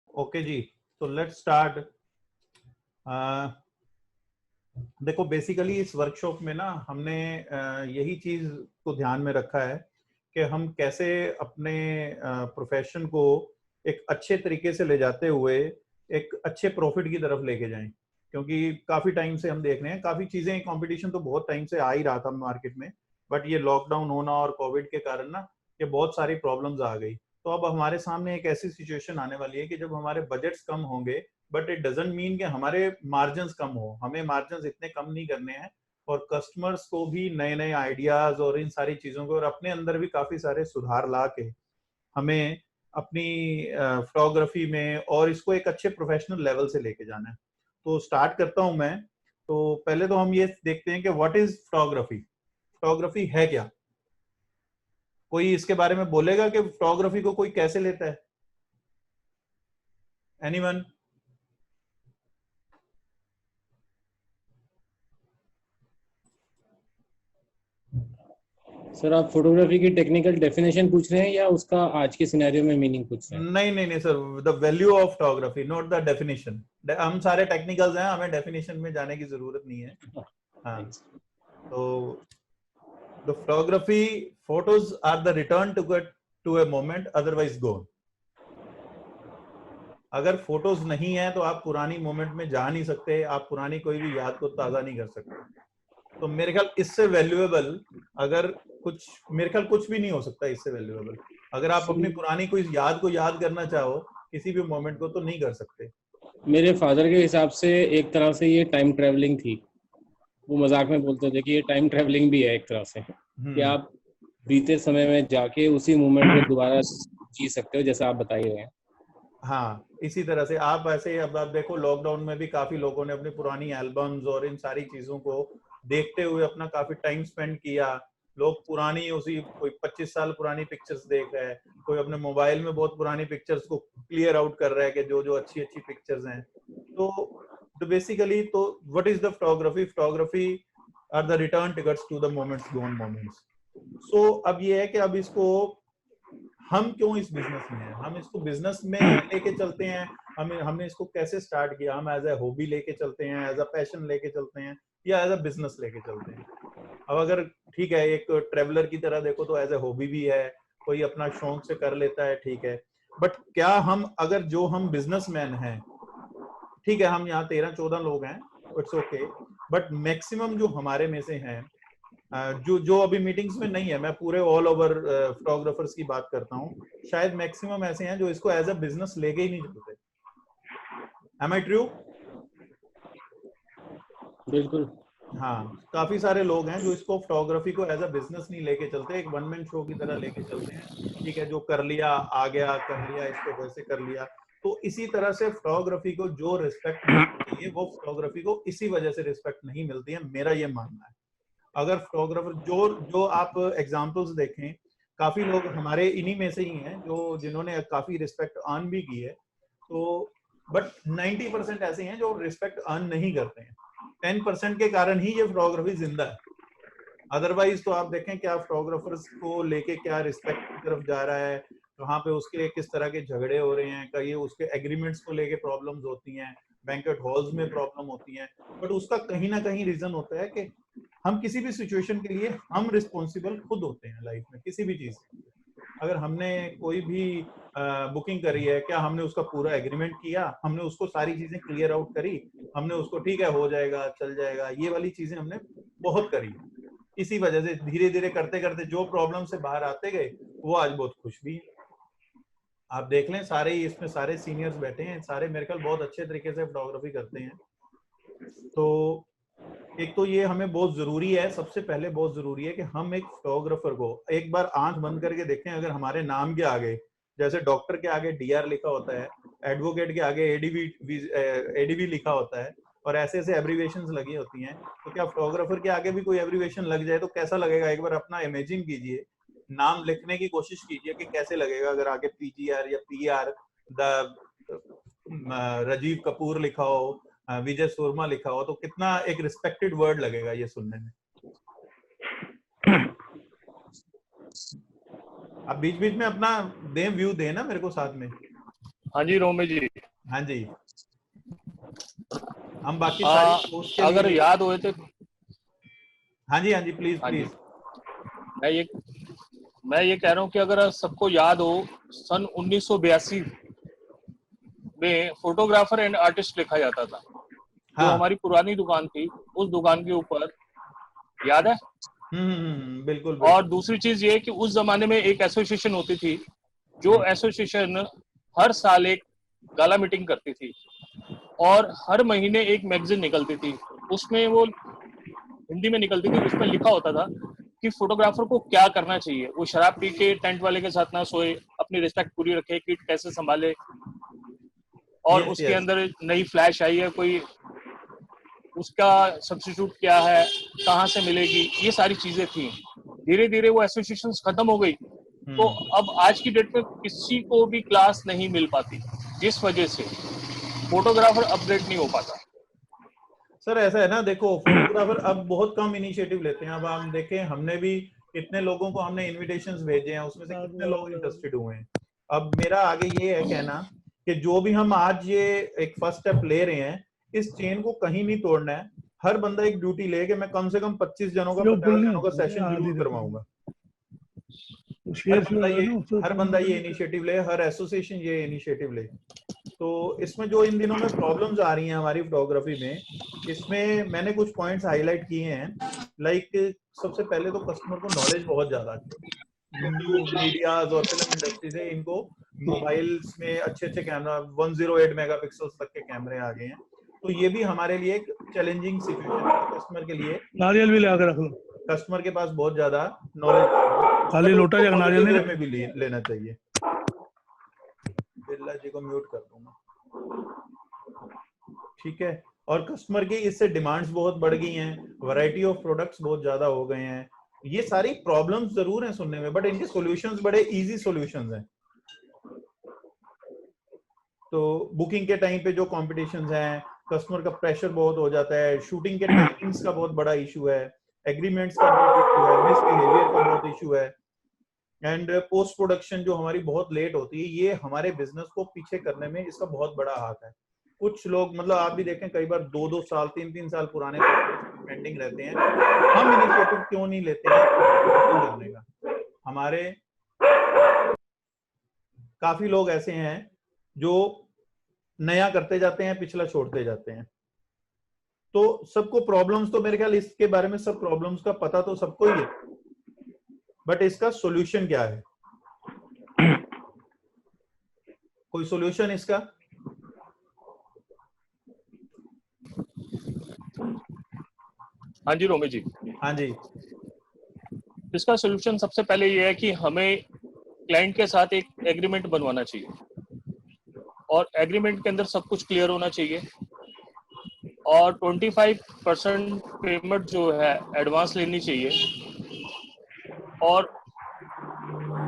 Okay जी, तो let's start. देखो basically इस वर्कशॉप में ना हमने यही चीज को ध्यान में रखा है कि हम कैसे अपने प्रोफेशन को एक अच्छे तरीके से ले जाते हुए एक अच्छे प्रॉफिट की तरफ लेके जाएं। क्योंकि काफी टाइम से हम देख रहे हैं, काफी चीजें, कंपटीशन तो बहुत टाइम से आ ही रहा था मार्केट में, बट ये लॉकडाउन होना और कोविड के कारण ना ये बहुत सारी प्रॉब्लम्स आ गई। तो अब हमारे सामने एक ऐसी सिचुएशन आने वाली है कि जब हमारे बजट्स कम होंगे, बट इट डजेंट मीन कि हमारे मार्जिन कम हो। हमें मार्जिन इतने कम नहीं करने हैं, और कस्टमर्स को भी नए नए आइडियाज और इन सारी चीजों को, और अपने अंदर भी काफी सारे सुधार ला के हमें अपनी फोटोग्राफी में और इसको एक अच्छे प्रोफेशनल लेवल से लेके जाना है। तो स्टार्ट करता हूं मैं। तो पहले तो हम ये देखते हैं कि व्हाट इज फोटोग्राफी। फोटोग्राफी है क्या? कोई इसके बारे में बोलेगा कि फोटोग्राफी को कोई कैसे लेता है? एनीवन? सर आप फोटोग्राफी की टेक्निकल डेफिनेशन पूछ रहे हैं या उसका आज के सिनेरियो में मीनिंग पूछ रहे हैं? नहीं नहीं नहीं sir, the value of photography, not the definition. हम सारे टेक्निकल्स हैं, हमें डेफिनेशन में जाने की जरूरत नहीं है। हाँ, थैंक्स। तो the photography, photos are the return to get to a moment otherwise gone. अगर फोटोज नहीं है तो आप पुरानी मोमेंट में जा नहीं सकते, आप पुरानी कोई भी याद को ताजा नहीं कर सकते। तो मेरे ख्याल इससे वैल्यूएबल अगर कुछ, मेरे ख्याल कुछ भी नहीं हो सकता इससे वैल्यूएबल। अगर आप अपनी पुरानी कोई याद को याद करना चाहो, किसी भी मोमेंट को, तो नहीं कर सकते। मेरे फादर के हिसाब से एक तरह से ये टाइम ट्रेवलिंग थी। वो मजाक में बोलते थे कि ये टाइम ट्रेवलिंग भी है एक तरह से, कि हम्म। आप बीते समय में जाके उसी मोमेंट को दोबारा जी सकते हो, जैसा आप बता ही रहे हैं। हाँ, इसी तरह से आप ऐसे, अब आप देखो लॉकडाउन में भी काफी लोगों ने अपनी पुरानी एल्बम्स और इन सारी चीजों को देखते हुए अपना काफी टाइम स्पेंड किया। लोग पुरानी, उसी कोई 25 साल पुरानी पिक्चर्स देख रहा है, कोई अपने मोबाइल में बहुत पुरानी पिक्चर्स को क्लियर आउट कर रहा है कि जो जो अच्छी अच्छी पिक्चर्स हैं। तो बेसिकली तो what is the photography? Photography are the return tickets to the moments, gone moments. So अब ये है कि अब इसको हम क्यों इस बिजनेस में हैं, हम इसको बिजनेस में लेके चलते हैं। हमने इसको कैसे स्टार्ट किया? हम एज ए हॉबी लेके चलते हैं, एज अ पैशन लेके चलते हैं, या एज अ बिजनेस लेके चलते हैं? अब अगर ठीक है, एक ट्रेवलर की तरह देखो तो एज ए हॉबी भी है, कोई अपना शौक से कर लेता है, ठीक है। बट क्या हम, अगर जो हम बिजनेसमैन हैं, ठीक है, हम यहाँ 13-14 लोग हैं, इट्स ओके, बट मैक्सिमम जो हमारे में से हैं, जो जो अभी मीटिंग्स में नहीं है, मैं पूरे ऑल ओवर फोटोग्राफर्स की बात करता हूँ, शायद मैक्सिमम ऐसे हैं जो इसको एज अ बिजनेस लेके ही नहीं चलते। Am I true? बिल्कुल। हाँ, काफी सारे लोग हैं जो इसको, फोटोग्राफी को एज अ बिजनेस नहीं लेके चलते, एक वन मैन शो की तरह लेके चलते हैं। ठीक है, जो कर लिया आ गया, कर लिया इसको वैसे कर लिया। तो इसी तरह से फोटोग्राफी को जो रिस्पेक्ट मिलनी चाहिए, वो फोटोग्राफी को इसी वजह से रिस्पेक्ट नहीं मिलती है, मेरा ये मानना है। अगर फोटोग्राफर, जो जो आप एग्जांपल्स देखें, काफी लोग हमारे इन्हीं में से ही हैं जो, जिन्होंने काफी रिस्पेक्ट अर्न भी की है। तो बट 90% ऐसे हैं जो रिस्पेक्ट अर्न नहीं करते हैं। 10% के कारण ही ये फोटोग्राफी जिंदा है। अदरवाइज तो आप देखें क्या फोटोग्राफर्स को लेके क्या रिस्पेक्ट की तरफ जा रहा है, कहाँ पे उसके किस तरह के झगड़े हो रहे हैं, कहीं उसके एग्रीमेंट्स को लेके प्रॉब्लम्स होती हैं, बैंकेट हॉल्स में प्रॉब्लम होती हैं। बट उसका कहीं ना कहीं रीजन होता है कि हम किसी भी सिचुएशन के लिए हम रिस्पॉन्सिबल खुद होते हैं लाइफ में, किसी भी चीज के लिए। अगर हमने कोई भी बुकिंग करी है, क्या हमने उसका पूरा एग्रीमेंट किया, हमने उसको सारी चीजें क्लियर आउट करी, हमने उसको ठीक है हो जाएगा चल जाएगा, ये वाली चीजें हमने बहुत करी। इसी वजह से धीरे धीरे करते करते जो प्रॉब्लम से बाहर आते गए, वो आज बहुत खुश भी है। आप देख लें, सारे ही इसमें सारे सीनियर्स बैठे हैं, सारे मेरे ख्याल बहुत अच्छे तरीके से फोटोग्राफी करते हैं। तो एक तो ये हमें बहुत जरूरी है, सबसे पहले बहुत जरूरी है कि हम एक फोटोग्राफर को एक बार आंख बंद करके देखें। अगर हमारे नाम के आगे, जैसे डॉक्टर के आगे डीआर लिखा होता है, एडवोकेट के आगे एडीवी लिखा होता है, और ऐसे ऐसे एब्रीवेशंस लगी होती हैं, तो क्या फोटोग्राफर के आगे भी कोई एब्रीवेशन लग जाए तो कैसा लगेगा? एक बार अपना इमेजिन कीजिए, नाम लिखने की कोशिश कीजिए कि कैसे लगेगा अगर आगे पीजीआर या पीआर द राजीव कपूर लिखा हो, विजय शर्मा लिखा हो, तो कितना एक रिस्पेक्टेड वर्ड लगेगा ये सुनने में। आप बीच बीच में अपना दे व्यू देना मेरे को साथ में। हाँ जी रोमे जी, हाँ जी, हम बाकी सारी पोस्ट के अगर लिए याद हुए तो हाँ जी, हाँ जी, प्लीज हाँ जी, प्लीज। मैं ये कह रहा हूँ कि अगर सबको याद हो, सन 1982 में फोटोग्राफर एंड आर्टिस्ट लिखा जाता था। जो हाँ, हमारी पुरानी दुकान थी, उस दुकान के ऊपर, याद है? बिल्कुल और बिल्कुल। दूसरी चीज ये कि उस जमाने में एक एसोसिएशन होती थी, जो एसोसिएशन हर साल एक गाला मीटिंग करती थी और हर महीने एक मैगजीन निकलती थी। उसमें वो हिंदी में निकलती थी, उसमें लिखा होता था कि फोटोग्राफर को क्या करना चाहिए। वो शराब पी के टेंट वाले के साथ ना सोए, अपनी रिस्पेक्ट पूरी रखे, किट कैसे संभाले, और यस उसके यस। अंदर नई फ्लैश आई है कोई, उसका सब्स्टिट्यूट क्या है, कहाँ से मिलेगी, ये सारी चीजें थी। धीरे धीरे वो एसोसिएशन खत्म हो गई, तो अब आज की डेट में किसी को भी क्लास नहीं मिल पाती, जिस वजह से फोटोग्राफर अपडेट नहीं हो पाता। सर ऐसा है ना, देखो फोटोग्राफर अब बहुत कम इनिशिएटिव लेते हैं। अब हम देखें, हमने भी इतने लोगों को हमने इनविटेशंस भेजे हैं, उसमें से कितने लोग इंटरेस्टेड हुए हैं। अब मेरा आगे ये है कहना कि जो भी हम आज ये एक फर्स्ट स्टेप ले रहे हैं, इस चेन को कहीं नहीं तोड़ना है। हर बंदा एक ड्यूटी ले कि मैं कम से कम 25 जनों का 50 जनों का सेशन जरूर करवाऊंगा। हर बंदा ये इनिशिएटिव ले, हर एसोसिएशन ये इनिशिएटिव ले। तो इसमें जो इन दिनों में प्रॉब्लम्स आ रही हैं हमारी फोटोग्राफी में, इसमें मैंने कुछ पॉइंट्स हाईलाइट किए हैं। लाइक सबसे पहले तो कस्टमर को नॉलेज बहुत ज्यादा है। न्यू मीडियाज और फिल्म इंडस्ट्री से इनको मोबाइल्स में अच्छे अच्छे कैमरा 108 मेगापिक्सल्स तक के कैमरे आ गए हैं। तो ये भी हमारे लिए एक चैलेंजिंग सिचुएशन है कस्टमर के लिए। नारियल भी लाकर रख लो। कस्टमर के पास बहुत ज्यादा नॉलेज, खाली लोटा या नारियल पॉजिटिव नहीं वे में भी लेना चाहिए। बिरला जी को म्यूट कर दूंगा, ठीक है। और कस्टमर की इससे डिमांड्स बहुत बढ़ गई हैं, वैरायटी ऑफ प्रोडक्ट्स बहुत ज्यादा हो गए हैं। ये सारी प्रॉब्लम्स जरूर हैं सुनने में, बट इनके सॉल्यूशंस बड़े इजी सॉल्यूशंस हैं। तो बुकिंग के टाइम पे जो कॉम्पिटिशन्स हैं, कस्टमर का प्रेशर बहुत हो जाता है, शूटिंग के टाइमिंग्स का बहुत बड़ा इशू है, एग्रीमेंट्स का बहुत इशू है, मिसबिहेवियर का बहुत इशू है, एंड पोस्ट प्रोडक्शन जो हमारी बहुत लेट होती है। ये हमारे बिजनेस को पीछे करने में इसका बहुत बड़ा हाथ है। कुछ लोग, मतलब आप भी देखें, कई बार 2-2 साल 3-3 साल पुराने पेंडिंग रहते हैं। हम इनिशिएटिव क्यों नहीं लेते हैं करने का? हमारे काफी लोग ऐसे हैं जो नया करते जाते हैं, पिछला छोड़ते जाते हैं। तो सबको प्रॉब्लम्स, तो मेरे ख्याल इसके बारे में सब प्रॉब्लम्स का पता तो सबको ही है, बट इसका सॉल्यूशन क्या है? कोई सॉल्यूशन इसका? हाँ जी रोमे जी, हाँ जी, इसका सोल्यूशन सबसे पहले ये है कि हमें क्लाइंट के साथ एक एग्रीमेंट बनवाना चाहिए, और एग्रीमेंट के अंदर सब कुछ क्लियर होना चाहिए, और 25% पेमेंट जो है एडवांस लेनी चाहिए, और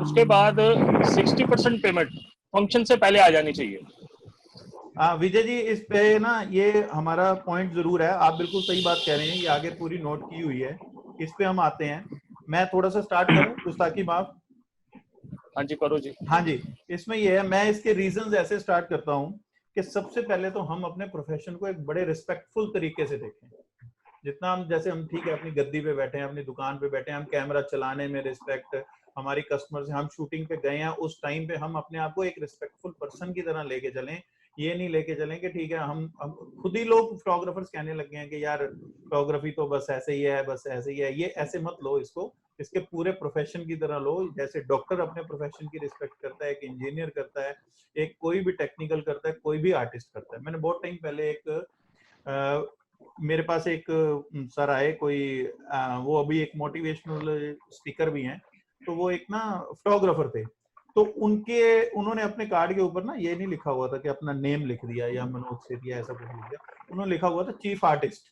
उसके बाद 60% पेमेंट फंक्शन से पहले आ जानी चाहिए। विजय जी, इस पे ना ये हमारा पॉइंट जरूर है, आप बिल्कुल सही बात कह रहे हैं, ये आगे पूरी नोट की हुई है। इस पे हम आते हैं। मैं थोड़ा सा स्टार्ट करूं गुस्ताखी माफ? हाँ जी करो जी। हाँ जी, इसमें ये है, मैं इसके रीजंस ऐसे स्टार्ट करता हूं कि सबसे पहले तो हम अपने प्रोफेशन को एक बड़े रिस्पेक्टफुल तरीके से देखें। जितना हम, जैसे हम ठीक है अपनी गद्दी पे बैठे हैं, अपनी दुकान पे बैठे हैं, हम कैमरा चलाने में रिस्पेक्ट, हमारी कस्टमर से हम शूटिंग पे गए हैं, उस टाइम पे हम अपने आप को एक रिस्पेक्टफुल पर्सन की तरह लेके चलें। ये नहीं लेके चलें कि ठीक है हम खुद ही, लोग फोटोग्राफर्स कहने लगे हैं कि यार फोटोग्राफी तो बस ऐसे ही है, बस ऐसे ही है। ये ऐसे मत लो इसको, इसके पूरे प्रोफेशन की तरह लो। जैसे डॉक्टर अपने प्रोफेशन की रिस्पेक्ट करता है, एक इंजीनियर करता है, एक कोई भी टेक्निकल करता है, कोई भी आर्टिस्ट करता है। मैंने बहुत टाइम पहले एक मेरे पास एक सर आए, कोई वो अभी एक मोटिवेशनल स्पीकर भी हैं, तो वो एक ना फोटोग्राफर थे। तो उन्होंने अपने कार्ड के ऊपर ना ये नहीं लिखा हुआ था कि अपना नेम लिख दिया या मनोज सेठ या ऐसा कुछ लिख दिया, उन्होंने लिखा हुआ था chief artist,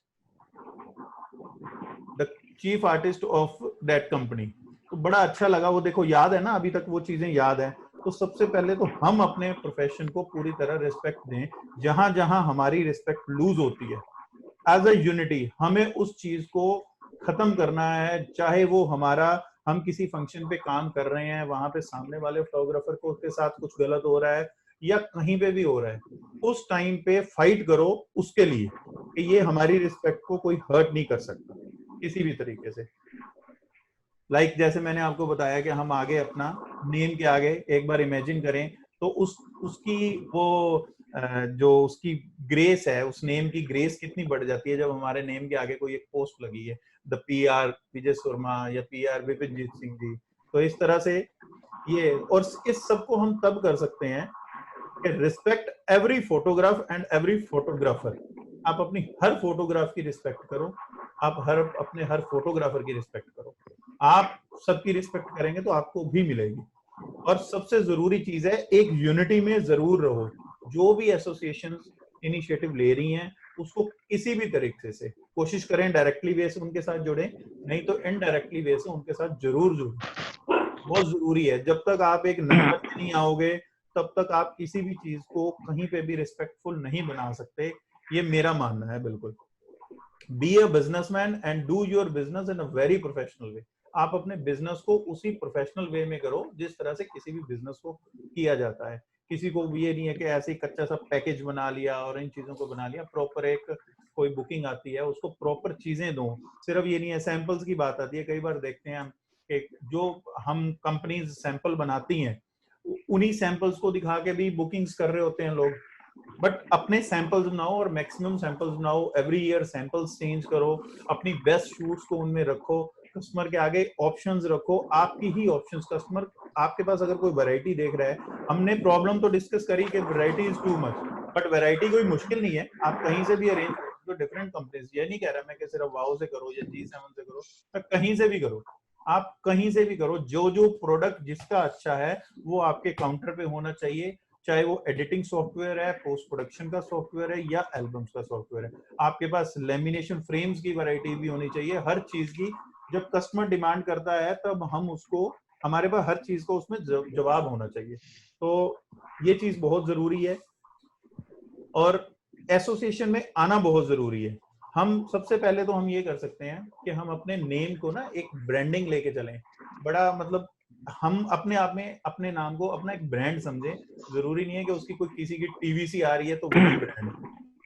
the chief artist of that company. तो बड़ा अच्छा लगा वो, देखो याद है ना, अभी तक वो चीजें याद है। तो सबसे पहले तो हम अपने प्रोफेशन को पूरी तरह रिस्पेक्ट दें। जहां जहां हमारी रिस्पेक्ट लूज होती है, एज अ यूनिटी हमें उस चीज को खत्म करना है। चाहे वो हमारा, हम किसी फंक्शन पे काम कर रहे हैं, वहां पे सामने वाले फोटोग्राफर को उसके साथ कुछ गलत हो रहा है, या कहीं पे भी हो रहा है, उस टाइम पे फाइट करो उसके लिए कि ये हमारी रिस्पेक्ट को कोई हर्ट नहीं कर सकता किसी भी तरीके से। लाइक जैसे मैंने आपको बताया कि हम आगे अपना नेम के आगे एक बार इमेजिन करें तो उसकी वो जो उसकी ग्रेस है, उस नेम की ग्रेस कितनी बढ़ जाती है जब हमारे नेम के आगे कोई एक पोस्ट लगी है, द PR विजय शर्मा या PR विपिनजीत सिंह जी। तो इस तरह से ये, और इस सबको हम तब कर सकते हैं कि respect every photograph and every photographer. आप अपनी हर फोटोग्राफ की रिस्पेक्ट करो, आप अपने हर फोटोग्राफर की रिस्पेक्ट करो। आप सबकी रिस्पेक्ट करेंगे तो आपको भी मिलेगी। और सबसे जरूरी चीज है, एक यूनिटी में जरूर रहो। जो भी एसोसिएशन इनिशिएटिव ले रही हैं उसको किसी भी तरीके से कोशिश करें डायरेक्टली वे से उनके साथ जुड़े, नहीं तो इनडायरेक्टली वे से उनके साथ जरूर जुड़े। बहुत जरूरी है। जब तक आप एक नंबर पे नहीं आओगे तब तक आप किसी भी चीज को कहीं पे भी रिस्पेक्टफुल नहीं बना सकते, ये मेरा मानना है। बिल्कुल be a businessman and do your business in a very professional way. आप अपने बिजनेस को उसी प्रोफेशनल वे में करो जिस तरह से किसी भी बिजनेस को किया जाता है। किसी को ये नहीं है कि ऐसे ही कच्चा सा पैकेज बना लिया और इन चीजों को बना लिया। प्रॉपर एक कोई बुकिंग आती है उसको प्रॉपर चीजें दो। सिर्फ ये नहीं है, सैंपल्स की बात आती है, कई बार देखते हैं हम कि जो हम कंपनीज सैंपल बनाती हैं उन्हीं सैंपल्स को दिखा के भी बुकिंग्स कर रहे होते हैं लोग। बट अपने सैंपल्स बनाओ और मैक्सिमम सैंपल्स बनाओ, एवरी ईयर सैंपल्स चेंज करो, अपनी बेस्ट शूट्स को उनमें रखो, कस्टमर के आगे ऑप्शंस रखो, आपकी ही ऑप्शंस। कस्टमर आपके पास अगर कोई वैरायटी देख रहा है, हमने प्रॉब्लम तो डिस्कस करी कि variety is too much, but variety कोई मुश्किल नहीं है, आप कहीं से भी अरेंज करो। तो डिफरेंट कंपनीज, ये नहीं कह रहा मैं कि सिर्फ वाओ से करो या G7 से करो, तो कहीं से भी करो, आप कहीं से भी करो। जो जो प्रोडक्ट जिसका अच्छा है वो आपके काउंटर पे होना चाहिए, चाहे वो एडिटिंग सॉफ्टवेयर है, पोस्ट प्रोडक्शन का सॉफ्टवेयर है या एल्बम्स का सॉफ्टवेयर है। आपके पास लेमिनेशन फ्रेम्स की वैरायटी भी होनी चाहिए, हर चीज की। जब कस्टमर डिमांड करता है तब हम उसको, हमारे पास हर चीज को उसमें जवाब होना चाहिए। तो ये चीज बहुत जरूरी है और एसोसिएशन में आना बहुत जरूरी है। हम सबसे पहले तो हम ये कर सकते हैं कि हम अपने नेम को ना एक ब्रांडिंग लेके चलें। बड़ा मतलब हम अपने आप में अपने नाम को अपना एक ब्रांड समझें। जरूरी नहीं है कि उसकी कोई किसी की TVC आ रही है तो वही ब्रांड।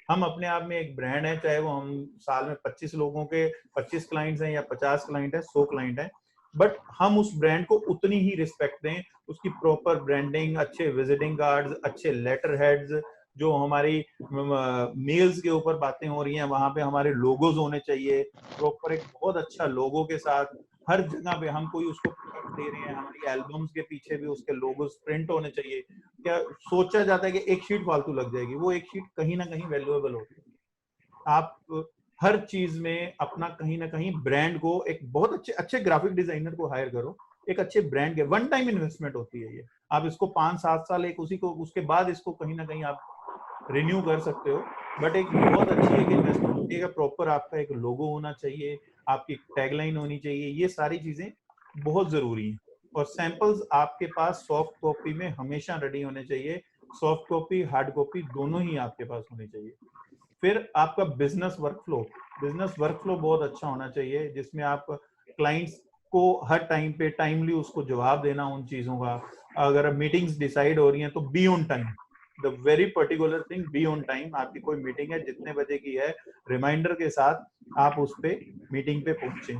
हम अपने आप में एक ब्रांड है, चाहे वो हम साल में 25 लोगों के 25 क्लाइंट्स हैं या 50 क्लाइंट है, 100 क्लाइंट है, बट हम उस ब्रांड को उतनी ही रिस्पेक्ट दें। उसकी प्रॉपर ब्रांडिंग, अच्छे विजिटिंग कार्ड्स, अच्छे लेटर हेड्स, जो हमारी मेल्स के ऊपर बातें हो रही हैं वहां पे हमारे लोगोज होने चाहिए, प्रॉपर एक बहुत अच्छा लोगो के साथ। हर जगह पे हम कोई उसको प्रोडक्ट दे रहे हैं, हमारी एल्बम्स के पीछे भी उसके लोगोस प्रिंट होने चाहिए। क्या सोचा जाता है कि एक शीट फालतू लग जाएगी, वो एक शीट कहीं ना कहीं वैल्यूएबल होती है। आप हर चीज में अपना कहीं ना कहीं ब्रांड को, एक बहुत अच्छे अच्छे ग्राफिक डिजाइनर को हायर करो, एक अच्छे ब्रांड के, वन टाइम इन्वेस्टमेंट होती है ये। आप इसको 5-7 साल एक उसी को, उसके बाद इसको कहीं ना कहीं आप रिन्यू कर सकते हो, बट एक बहुत अच्छी एक इन्वेस्टमेंट होती है। प्रॉपर आपका एक लोगो होना चाहिए, आपकी टैगलाइन होनी चाहिए, ये सारी चीजें बहुत जरूरी हैं। और सैंपल्स आपके पास सॉफ्ट कॉपी में हमेशा रेडी होने चाहिए, सॉफ्ट कॉपी हार्ड कॉपी दोनों ही आपके पास होनी चाहिए। फिर आपका बिजनेस वर्कफ्लो बहुत अच्छा होना चाहिए, जिसमें आप क्लाइंट्स को हर टाइम पे टाइमली उसको जवाब देना उन चीजों का। अगर मीटिंग्स डिसाइड हो रही हैं तो be on time, the very particular thing, be on time. आपकी कोई मीटिंग है, जितने बजे की है, रिमाइंडर के साथ आप उस पे मीटिंग पे पहुंचे।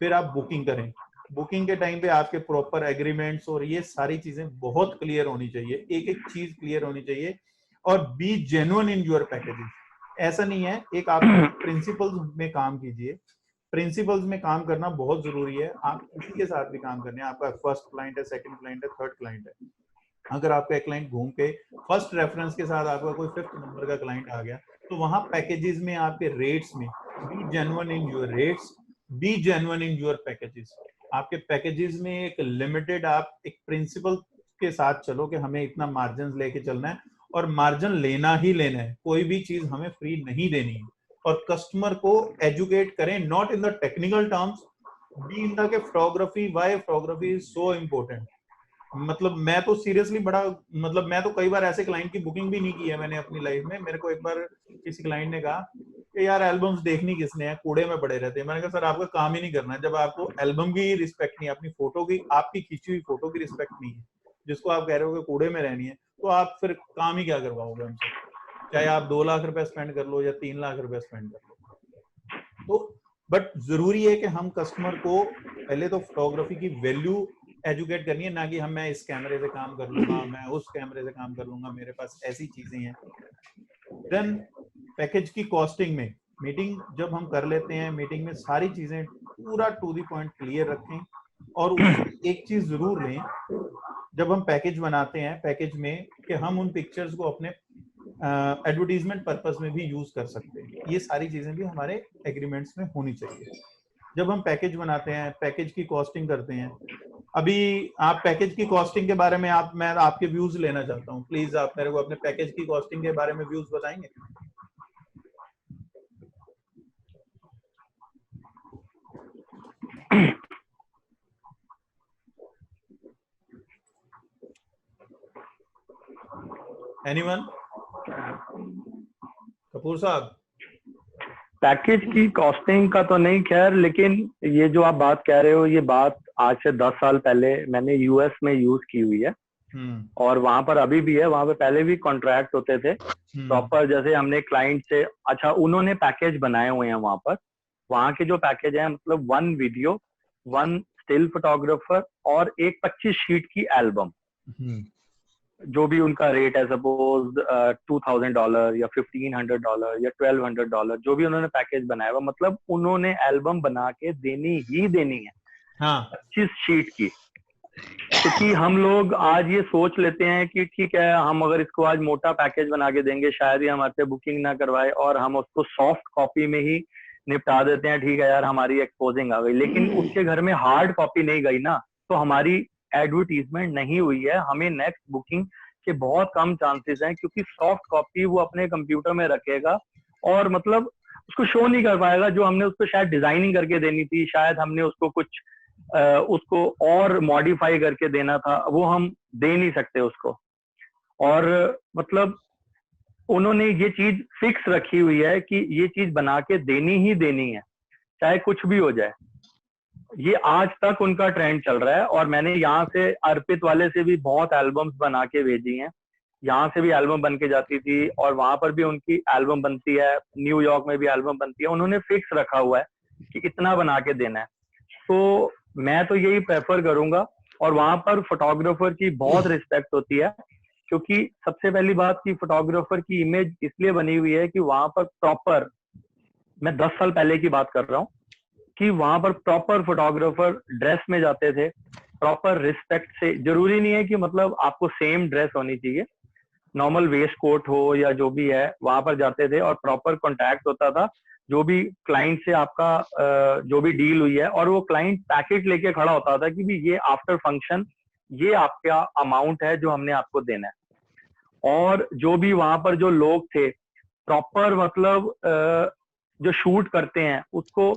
फिर आप बुकिंग करें, बुकिंग के टाइम पे आपके प्रॉपर एग्रीमेंट्स और ये सारी चीजें बहुत क्लियर होनी चाहिए, एक एक चीज क्लियर होनी चाहिए। और B genuine in your packages. ऐसा नहीं है, एक आप प्रिंसिपल्स में काम कीजिए। प्रिंसिपल्स में काम करना बहुत जरूरी है। आप किसी के साथ भी काम करने, आपका फर्स्ट क्लाइंट है, सेकंड क्लाइंट है, थर्ड क्लाइंट है, अगर आपका एक क्लाइंट घूम के फर्स्ट रेफरेंस के साथ आपका कोई 5th नंबर का क्लाइंट आ गया, तो वहां पैकेजेस में आपके रेट्स में B genuine in your rates, B genuine in your packages. आपके पैकेजेस में एक लिमिटेड, आप एक प्रिंसिपल के साथ चलो कि हमें इतना मार्जिन लेके चलना है और मार्जिन लेना ही लेना है, कोई भी चीज हमें फ्री नहीं देनी है। और कस्टमर को एजुकेट करें, not in the technical terms, be in the photography, why photography is so important. मतलब मैं तो सीरियसली बड़ा, मतलब मैं तो कई बार ऐसे क्लाइंट की बुकिंग भी नहीं की है मैंने अपनी लाइफ में। मेरे को एक बार किसी क्लाइंट ने कहा कि यार एल्बम्स देखनी किसने है, कूड़े में पड़े रहते हैं। मैंने कहा सर आपका काम ही नहीं करना है, जब आपको एल्बम की रिस्पेक्ट नहीं है, अपनी फोटो की, आपकी खींची हुई फोटो की रिस्पेक्ट नहीं है, जिसको आप कह रहे हो कि कूड़े में रहनी है, तो आप फिर काम ही क्या करवाओगे हमसे, चाहे आप 2 लाख रुपए स्पेंड कर लो या 3 लाख रुपए स्पेंड कर लो। तो बट जरूरी है कि हम कस्टमर को पहले तो फोटोग्राफी की वैल्यू एजुकेट करनी है, ना कि मैं इस कैमरे से काम कर लूंगा, मैं उस कैमरे से काम कर लूंगा, मेरे पास ऐसी चीजें हैं। देन पैकेज की कॉस्टिंग में मीटिंग जब हम कर लेते हैं, मीटिंग में सारी चीजें पूरा टू द पॉइंट क्लियर रखें। और उसमें एक चीज जरूर लें जब हम पैकेज बनाते हैं, पैकेज में कि हम उन पिक्चर्स को अपने एडवर्टीजमेंट पर्पस में भी यूज कर सकते हैं। ये सारी चीजें भी हमारे एग्रीमेंट्स में होनी चाहिए जब हम पैकेज बनाते हैं, पैकेज की कॉस्टिंग करते हैं। अभी आप पैकेज की कॉस्टिंग के बारे में मैं आपके व्यूज लेना चाहता हूँ, प्लीज आप मेरे को अपने पैकेज की कॉस्टिंग के बारे में व्यूज बताएंगे। एनीवन? कपूर साहब? पैकेज की कॉस्टिंग का तो नहीं खैर, लेकिन ये जो आप बात कह रहे हो ये बात आज से 10 साल पहले मैंने यूएस में यूज की हुई है और वहां पर अभी भी है। वहां पे पहले भी कॉन्ट्रैक्ट होते थे प्रॉपर, जैसे हमने क्लाइंट से, अच्छा उन्होंने पैकेज बनाए हुए हैं वहां पर। वहां के जो पैकेज है मतलब 1 वीडियो, 1 स्टिल फोटोग्राफर और एक 25 शीट की एल्बम, जो भी उनका रेट है, सपोज $2000 या $1500 या $1200, जो भी उन्होंने पैकेज बनाया हुआ, मतलब उन्होंने एल्बम बना के देनी ही देनी है। हाँ। 25 शीट की। क्योंकि हम लोग आज ये सोच लेते हैं कि ठीक है, हम अगर इसको आज मोटा पैकेज बना के देंगे शायद ही हमारे से बुकिंग ना करवाए, और हम उसको सॉफ्ट कॉपी में ही निपटा देते हैं। ठीक है यार, हमारी एक्सपोजिंग आ गई, लेकिन उसके घर में हार्ड कॉपी नहीं गई ना, तो हमारी एडवर्टीजमेंट नहीं हुई है। हमें नेक्स्ट बुकिंग के बहुत कम चांसेस हैं, क्योंकि सॉफ्ट कॉपी वो अपने कंप्यूटर में रखेगा और मतलब उसको शो नहीं कर पाएगा। जो हमने उसको शायद डिजाइनिंग करके देनी थी, शायद हमने उसको कुछ उसको और मॉडिफाई करके देना था, वो हम दे नहीं सकते उसको। और मतलब उन्होंने ये चीज फिक्स रखी हुई है कि ये चीज बना के देनी ही देनी है, चाहे कुछ भी हो जाए। ये आज तक उनका ट्रेंड चल रहा है। और मैंने यहाँ से अर्पित वाले से भी बहुत एल्बम्स बना के भेजी हैं। यहाँ से भी एल्बम बन के जाती थी और वहां पर भी उनकी एल्बम बनती है, न्यूयॉर्क में भी एल्बम बनती है। उन्होंने फिक्स रखा हुआ है कि इतना बना के देना है। तो मैं तो यही प्रेफर करूंगा। और वहां पर फोटोग्राफर की बहुत रिस्पेक्ट होती है, क्योंकि सबसे पहली बात की फोटोग्राफर की इमेज इसलिए बनी हुई है कि वहां पर प्रॉपर, मैं 10 साल पहले की बात कर रहा हूँ, कि वहां पर प्रॉपर फोटोग्राफर ड्रेस में जाते थे, प्रॉपर रिस्पेक्ट से। जरूरी नहीं है कि मतलब आपको सेम ड्रेस होनी चाहिए, नॉर्मल वेस्ट कोट हो या जो भी है, वहां पर जाते थे और प्रॉपर कॉन्टैक्ट होता था जो भी क्लाइंट से आपका जो भी डील हुई है। और वो क्लाइंट पैकेट लेके खड़ा होता था कि भी ये आफ्टर फंक्शन ये आपका अमाउंट है जो हमने आपको देना है। और जो भी वहां पर जो लोग थे प्रॉपर मतलब जो शूट करते हैं उसको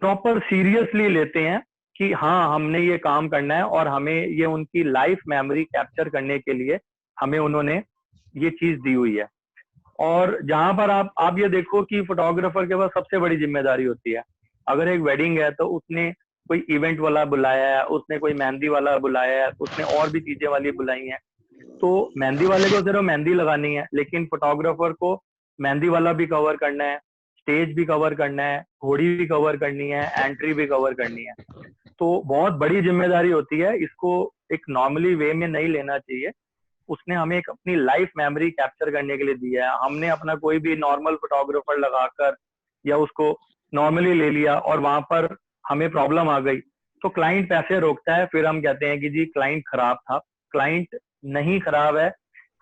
प्रॉपर सीरियसली लेते हैं कि हाँ हमने ये काम करना है, और हमें ये उनकी लाइफ मेमोरी कैप्चर करने के लिए हमें उन्होंने ये चीज दी हुई है। और जहां पर आप ये देखो कि फोटोग्राफर के पास सबसे बड़ी जिम्मेदारी होती है। अगर एक वेडिंग है तो उसने कोई इवेंट वाला बुलाया है, उसने कोई मेहंदी वाला बुलाया है, उसने और भी चीजें वाली बुलाई हैं। तो मेहंदी वाले को सिर्फ मेहंदी लगानी है, लेकिन फोटोग्राफर को मेहंदी वाला भी कवर करना है, स्टेज भी कवर करना है, घोड़ी भी कवर करनी है, एंट्री भी कवर करनी है। तो बहुत बड़ी जिम्मेदारी होती है, इसको एक नॉर्मली वे में नहीं लेना चाहिए। उसने हमें एक अपनी लाइफ मेमोरी कैप्चर करने के लिए दिया है। हमने अपना कोई भी नॉर्मल फोटोग्राफर लगाकर या उसको नॉर्मली ले लिया और वहां पर हमें प्रॉब्लम आ गई तो क्लाइंट पैसे रोकता है। फिर हम कहते हैं कि जी क्लाइंट खराब था। क्लाइंट नहीं खराब है,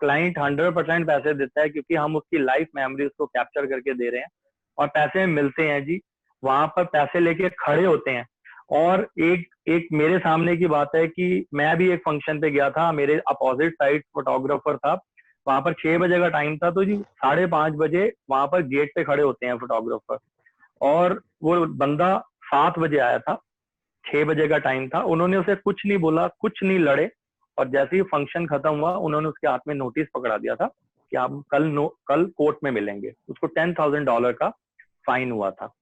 क्लाइंट 100% पैसे देता है, क्योंकि हम उसकी लाइफ मेमोरी उसको कैप्चर करके दे रहे हैं और पैसे मिलते हैं जी। वहां पर पैसे लेके खड़े होते हैं। और एक मेरे सामने की बात है कि मैं भी एक फंक्शन पे गया था, मेरे अपोजिट साइड फोटोग्राफर था। वहां पर 6 बजे का टाइम था, तो जी 5:30 बजे वहां पर गेट पे खड़े होते हैं फोटोग्राफर। और वो बंदा 7 बजे आया था, 6 बजे का टाइम था। उन्होंने उसे कुछ नहीं बोला, कुछ नहीं लड़े, और जैसे ही फंक्शन खत्म हुआ उन्होंने उसके हाथ में नोटिस पकड़ा दिया था कि आप कल कोर्ट में मिलेंगे। उसको $10,000 का फाइन हुआ था।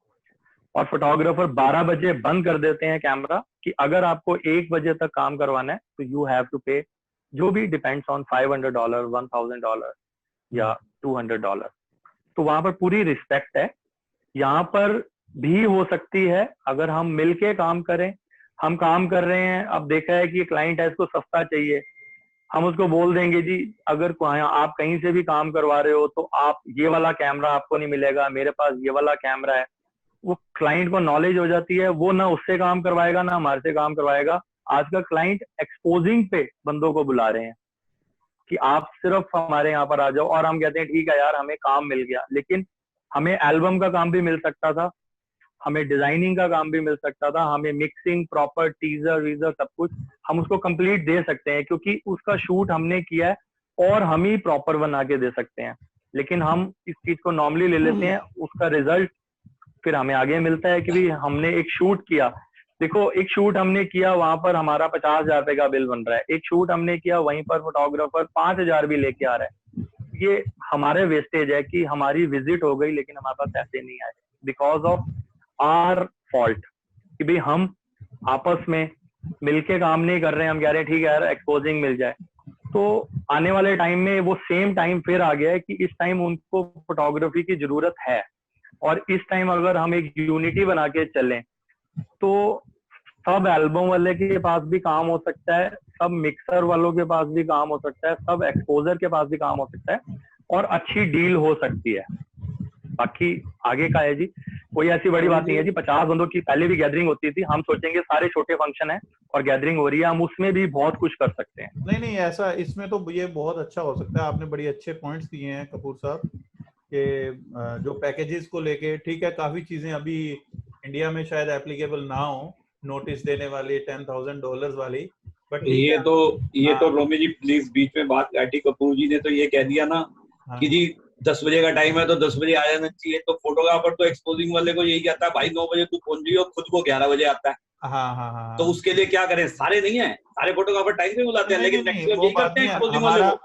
और फोटोग्राफर 12 बजे बंद कर देते हैं कैमरा कि अगर आपको 1 बजे तक काम करवाना है तो यू हैव टू पे जो भी डिपेंड्स ऑन $500, $1000 या $200। तो वहां पर पूरी रिस्पेक्ट है। यहाँ पर भी हो सकती है अगर हम मिलके काम करें। हम काम कर रहे हैं, अब देखा है कि क्लाइंट है इसको सस्ता चाहिए, हम उसको बोल देंगे जी अगर आप कहीं से भी काम करवा रहे हो तो आप ये वाला कैमरा आपको नहीं मिलेगा, मेरे पास ये वाला कैमरा है। वो क्लाइंट को नॉलेज हो जाती है, वो ना उससे काम करवाएगा ना हमारे से काम करवाएगा। आजकल क्लाइंट एक्सपोजिंग पे बंदों को बुला रहे हैं कि आप सिर्फ हमारे यहाँ पर आ जाओ, और हम कहते हैं ठीक है यार हमें काम मिल गया, लेकिन हमें एल्बम का काम भी मिल सकता था, हमें डिजाइनिंग का काम भी मिल सकता था, हमें मिक्सिंग, प्रॉपर टीजर वीजर सब कुछ हम उसको कंप्लीट दे सकते हैं क्योंकि उसका शूट हमने किया है और हम ही प्रॉपर बना के दे सकते हैं। लेकिन हम इस चीज को नॉर्मली ले लेते हैं, उसका रिजल्ट फिर हमें आगे मिलता है कि भाई हमने एक शूट किया, देखो एक शूट हमने किया वहां पर हमारा 50,000 रुपए का बिल बन रहा है, एक शूट हमने किया वहीं पर फोटोग्राफर 5,000 भी लेके आ रहा है। ये हमारे वेस्टेज है कि हमारी विजिट हो गई लेकिन हमारे पास पैसे नहीं आए, बिकॉज ऑफ आर फॉल्ट कि भाई हम आपस में मिलके काम नहीं कर रहे हैं। हम कह रहे हैं ठीक है यार एक्सपोजिंग मिल जाए। तो आने वाले टाइम में वो सेम टाइम फिर आ गया है कि इस टाइम उनको फोटोग्राफी की जरूरत है, और इस टाइम अगर हम एक यूनिटी बना के चलें तो सब एल्बम वाले के पास भी काम हो सकता है, सब मिक्सर वालों के पास भी काम हो सकता है, सब एक्सपोजर के पास भी काम हो सकता है और अच्छी डील हो सकती है। बाकी आगे का है जी, कोई ऐसी बड़ी बात नहीं है जी। 50 बंदों की पहले भी गैदरिंग होती थी, हम सोचेंगे सारे छोटे फंक्शन है और गैदरिंग हो रही है, हम उसमें भी बहुत कुछ कर सकते हैं। नहीं ऐसा इसमें तो ये बहुत अच्छा हो सकता है। आपने बड़ी अच्छे पॉइंट्स दिए हैं कपूर साहब के जो पैकेजेस को लेके। ठीक है, काफी चीजें अभी इंडिया में शायद एप्लीकेबल ना हो, नोटिस देने वाली $10,000 वाली, बट ये तो रोमी जी प्लीज बीच में बात काटी। कपूर जी ने तो ये कह दिया ना कि जी 10 बजे का टाइम है तो 10 बजे आ जाना चाहिए, तो फोटोग्राफर तो एक्सपोजिंग वाले को यही कहता है भाई 9 बजे तू पहुंच रही हो, खुद को 11 बजे आता है। हाँ। तो उसके लिए क्या करें, सारे नहीं है, सारे फोटोग्राफर टाइम पे बुलाते हैं, लेकिन मैक्सिमम यही करते हैं एक्सपोजिंग वाले को।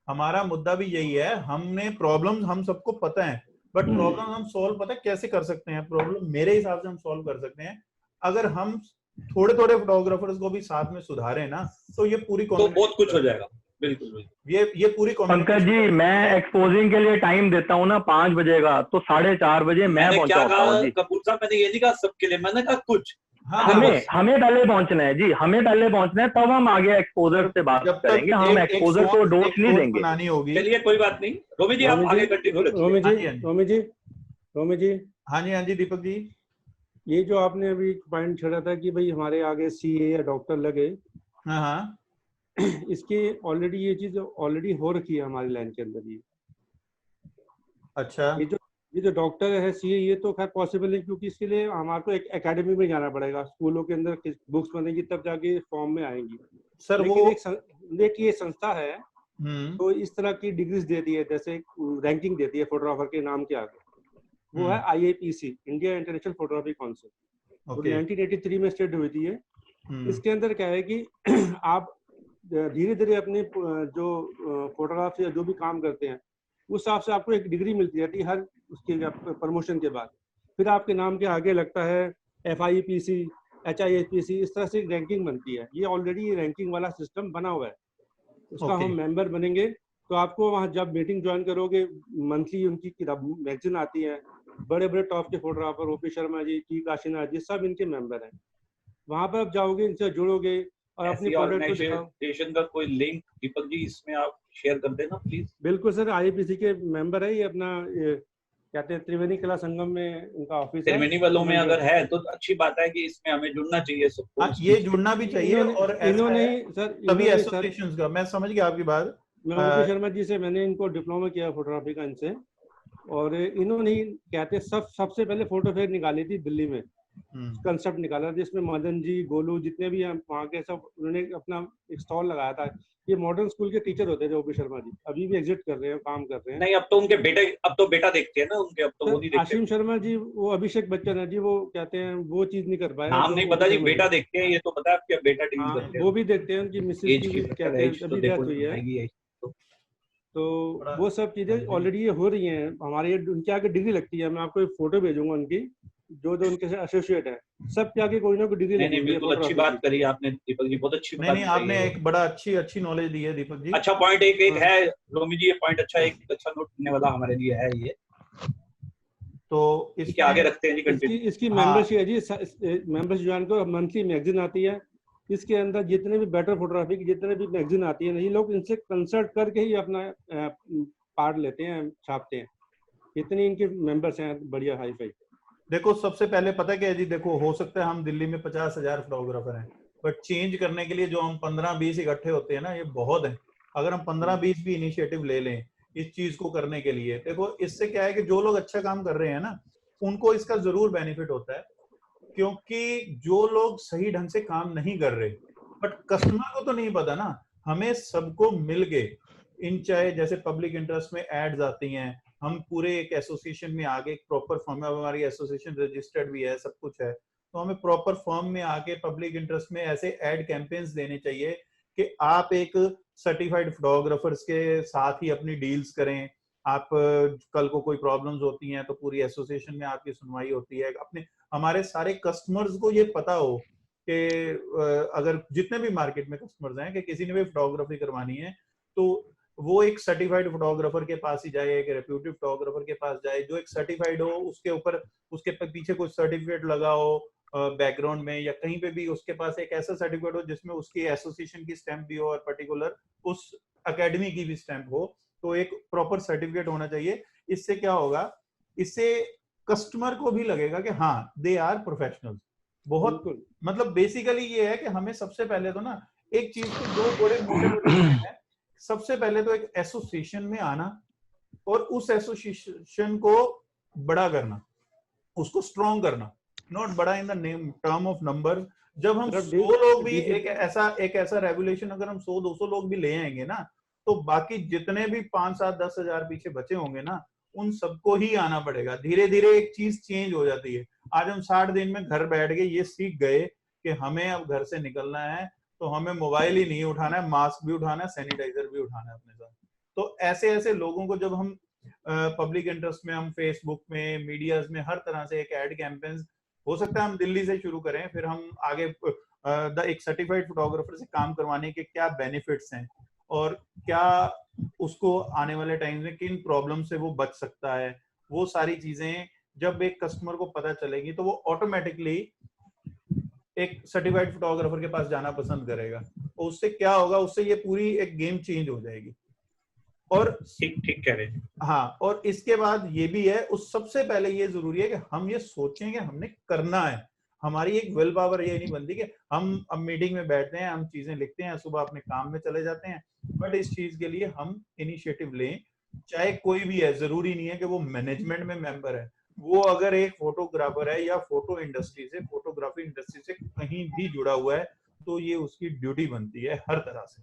हमारा मुद्दा भी यही है, हमने प्रॉब्लम हम सबको पता है, बट प्रॉब्लम हम सॉल्व पता है कैसे कर सकते हैं। प्रॉब्लम मेरे हिसाब से हम सॉल्व कर सकते हैं अगर हम थोड़े फोटोग्राफर्स को भी साथ में सुधारें ना, तो ये पूरी तो बहुत कुछ हो जाएगा। बिल्कुल ये पूरी पंकज जी, मैं एक्सपोजिंग के लिए टाइम देता हूँ ना 5 बजे का, तो 4:30 बजे मैं पहुंचा होता हूँ जी। कपूर साहब मैंने ये नहीं कहा सबके लिए, मैंने कहा कुछ। हमें पहले पहुंचना है जी, हमें पहले पहुंचना है, तब हम आगे एक्सपोजर से बात करेंगे। हम एक्सपोजर को डोज नहीं देंगे। चलिए कोई बात नहीं, रोमी जी आप आगे कंटिन्यू रखिए। रोमी जी हाँ जी दीपक जी, ये जो आपने अभी पॉइंट छेड़ा था कि भाई हमारे आगे सीए या डॉक्टर लगे, हाँ इसके ऑलरेडी ये चीज ऑलरेडी हो रखी है हमारी लाइन के अंदर। ये अच्छा, ये जो डॉक्टर है सीए, ये तो खैर पॉसिबल है क्योंकि इसके लिए हमारे को एक एकेडमी में जाना पड़ेगा, स्कूलों के अंदर बुक्स बनेगी तब जाके फॉर्म में आएंगी। सर लेकिन एक ये संस्था है तो इस तरह की डिग्रीज देती है, जैसे रैंकिंग देती है फोटोग्राफर के नाम के आगे, वो है IIPC, India international photography council, 1983 में स्टार्ट हुई थी ये। इसके अंदर क्या है कि आप धीरे धीरे अपने जो फोटोग्राफ या जो भी काम करते हैं उस हिसाब से आपको एक डिग्री मिलती रहती है हर उसके प्रमोशन के बाद। फिर आपके नाम के आगे लगता है FIPC, HIPC, इस तरह से रैंकिंग बनती है। ये ऑलरेडी रैंकिंग वाला सिस्टम बना हुआ है, उसका हम मेंबर बनेंगे तो आपको वहाँ जब मीटिंग ज्वाइन करोगे, मंथली उनकी किताब मैगजीन आती है, बड़े बड़े टॉप के photographer OP Sharma ji, T Kashinath जी, सब इनके मेंबर हैं। वहाँ पर आप जाओगे, इनसे जुड़ोगे और अपनी ऑर्गेनाइजेशन का कोई लिंक दीपक जी इसमें आप शेयर कर देना प्लीज। बिल्कुल सर, IIPC के मेंबर है ये, अपना कहते हैं त्रिवेणी कला संगम में उनका ऑफिस है। त्रिवेणी वालों में अगर है तो अच्छी बात है कि इसमें हमें जुड़ना चाहिए सबको। ये जुड़ना भी चाहिए। और इन्होंने सर सभी एसोसिएशंस का, मैं समझ गया आपकी बात। मैं OP शर्मा जी से मैंने इनको डिप्लोमा किया फोटोग्राफी का इनसे, और इन्होंने कहते सबसे पहले फोटो फेयर निकाली थी दिल्ली में, कंसेप्ट निकाला जिसमें मदन जी, गोलू, जितने भी हैं वहाँ के, सब उन्होंने अपना एक स्टॉल लगाया था। ये मॉडर्न स्कूल के टीचर होते थे OP शर्मा जी, अभी भी एग्जिट कर रहे हैं, काम कर रहे हैं। नहीं अब तो उनके बेटे, अब तो बेटा देखते हैं ना उनके, अब तो वो नहीं देखते। आशीम शर्मा जी, वो अभिषेक बच्चन है जी, वो कहते हैं वो चीज नहीं कर पाए। नाम नहीं पता जी, बेटा देखते हैं, ये तो पता है आपके बेटा डील करते हैं। वो भी देखते हैं, उनकी मिसेज की कहते हैं अभी डेथ हुई है, तो वो सब चीजें ऑलरेडी ये हो रही हैं हमारे। उनके आगे डिग्री लगती है, मैं आपको एक फोटो भेजूंगा उनकी, जो जो उनके एसोसिएट है, सब के आगे कोई ना कोई डिग्री लगी नहीं, हुई है। बिल्कुल अच्छी बात करी आपने दीपक जी, बहुत अच्छी बात नहीं आपने एक बड़ा अच्छी नॉलेज दी है दीपक जी। अच्छा पॉइंट एक है रोमी जी, ये पॉइंट अच्छा, एक अच्छा नोट करने वाला हमारे लिए है ये। तो इसके आगे रखते हैं जी, कंटिन्यू। इसकी मेंबरशिप है जी, मेंबरशिप ज्वाइन करो, मंथली मैगजीन आती है, इसके अंदर जितने भी बेटर फोटोग्राफी की जितने भी मैगजीन आती है, ये लोग इनसे कंसल्ट करके ही अपना पार्ट लेते हैं, छापते हैं। इतनी इनके मेंबर्स हैं बढ़िया हाई फाई। देखो सबसे पहले पता क्या है जी, देखो हो सकता है हम दिल्ली में 50,000 फोटोग्राफर हैं, बट चेंज करने के लिए जो हम 15-20 इकट्ठे होते हैं ना, ये बहुत है। अगर हम 15-20 भी इनिशिएटिव ले लें इस चीज को करने के लिए, देखो इससे क्या है कि जो लोग अच्छा काम कर रहे हैं ना, उनको इसका जरूर बेनिफिट होता है, क्योंकि जो लोग सही ढंग से काम नहीं कर रहे, बट कस्टमर को तो नहीं पता ना, हमें सबको मिल के इन, चाहे जैसे पब्लिक इंटरेस्ट में एड्स आती हैं, हम पूरे एक एसोसिएशन में आगे एक प्रॉपर फॉर्म, हमारी एसोसिएशन रजिस्टर्ड भी है, सब कुछ है, तो हमें प्रॉपर फॉर्म में आके पब्लिक इंटरेस्ट में ऐसे एड कैंपेन्स देने चाहिए कि आप एक सर्टिफाइड फोटोग्राफर्स के साथ ही अपनी डील्स करें। आप कल को कोई प्रॉब्लम्स होती हैं तो पूरी एसोसिएशन में आपकी सुनवाई होती है। अपने हमारे सारे कस्टमर्स को ये पता हो कि अगर जितने भी मार्केट में कस्टमर्स हैं कि किसी ने भी फोटोग्राफी करवानी है तो वो एक सर्टिफाइड फोटोग्राफर के पास ही जाए, एक रेप्यूटेड फोटोग्राफर के पास जाए जो एक सर्टिफाइड हो, उसके ऊपर उसके पीछे कुछ सर्टिफिकेट लगा हो बैकग्राउंड में, या कहीं पे भी उसके पास एक ऐसा सर्टिफिकेट हो जिसमें उसकी एसोसिएशन की स्टैंप भी हो और पर्टिकुलर उस एकेडमी की भी स्टैंप हो, तो एक प्रॉपर सर्टिफिकेट होना चाहिए। इससे क्या होगा, इससे कस्टमर को भी लगेगा कि हाँ दे आर प्रोफेशनल। बहुत मतलब बेसिकली ये है कि हमें सबसे पहले तो ना एक चीज को दो बड़े मोटे हैं, सबसे पहले तो एक एसोसिएशन में आना और उस एसोसिएशन को बड़ा करना, उसको स्ट्रॉन्ग करना, नॉट बड़ा in the name term of number. जब हम 100 लोग भी एक ऐसा रेगुलेशन अगर हम 100-200 लोग भी ले आएंगे ना, तो बाकी जितने भी 5-7-10 हजार पीछे बचे होंगे ना, उन सबको ही आना पड़ेगा। धीरे धीरे एक चीज चेंज हो जाती है। आज हम 60 दिन में घर बैठ के ये सीख गए कि हमें अब घर से निकलना है तो हमें मोबाइल ही नहीं उठाना है, मास्क भी उठाना है, सैनिटाइजर भी उठाना है अपने साथ। तो ऐसे ऐसे लोगों को जब हम पब्लिक इंटरेस्ट में, हम फेसबुक में, मीडियाज में, हर तरह से एक एड कैंपेन, हो सकता है हम दिल्ली से शुरू करें, फिर हम आगे एक सर्टिफाइड फोटोग्राफर से काम करवाने के क्या बेनिफिट्स हैं और क्या उसको आने वाले टाइम में किन प्रॉब्लम से वो बच सकता है, वो सारी चीजें जब एक कस्टमर को पता चलेगी तो वो ऑटोमेटिकली एक सर्टिफाइड फोटोग्राफर के पास जाना पसंद करेगा। और उससे क्या होगा, उससे ये पूरी एक गेम चेंज हो जाएगी। और ठीक कह रहे हैं। हाँ, और इसके बाद ये भी है, उस सबसे पहले ये जरूरी है कि हम ये सोचें कि हमने करना है। हमारी एक विल पावर ये नहीं बनती कि हम अब मीटिंग में बैठते हैं, हम चीजें लिखते हैं, सुबह अपने काम में चले जाते हैं, बट इस चीज के लिए हम इनिशिएटिव लें। चाहे कोई भी है, जरूरी नहीं है कि वो मैनेजमेंट में मेंबर है, वो अगर एक फोटोग्राफर है या फोटो इंडस्ट्री से, फोटोग्राफी इंडस्ट्री से कहीं भी जुड़ा हुआ है, तो ये उसकी ड्यूटी बनती है हर तरह से।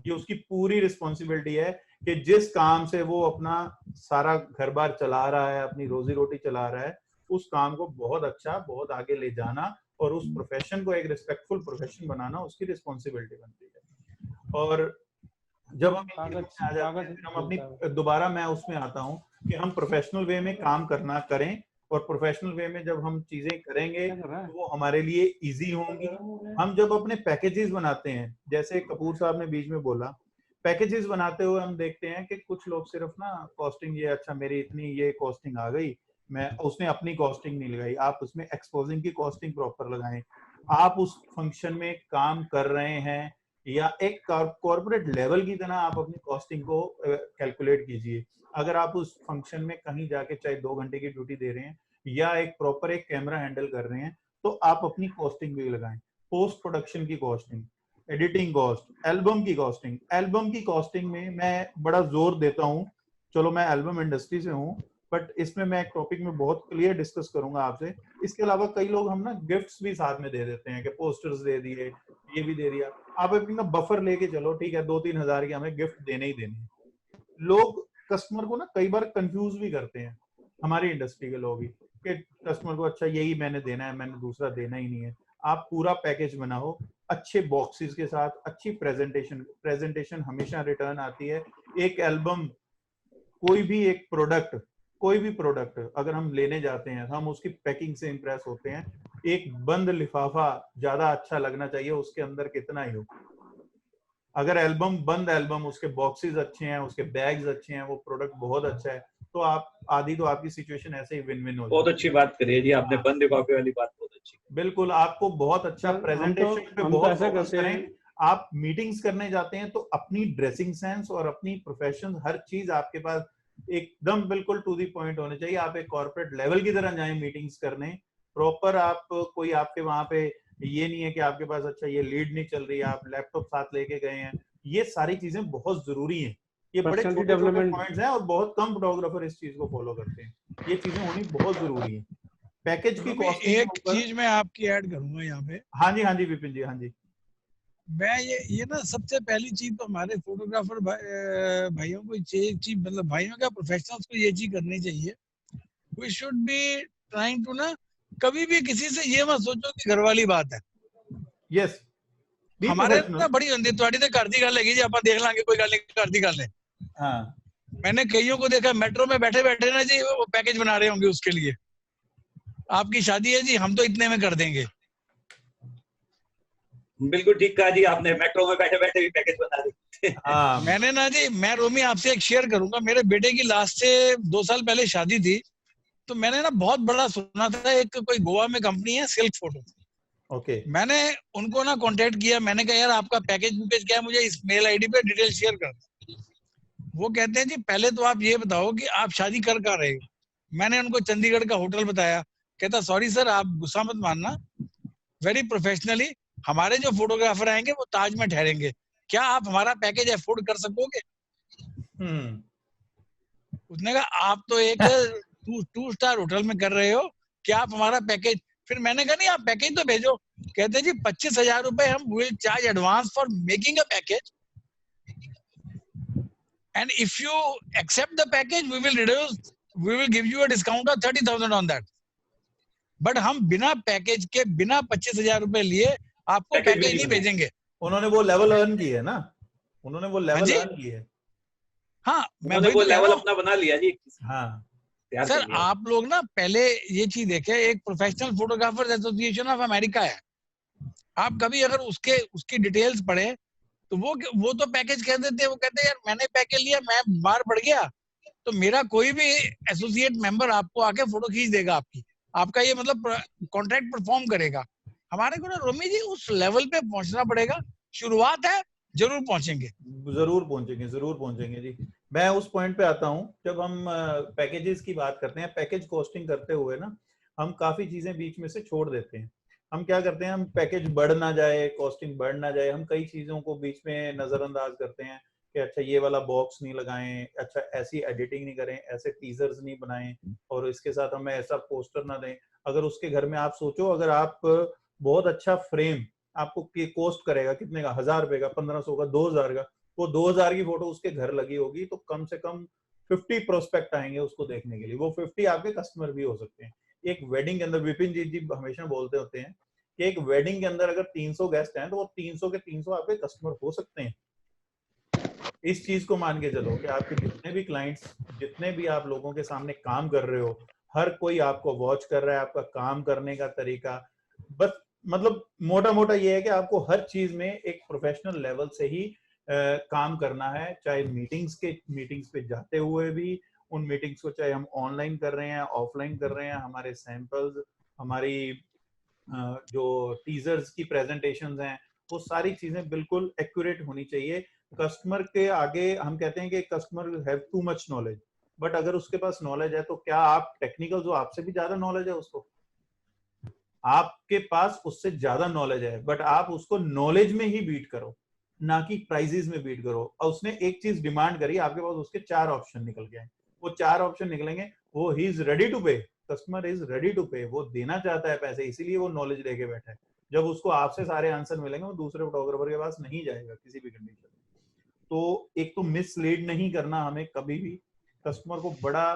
ये उसकी पूरी रिस्पॉन्सिबिलिटी है कि जिस काम से वो अपना सारा घर बार चला रहा है, अपनी रोजी रोटी चला रहा है, उस काम को बहुत अच्छा, बहुत आगे ले जाना और उस प्रोफेशन को एक रिस्पेक्टफुल प्रोफेशन बनाना उसकी रिस्पॉन्सिबिलिटी बनती है। और जब हम आ जाते हैं, हम अपनी दोबारा मैं उसमें आता हूँ कि हम प्रोफेशनल वे में काम करना करें, और प्रोफेशनल वे में जब हम चीजें करेंगे तो वो हमारे लिए इजी होंगी। हम जब अपने पैकेजेस बनाते हैं, जैसे कपूर साहब ने बीच में बोला, पैकेजेस बनाते हुए हम देखते हैं कि कुछ लोग सिर्फ ना कॉस्टिंग, ये अच्छा मेरी इतनी ये कॉस्टिंग आ गई, मैं उसने अपनी कॉस्टिंग नहीं लगाई। आप उसमें एक्सपोजिंग की कॉस्टिंग प्रॉपर लगाएं। आप उस फंक्शन में काम कर रहे हैं या एक कॉर्पोरेट लेवल की तरह आप अपनी कॉस्टिंग को कैलकुलेट कीजिए। अगर आप उस फंक्शन में कहीं जाके चाहे 2 घंटे की ड्यूटी दे रहे हैं या एक प्रॉपर एक कैमरा हैंडल कर रहे हैं, तो आप अपनी कॉस्टिंग भी लगाएं। पोस्ट प्रोडक्शन की कॉस्टिंग, एडिटिंग कॉस्ट, एल्बम की कॉस्टिंग। एल्बम की कॉस्टिंग में मैं बड़ा जोर देता हूँ, चलो मैं एल्बम इंडस्ट्री से हूँ, बट इसमें मैं एक टॉपिक में बहुत क्लियर डिस्कस करूंगा आपसे। इसके अलावा कई लोग हम ना गिफ्ट्स भी साथ में दे देते हैं कि पोस्टर्स दे दिए, ये भी दे दिया। आप अपना बफर लेके चलो, ठीक है 2-3 हजार की हमें गिफ्ट देने ही देने। लोग कस्टमर को ना कई बार कंफ्यूज भी करते हैं, हमारी इंडस्ट्री के लोग ही, कि कस्टमर को अच्छा यही मैंने देना है, मैंने दूसरा देना ही नहीं है। आप पूरा पैकेज बनाओ अच्छे बॉक्सेस के साथ, अच्छी प्रेजेंटेशन हमेशा रिटर्न आती है। एक एल्बम, कोई भी एक प्रोडक्ट कोई भी प्रोडक्ट अगर हम लेने जाते हैं, हम उसकी पैकिंग से इंप्रेस होते हैं। एक बंद लिफाफा ज्यादा अच्छा लगना चाहिए, उसके अंदर कितना ही हो। अगर एल्बम बंद एल्बम, उसके बॉक्सेस अच्छे हैं, उसके बैग्स अच्छे हैं, वो प्रोडक्ट बहुत अच्छा है, तो आप आधी तो आपकी सिचुएशन ऐसे ही विन विन हो जाती है। बहुत अच्छी बात करी है जी आपने, बंद लिफाफे वाली बात बहुत अच्छी। बिल्कुल, आपको बहुत अच्छा प्रेजेंटेशन पे बहुत फोकस करें। आप मीटिंग्स करने जाते हैं तो अपनी ड्रेसिंग सेंस और अपनी प्रोफेशन, हर चीज आपके पास एकदम बिल्कुल टू दी पॉइंट होने चाहिए। आप एक कॉर्पोरेट लेवल की तरह जाएं मीटिंग्स करने, प्रॉपर। आप कोई आपके वहां पे ये नहीं है कि आपके पास अच्छा ये लीड नहीं चल रही है, आप लैपटॉप साथ लेके गए हैं। ये सारी चीजें बहुत जरूरी हैं। ये बड़े छोटे छोटे पॉइंट्स हैं और बहुत कम फोटोग्राफर इस चीज को फॉलो करते हैं। ये चीजें होनी बहुत जरूरी है। पैकेज की कॉस्टिंग एक चीज मैं आपकी ऐड करूंगा यहाँ पे। हाँ जी, हाँ जी विपिन जी, हाँ जी। मैं ये ना सबसे पहली चीज तो हमारे फोटोग्राफर भाइयों को एक चीज, मतलब भाइयों क्या, प्रोफेशनल्स को ये चीज करनी चाहिए। We should be trying to ना, कभी भी किसी से ये मत सोचो कि घर वाली बात है। यस, हमारे ना बड़ी होती थोड़ी तो घर दी गल है जी, आप देख लांगे, कोई गल नहीं, घर दी गल है। हाँ, मैंने कईयों को देखा मेट्रो में बैठे बैठे ना जी वो पैकेज बना रहे होंगे उसके लिए, आपकी शादी है जी हम तो इतने में कर देंगे। बिल्कुल ठीक कहा जी आपने, मेट्रो में बैठे बैठे भी पैकेज बना दी। मैंने ना जी, मैं रोमी आपसे एक शेयर करूंगा, मेरे बेटे की लास्ट से 2 साल पहले शादी थी, तो मैंने ना बहुत बड़ा सुना था, एक कोई गोवा में कंपनी है सिल्क फोटो। ओके। मैंने उनको ना कांटेक्ट किया, मैंने कहा यार आपका पैकेज क्या है, मुझे इस मेल आईडी पे डिटेल शेयर कर। वो कहते हैं जी पहले तो आप ये बताओ कि आप शादी कर कहाँ रहे हो। मैंने उनको चंडीगढ़ का होटल बताया। कहता सॉरी सर, आप गुस्सा मत मानना, वेरी प्रोफेशनली हमारे जो फोटोग्राफर आएंगे वो ताज में ठहरेंगे, क्या आप हमारा पैकेज अफोर्ड कर सकोगे? उसने कहा आप तो एक 2 स्टार होटल में कर रहे हो, क्या आप हमारा पैकेज? फिर मैंने कहा नहीं आप पैकेज तो भेजो। कहते जी 25,000 रुपए हम will charge advance for making a package, and if you accept the package we will give you a discount of 30,000 on that, but हम बिना पैकेज के, बिना 25,000 रुपए लिए आपको पैकेज नहीं भेजेंगे। उन्होंने वो लेवल अर्न की है ना, उन्होंने वो लेवल अर्न की है। हाँ, मैं वो लेवल अपना बना लिया जी। हाँ सर, आप लोग ना पहले ये चीज देखें, एक professional photographers association of America है, आप कभी अगर उसकी डिटेल्स पढ़े तो वो तो पैकेज कह देते हैं, वो कहते हैं यार मैंने पैकेज लिया, मैं बाहर बढ़ गया तो मेरा कोई भी एसोसिएट मेंबर आपको आके फोटो खींच देगा आपका ये मतलब कॉन्ट्रैक्ट परफॉर्म करेगा। हमारे को ना रोमी जी उस लेवल पे पहुंचना पड़ेगा, शुरुआत है, जरूर पहुंचेंगे, जरूर पहुंचेंगे, जरूर पहुंचेंगे जी। मैं उस पॉइंट पे आता हूं, जब हम पैकेजेस की बात करते हैं, पैकेज कॉस्टिंग करते हुए ना हम काफी चीजें बीच में से छोड़ देते हैं। हम क्या करते हैं, हम पैकेज बढ़ ना जाए, कॉस्टिंग बढ़ ना जाए, हम कई चीजों को बीच में नजरअंदाज करते हैं कि अच्छा ये वाला बॉक्स नहीं लगाएं, अच्छा ऐसी एडिटिंग नहीं करें, ऐसे टीजर्स नहीं बनाएं, और इसके साथ हमें ऐसा पोस्टर ना दें। अगर उसके घर में आप सोचो, अगर आप बहुत अच्छा फ्रेम आपको कॉस्ट करेगा कितने का, 1,000 रुपए का, 1,500 का, 2,000 का, वो 2,000 की फोटो उसके घर लगी होगी तो कम से कम 50 प्रोस्पेक्ट आएंगे उसको देखने के लिए। वो 50 आपके कस्टमर भी हो सकते हैं। एक वेडिंग के अंदर, विपिन जी हमेशा बोलते होते हैं कि एक वेडिंग के अंदर अगर 300 गेस्ट हैं तो वो 300 के 300 आपके कस्टमर हो सकते हैं। इस चीज को मान के चलो कि आपके जितने भी क्लाइंट्स, जितने भी आप लोगों के सामने काम कर रहे हो, हर कोई आपको वॉच कर रहा है, आपका काम करने का तरीका। बस मतलब मोटा मोटा ये है कि आपको हर चीज में एक प्रोफेशनल लेवल से ही काम करना है, चाहे मीटिंग्स पे जाते हुए भी, उन मीटिंग्स को चाहे हम ऑनलाइन कर रहे हैं, ऑफलाइन कर रहे हैं, हमारे सैंपल्स, हमारी जो टीजर्स की प्रेजेंटेशंस हैं, वो सारी चीजें बिल्कुल एक्यूरेट होनी चाहिए। कस्टमर के आगे हम कहते हैं कि customer have too much knowledge, but अगर उसके पास नॉलेज है तो क्या आप टेक्निकल, जो आपसे भी ज्यादा नॉलेज है उसको, आपके पास उससे ज्यादा नॉलेज है, बट आप उसको नॉलेज में ही बीट करो, ना कि प्राइजेस में बीट करो। और उसने एक चीज डिमांड करी, आपके पास उसके 4 ऑप्शन निकल गए, वो 4 ऑप्शन निकलेंगे, वो ही इज रेडी टू पे, कस्टमर इज रेडी टू पे, वो देना चाहता है पैसे, इसीलिए वो नॉलेज लेके बैठा है। जब उसको आपसे सारे आंसर मिलेंगे, वो दूसरे फोटोग्राफर के पास नहीं जाएगा किसी भी कंडीशन में। तो एक तो मिसलीड नहीं करना हमें कभी भी, कस्टमर को बड़ा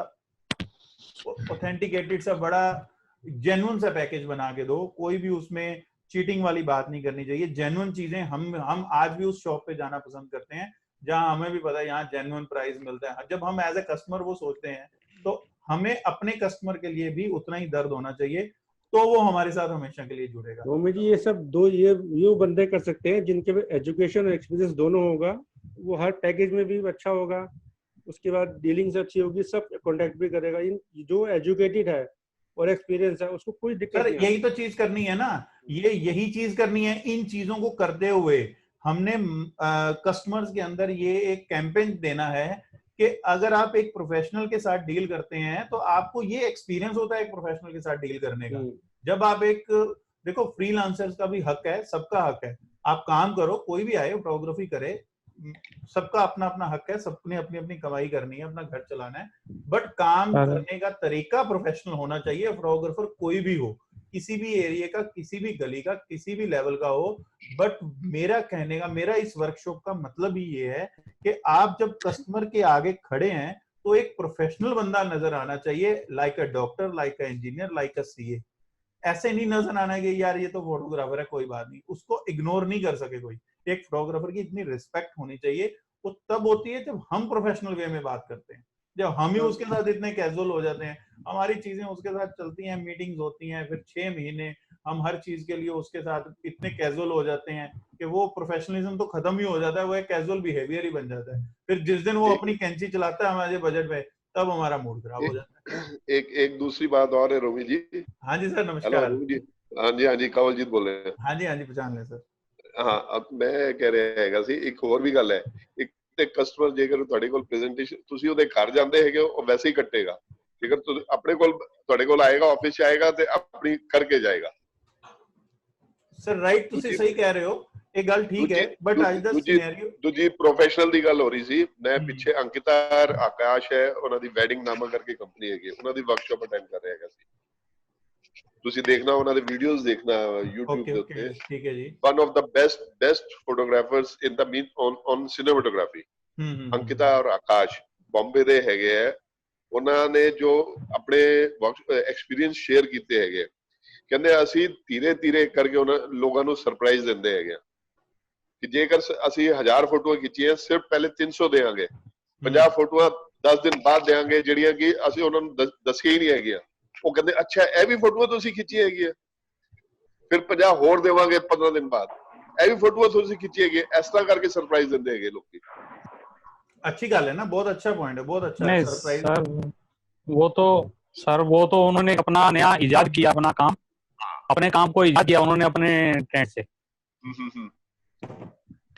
ऑथेंटिकेटेड सा, बड़ा जेन्युइन सा पैकेज बना के दो, कोई भी उसमें चीटिंग वाली बात नहीं करनी चाहिए। जेन्युइन चीजें हम आज भी उस शॉप पे जाना पसंद करते हैं जहां हमें भी पता है यहाँ जेन्युइन प्राइस मिलता है। जब हम एज ए कस्टमर वो सोचते हैं तो हमें अपने कस्टमर के लिए भी उतना ही दर्द होना चाहिए, तो वो हमारे साथ हमेशा के लिए जुड़ेगा। रोमी जी ये सब दो ये बंदे कर सकते हैं जिनके एजुकेशन और एक्सपीरियंस दोनों होगा, वो हर पैकेज में भी अच्छा होगा, उसके बाद डीलिंग से अच्छी होगी, सब कांटेक्ट भी करेगा। इन जो एजुकेटेड है और एक्सपीरियंस है उसको कोई दिक्कत नहीं। यही तो चीज करनी है ना, यही चीज करनी है। इन चीजों को करते हुए हमने कस्टमर्स के अंदर ये एक कैंपेन देना है कि अगर आप एक प्रोफेशनल के साथ डील करते हैं तो आपको ये एक्सपीरियंस होता है एक प्रोफेशनल के साथ डील करने का। जब आप एक, देखो फ्रीलांसर्स का भी हक है, सबका हक है, आप काम करो, कोई भी आए फोटोग्राफी करे, सबका अपना अपना हक है, सबने अपनी अपनी कमाई करनी है, अपना घर चलाना है, बट काम करने का तरीका प्रोफेशनल होना चाहिए। फोटोग्राफर कोई भी हो, किसी भी एरिया का, किसी भी गली का, किसी भी लेवल का हो, बट मेरा कहने का, मेरा इस वर्कशॉप का मतलब ही ये है कि आप जब कस्टमर के आगे खड़े हैं तो एक प्रोफेशनल बंदा नजर आना चाहिए, like a doctor, like a engineer, like a CA. ऐसे नहीं नजर आना कि यार ये तो फोटोग्राफर है, कोई बात नहीं, उसको इग्नोर नहीं कर सके कोई। एक फोटोग्राफर की इतनी रिस्पेक्ट होनी चाहिए, वो तब होती है जब हम प्रोफेशनल वे में बात करते हैं, जब हम ही उसके साथ इतने कैजुअल हो जाते हैं, हमारी चीजें उसके साथ चलती हैं, मीटिंग्स होती हैं, फिर 6 महीने हम हर चीज के लिए उसके साथ इतने कैजुअल हो जाते हैं कि वो प्रोफेशनलिज्म तो खत्म ही हो जाता है, वो एक कैजुअल बिहेवियर ही बन जाता है। फिर जिस दिन वो अपनी कैंची चलाता है हमारे बजट में, तब हमारा मूड खराब हो जाता है। एक दूसरी बात और है रोमी जी। हाँ जी सर, नमस्कार। हाँ जी कंवलजीत बोल रहे हैं। हाँ जी पहचान ले सर। हाँ, अब मैं कह ਰਿਹਾ ਹੈਗਾ ਸੀ ਇੱਕ ਹੋਰ ਵੀ ਗੱਲ ਹੈ। ਇੱਕ ਤੇ ਕਸਟਮਰ ਜੇਕਰ ਤੁਹਾਡੇ ਕੋਲ ਪ੍ਰੈਜੈਂਟੇਸ਼ਨ, ਤੁਸੀਂ ਉਹਦੇ ਘਰ ਜਾਂਦੇ ਹੈਗੇ ਉਹ ਵੈਸੇ ਹੀ ਕੱਟੇਗਾ। ਜੇਕਰ ਤੁਸੀਂ ਆਪਣੇ ਕੋਲ, ਤੁਹਾਡੇ ਕੋਲ ਆਏਗਾ, ਆਫਿਸ 'ਚ ਆਏਗਾ ਤੇ ਆਪਣੀ ਕਰਕੇ ਜਾਏਗਾ। ਸਰ ਰਾਈਟ, ਤੁਸੀਂ ਸਹੀ ਕਹਿ ਰਹੇ ਹੋ, ਇਹ ਗੱਲ ਠੀਕ ਹੈ, ਬਟ ਅੱਜ ਦਾ ਸਿਨੈਰੀਓ ਦੂਜੀ ਪ੍ਰੋਫੈਸ਼ਨਲ ਦੀ ਗੱਲ ਹੋ ਰਹੀ ਸੀ। ਮੈਂ ਪਿੱਛੇ ਅੰਕਿਤਾ ਆਕਾਸ਼ ਹੈ, ਉਹਨਾਂ ਦੀ ਵੈਡਿੰਗ ਨਾਮਾ ਕਰਕੇ ਕੰਪਨੀ ਹੈਗੀ, ਉਹਨਾਂ ਦੀ ਵਰਕਸ਼ਾਪ ਅਟੈਂਡ ਕਰ ਰਿਹਾ ਹੈਗਾ ਸੀ। ਤੁਸੀਂ ਦੇਖਣਾ, ਉਹਨਾਂ ਦੇ ਵੀਡੀਓਜ਼ ਦੇਖਣਾ YouTube ਦੇ ਉੱਤੇ। ਠੀਕ ਹੈ ਜੀ। one of the best photographers in the on cinematography, ਅੰਕਿਤਾ ਔਰ ਆਕਾਸ਼ ਬੰਬੇ ਦੇ ਹੈਗੇ ਆ। ਉਹਨਾਂ ਨੇ ਜੋ ਆਪਣੇ ਐਕਸਪੀਰੀਅੰਸ ਸ਼ੇਅਰ ਕੀਤੇ ਹੈਗੇ, ਕਹਿੰਦੇ ਅਸੀਂ ਧੀਰੇ ਧੀਰੇ ਕਰਕੇ ਉਹਨਾਂ ਲੋਕਾਂ ਨੂੰ ਸਰਪ੍ਰਾਈਜ਼ ਦਿੰਦੇ ਹੈਗੇ ਕਿ ਜੇਕਰ ਅਸੀਂ 1000 ਫੋਟੋਆਂ ਖਿੱਚੀਆਂ, ਸਿਰਫ ਪਹਿਲੇ 300 ਦੇਵਾਂਗੇ, 50 ਫੋਟੋਆਂ 10 ਦਿਨ ਬਾਅਦ ਦੇਵਾਂਗੇ ਜਿਹੜੀਆਂ ਕਿ ਅਸੀਂ ਉਹਨਾਂ ਨੂੰ ਦੱਸੀਆਂ ਹੀ ਨਹੀਂ ਹੈਗੀਆਂ। ਉਹ ਕਹਿੰਦੇ ਅੱਛਾ ਇਹ ਵੀ ਫੋਟੋਆਂ ਤੁਸੀਂ ਖਿੱਚੀ ਹੈਗੀ ਆ, ਫਿਰ 50 ਹੋਰ ਦੇਵਾਂਗੇ 15 दिन बाद, ਇਹ ਵੀ ਫੋਟੋਆਂ ਤੁਸੀਂ ਖਿੱਚੀ ਹੈਗੀ। ਇਸ ਤਰ੍ਹਾਂ ਕਰਕੇ ਸਰਪ੍ਰਾਈਜ਼ ਦਿੰਦੇ ਹੈਗੇ ਲੋਕੀ। अच्छी गल है ना, बहुत अच्छा पॉइंट है, बहुत अच्छा सरप्राइज। सर वो तो उन्होंने अपना नया इजाद किया, अपना काम, अपने काम को इजाद किया उन्होंने अपने ट्रेंड से।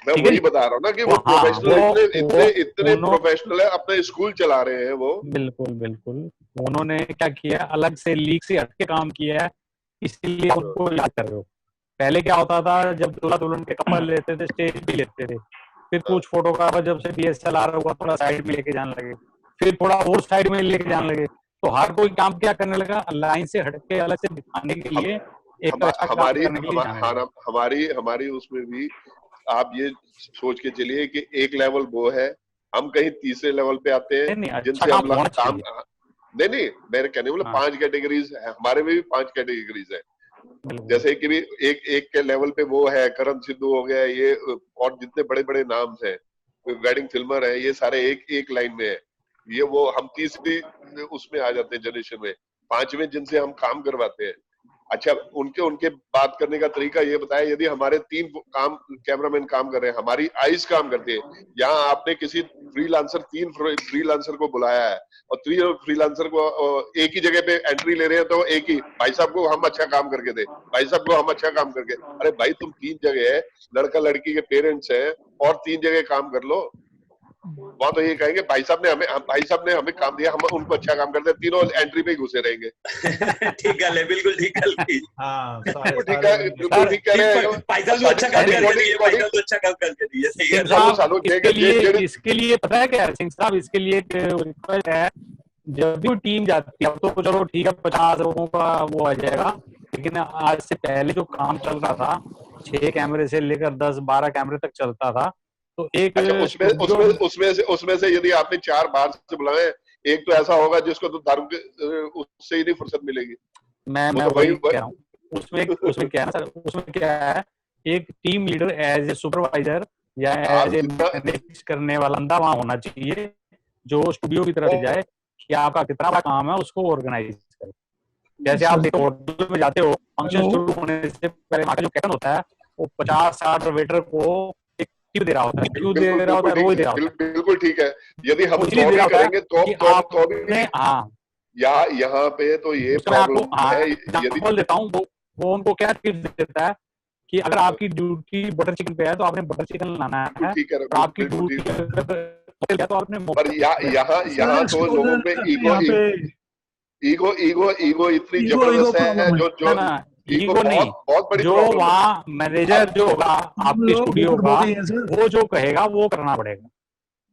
मैं वही बता रहा हूँ ना कि वो प्रोफेशनल, इतने प्रोफेशनल है, अपने स्कूल चला रहे हैं वो। बिल्कुल उन्होंने क्या किया, अलग से लीग से हटके काम किया है, इसलिए उनको याद कर रहे हो। पहले क्या होता था, जब दूल्हा दुल्हन के कपल लेते थे, स्टेज भी लेते थे, फिर कुछ फोटोग्राफर जब से DSLR हुआ थोड़ा साइड में लेके जाने लगे, फिर थोड़ा और साइड में लेके जाने लगे, तो हर कोई काम क्या करने लगा, लाइन से हटके अलग से दिखाने के लिए हमारी उसमें भी आप ये सोच के चलिए कि एक लेवल वो है, हम कहीं तीसरे लेवल पे आते हैं जिनसे हम काम नहीं, मेरे कहने वाला 5 कैटेगरीज है, हमारे में भी 5 कैटेगरीज है। जैसे कि भी एक के लेवल पे वो है, करण सिद्धू हो गया, ये और जितने बड़े बड़े नाम हैं, वेडिंग फिल्मर है, ये सारे एक लाइन में है। ये वो हम तीसरी उसमें आ जाते हैं जनरेशन में, 5वें जिनसे हम काम करवाते हैं। अच्छा, उनके बात करने का तरीका ये बताया, यदि हमारे 3 कैमरामैन काम कर रहे हैं, हमारी आइज काम करती है, यहाँ आपने किसी फ्रीलांसर 3 फ्रीलांसर को बुलाया है और 3 फ्रीलांसर को एक ही जगह पे एंट्री ले रहे हैं, तो एक ही भाई साहब को हम अच्छा काम करके दे, भाई साहब को हम अच्छा काम करके, अरे भाई तुम 3 जगह है, लड़का लड़की के पेरेंट्स है और 3 जगह काम कर लो। वहां तो ये कहेंगे भाई साहब ने हमें काम दिया, हम उनको अच्छा काम करते हैं, तीनों एंट्री पे घुसे रहेंगे। ठीक है, बिल्कुल ठीक है। हाँ, बिल्कुल ठीक कह रहे हैं। भाई साहब तो अच्छा काम करके दिए, भाई साहब तो अच्छा काम करके दिए। सही है। इसके लिए पता है क्या सिंह साहब, इसके लिए रिक्वेस्ट है, जब भी टीम जाती है, अब तो चलो ठीक है 50 लोगों का वो आ जाएगा, लेकिन आज से पहले जो काम चल रहा था, 6 कैमरे से लेकर 10-12 कैमरे तक चलता था, तो एक उसमें से यदि आपने 4 बार से बुलाए, एक तो ऐसा होगा जिसको तो धर्म उससे ही नहीं फुर्सत मिलेगी। मैं वही कह रहा हूँ। उसमें क्या है सर, उसमें क्या है, एक team leader as a supervisor या एज ए मैनेज करने वाला बंदा वहां होना चाहिए, जो स्टूडियो की तरफ जाए कि आपका कितना बड़ा काम है उसको ऑर्गेनाइज करें। जैसे आप देखो होटल में जाते हो, फंक्शन शुरू होने से पहले वहाँ का जो कैटन होता है वो 50-60 वेटर को एक टिप दे रहा होता है, क्यों दे रहा होता है, रोज दे रहा होता है। बिल्कुल ठीक है, यदि हम इसलिए दे रहा होता है करेंगे कि आपने यहाँ पे तो ये प्रॉब्लम है। यदि बोल देता हूँ, वो उनको क्या टिप्स देता है कि अगर आपकी ड्यूटी बटर चिकन पे है तो आपने बटर चिकन लाना है, और आपकी ड्यूटी तो आपने पर यहाँ तो लोगों में ईगो इतनी जबरदस्त है, जो ईगो नहीं, बहुत बड़ी जो वहाँ मैनेजर जो होगा आपके स्टूडियो का, वो जो कहेगा वो करना पड़ेगा।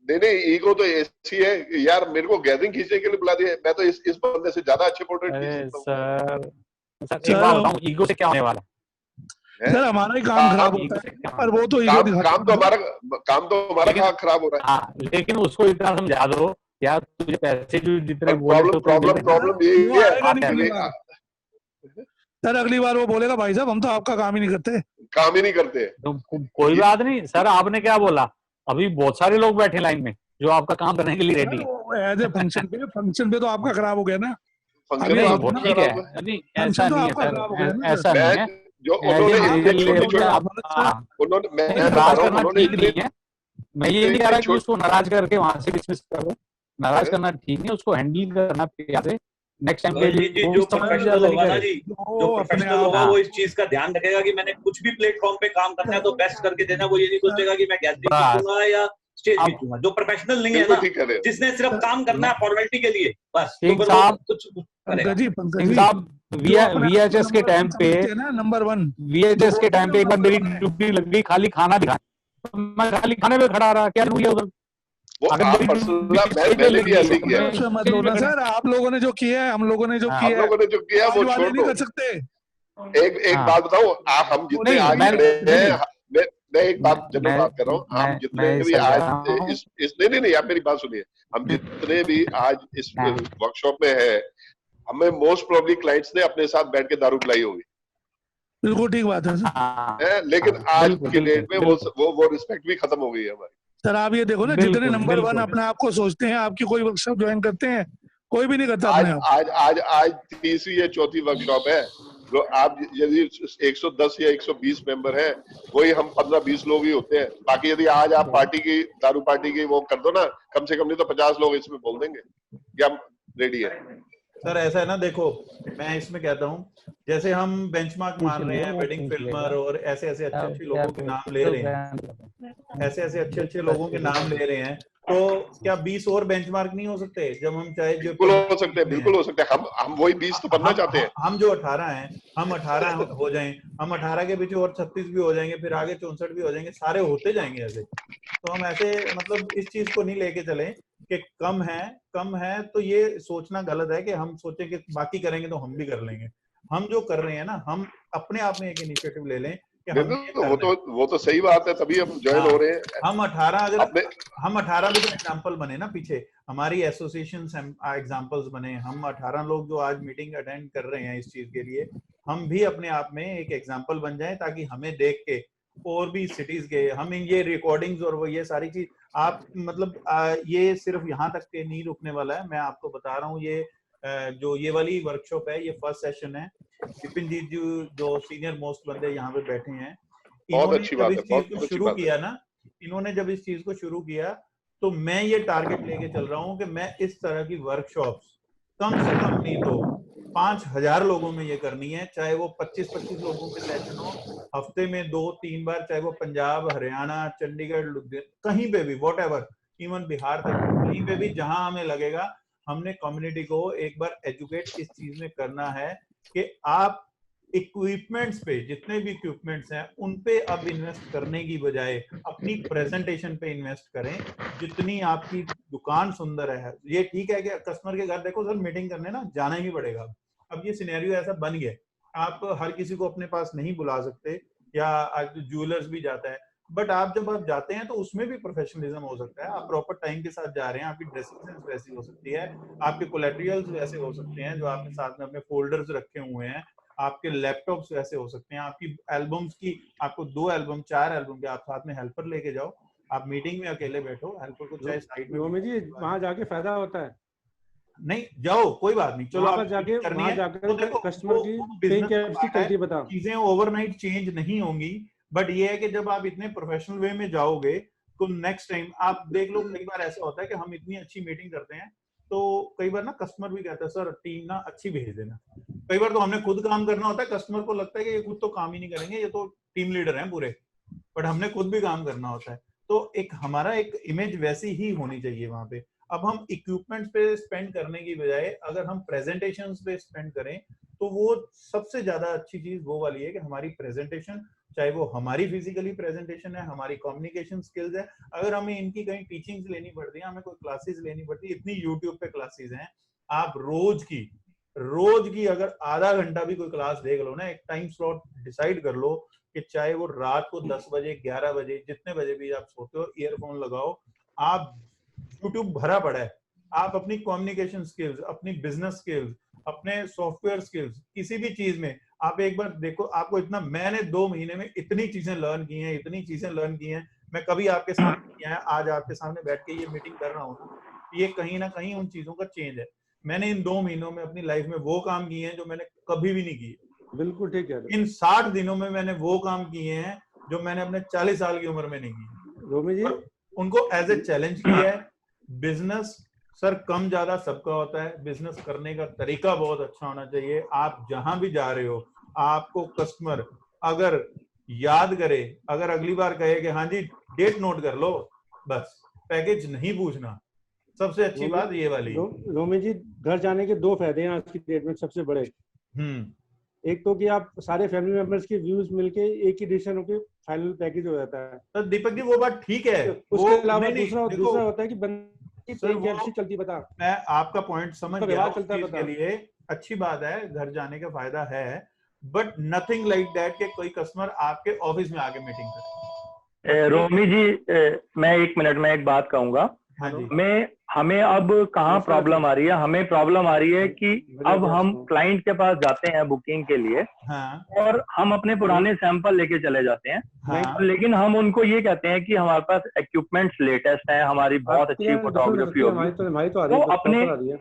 नहीं, ईगो तो ऐसी है यार, मेरे को गैदरिंग खींचने के लिए बुला दिया, मैं तो इस बंदे से ज्यादा अच्छे पोर्ट्रेट खींच सकता हूं। सर एक बात बताऊं, ईगो से क्या होने वाला सर? हमारा ही काम खराब होता है, पर वो तो काम तो हमारा खराब हो रहा है। लेकिन उसको इतना समझा दो यार, तुझे पैसे जो जितने प्रॉब्लम ये है सर, अगली बार वो बोलेगा भाई साहब हम तो आपका काम ही नहीं करते। तो कोई बात नहीं सर, आपने क्या बोला, अभी बहुत सारे लोग बैठे लाइन में जो आपका काम करने के लिए रेडी है। एज ए फंक्शन पे तो आपका खराब हो गया ना। ठीक है, नहीं ऐसा नहीं है सर, ऐसा नहीं है, जो नाराज करना ठीक नहीं है। मैं ये नहीं कह रहा कि उसको नाराज करके वहां से डिसमिस करो, नाराज करना ठीक नहीं, उसको हैंडल करना प्यार से। नेक्स्ट टाइम के लिए जो प्रोफेशनल होगा ना जी, जो प्रोफेशनल होगा वो इस चीज का ध्यान रखेगा कि मैंने कुछ भी प्लेटफॉर्म पे काम करना है तो बेस्ट करके देना। वो ये नहीं सोचेगा कि मैं गैदरिंग खींचूंगा या स्टेज खींचूंगा। जो प्रोफेशनल नहीं है ना, जिसने सिर्फ काम करना है फॉर्मेलिटी के लिए बस, कुछ करेगा। VHS के टाइम पे नंबर 1 VHS के टाइम पे एक बार मेरी ड्यूटी लग गई खाली खाना दिखाना, मैं खाली खाने पे खड़ा रहा, क्या हुआ उधर? मैंने भी ऐसे किया है सर। आप लोगों ने जो किया है, हम लोगों ने जो किया वो छोड़ नहीं कर सकते। एक बात बताऊं, हम जितने आज मैं एक बात जब मैं बात कर रहा हूँ, हम जितने भी आज इस नहीं आप मेरी बात सुनिए, हम जितने भी आज इस वर्कशॉप में है, हमें मोस्ट प्रोबेबली क्लाइंट्स ने अपने साथ बैठ के दारू पिलाई होगी। बिल्कुल ठीक बात है सर, लेकिन आज की डेट में वो रिस्पेक्ट भी खत्म हो गई है हमारी। सर आप ये देखो ना, जितने नंबर 1 अपने आप को सोचते हैं, आपकी कोई वर्कशॉप ज्वाइन करते हैं, कोई भी नहीं करता अपने आप। आज तीसरी या चौथी वर्कशॉप है, जो आप यदि 110 या 120 मेंबर हैं, वही हम 15-20 लोग ही होते हैं। बाकी यदि आज आप पार्टी की, दारू पार्टी की वो कर दो ना, कम से कम नहीं तो 50 लोग इसमें बोल देंगे कि हम रेडी है। सर ऐसा है ना, देखो मैं इसमें कहता हूँ, जैसे हम बेंचमार्क मान रहे हैं वेडिंग फिल्मर और ऐसे अच्छे लोगों के नाम ले रहे हैं, ऐसे अच्छे लोगों के नाम ले रहे हैं, तो क्या 20 और बेंचमार्क नहीं हो सकते? जब हम चाहे जो बिल्कुल हो सकते हैं, हम वही 20 तो बनना चाहते हैं। हम जो 18 हैं, हम 18 हो जाएं, हम 18 के पीछे और 36 भी हो जाएंगे, फिर आगे 64 भी हो जाएंगे, सारे होते जाएंगे ऐसे। तो हम ऐसे मतलब इस चीज को नहीं लेके चले कि कम है तो ये सोचना गलत है कि हम सोचे कि बाकी करेंगे तो हम भी कर लेंगे। हम जो कर रहे हैं ना, हम अपने आप में एक इनिशिएटिव ले लें कि वो तो सही बात है, तभी हम ज्वाइन हो रहे हैं। हम 18 भी तो एग्जांपल बने ना, पीछे हमारी एसोसिएशन एग्जांपल्स बने, हम 18 लोग जो आज मीटिंग अटेंड कर रहे हैं इस चीज के लिए, हम भी अपने आप में एक एग्जांपल बन जाएं, ताकि हमें देख के और भी सिटीज के हम ये रिकॉर्डिंग्स और वो ये सारी चीज आप मतलब ये सिर्फ यहाँ तक के नहीं रुकने वाला है। मैं आपको बता रहा हूँ, ये जो ये वाली वर्कशॉप है, ये फर्स्ट सेशन है। विपिन जी जो सीनियर मोस्ट बंदे यहाँ पे बैठे हैं, इन्होंने जब इस चीज को शुरू किया ना, इन्होंने जब इस चीज को शुरू किया, तो मैं ये टारगेट लेके चल रहा हूँ कि मैं इस तरह की वर्कशॉप्स कम से कम नहीं तो 5000 लोगों में ये करनी है, चाहे वो 25-25 लोगों के सेशन हो, हफ्ते में 2-3 बार, चाहे वो पंजाब, हरियाणा, चंडीगढ़, कहीं पे भी, व्हाटएवर, इवन बिहार तक, कहीं पे भी जहां हमें लगेगा, हमने कम्युनिटी को एक बार एजुकेट इस चीज में करना है कि आप इक्विपमेंट्स पे, जितने भी इक्विपमेंट्स हैं उन पे अब इन्वेस्ट करने की बजाय अपनी प्रेजेंटेशन पे इन्वेस्ट करें। जितनी आपकी दुकान सुंदर है, ये ठीक है कि कस्टमर के घर देखो सर मीटिंग करने ना जाना ही पड़ेगा, अब ये सिनेरियो ऐसा बन गया, आप हर किसी को अपने पास नहीं बुला सकते, या आज ज्वेलर्स भी जाता है, बट आप जब आप जाते हैं तो उसमें भी प्रोफेशनलिज्म हो सकता है, आप प्रॉपर टाइम के साथ जा रहे हैं, आपकी ड्रेसिंग सेंस वैसी हो सकती है, आपके कोलैटरल्स वैसे हो सकते हैं, जो आपके साथ में अपने फोल्डर्स रखे हुए हैं, आपके लैपटॉप्स वैसे हो सकते हैं, आपकी एल्बम्स की, आपको 2 एल्बम 4 एल्बम के आप साथ में हेल्पर लेके जाओ, आप मीटिंग में अकेले बैठो, हेल्पर को चाहे साइड में जी वहां जाके फायदा होता है। नहीं जाओ कोई बात नहीं, चलो आप जाके करनी है तो देखो कस्टमर की बिजनेस चीजें ओवरनाइट चेंज नहीं होंगी, बट ये है कि जब आप इतने प्रोफेशनल वे में जाओगे तो नेक्स्ट टाइम आप देख लो, कई बार ऐसा होता है कि हम इतनी अच्छी मीटिंग करते हैं तो कई बार ना कस्टमर भी कहता है सर टीम ना अच्छी भेज देना। कई बार तो हमने खुद काम करना होता है, कस्टमर को लगता है कि ये खुद तो काम ही नहीं करेंगे, ये तो टीम लीडर हैं पूरे, बट हमने खुद भी काम करना होता है। तो एक हमारा एक इमेज वैसी ही होनी चाहिए वहां पे। अब हम इक्विपमेंट्स पे स्पेंड करने की बजाय अगर हम प्रेजेंटेशंस पे स्पेंड करें तो वो सबसे ज्यादा अच्छी चीज वो वाली है कि हमारी प्रेजेंटेशन, चाहे वो हमारी फिजिकली प्रेजेंटेशन है, हमारी कम्युनिकेशन स्किल्स है, अगर हमें इनकी कहीं टीचिंग्स लेनी पड़ती है, हमें कोई क्लासेस लेनी पड़ती है, इतनी यूट्यूब पे क्लासेस हैं, आप रोज की अगर आधा घंटा भी कोई क्लास देख लो ना, एक टाइम स्लॉट डिसाइड कर लो कि चाहे वो रात को 10 बजे 11 बजे जितने बजे भी आप सोते हो, ईयरफोन लगाओ, आप यूट्यूब भरा पड़ा है, आप अपनी कम्युनिकेशन स्किल्स, अपनी बिजनेस स्किल्स, अपने सॉफ्टवेयर स्किल्स, किसी भी चीज में आप एक बार देखो, आपको इतना, मैंने 2 महीने में इतनी चीजें लर्न की हैं, मैं कभी आपके सामने किया है, आज आपके सामने बैठ के ये मीटिंग कर रहा हूँ ना, ये कहीं ना कहीं उन चीजों का चेंज है। मैंने इन 2 महीनों में अपनी लाइफ में वो काम किए हैं जो मैंने कभी भी नहीं किए। बिल्कुल ठीक है। इन 60 दिनों में मैंने वो काम किए हैं जो मैंने अपने 40 साल की उम्र में नहीं किए। रोमी जी उनको एज ए चैलेंज किया है। बिजनेस सर कम ज्यादा सबका होता है, बिजनेस करने का तरीका बहुत अच्छा होना चाहिए। आप जहां भी जा रहे हो, आपको कस्टमर अगर याद करे, अगर अगली बार कहे कि हाँ जी डेट नोट कर लो, बस पैकेज नहीं पूछना, सबसे अच्छी बात ये वाली। रोमी जी घर जाने के 2 फायदे हैं आज की डेट में सबसे बड़े। एक तो कि आप सारे फैमिली मेंबर्स के व्यूज मिलके एक ही डिसीजन होके फाइनल पैकेज हो जाता है। तो दीपक जी वो बात ठीक है, उसके अलावा दूसरा होता है कि बंदे की चलती बता। मैं आपका पॉइंट समझ गया, के लिए अच्छी बात है, घर जाने का फायदा है, बट नथिंग लाइक दैट कि कोई कस्टमर आपके ऑफिस में आके मीटिंग करे। रोमी जी मैं 1 मिनट में एक बात कहूंगा। हाँ जी। हमें अब कहाँ प्रॉब्लम आ रही है, हमें प्रॉब्लम आ रही है कि अब हम क्लाइंट के पास जाते हैं बुकिंग के लिए, हाँ, और हम अपने पुराने सैंपल लेके चले जाते हैं, हाँ, लेकिन हम उनको ये कहते हैं कि हमारे पास इक्विपमेंट्स लेटेस्ट हैं, हमारी बहुत अच्छी फोटोग्राफी होगी,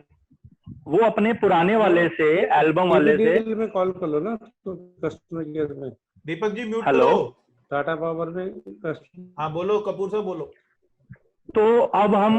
वो अपने पुराने वाले से, एल्बम वाले से में कॉल कर लो ना तो कस्टमर केयर में। Deepak ji mute hello, Tata power में। हाँ बोलो कपूर साहब बोलो। तो अब हम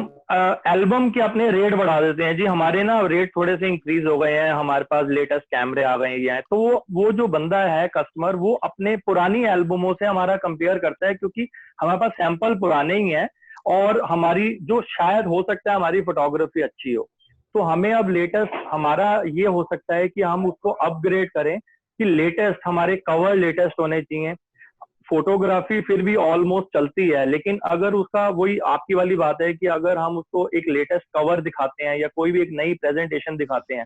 एल्बम के अपने रेट बढ़ा देते हैं जी, हमारे ना रेट थोड़े से इंक्रीज हो गए हैं, हमारे पास लेटेस्ट कैमरे आ गए हैं, तो वो जो बंदा है कस्टमर, वो अपने पुरानी एल्बमों से हमारा कंपेयर करता है, क्योंकि हमारे पास सैंपल पुराने ही हैं और हमारी जो शायद हो सकता है हमारी फोटोग्राफी अच्छी हो, तो हमें अब लेटेस्ट, हमारा ये हो सकता है कि हम उसको अपग्रेड करें कि लेटेस्ट, हमारे कवर लेटेस्ट होने चाहिए। फोटोग्राफी फिर भी ऑलमोस्ट चलती है, लेकिन अगर उसका, वही आपकी वाली बात है कि अगर हम उसको एक लेटेस्ट कवर दिखाते हैं या कोई भी एक नई प्रेजेंटेशन दिखाते हैं,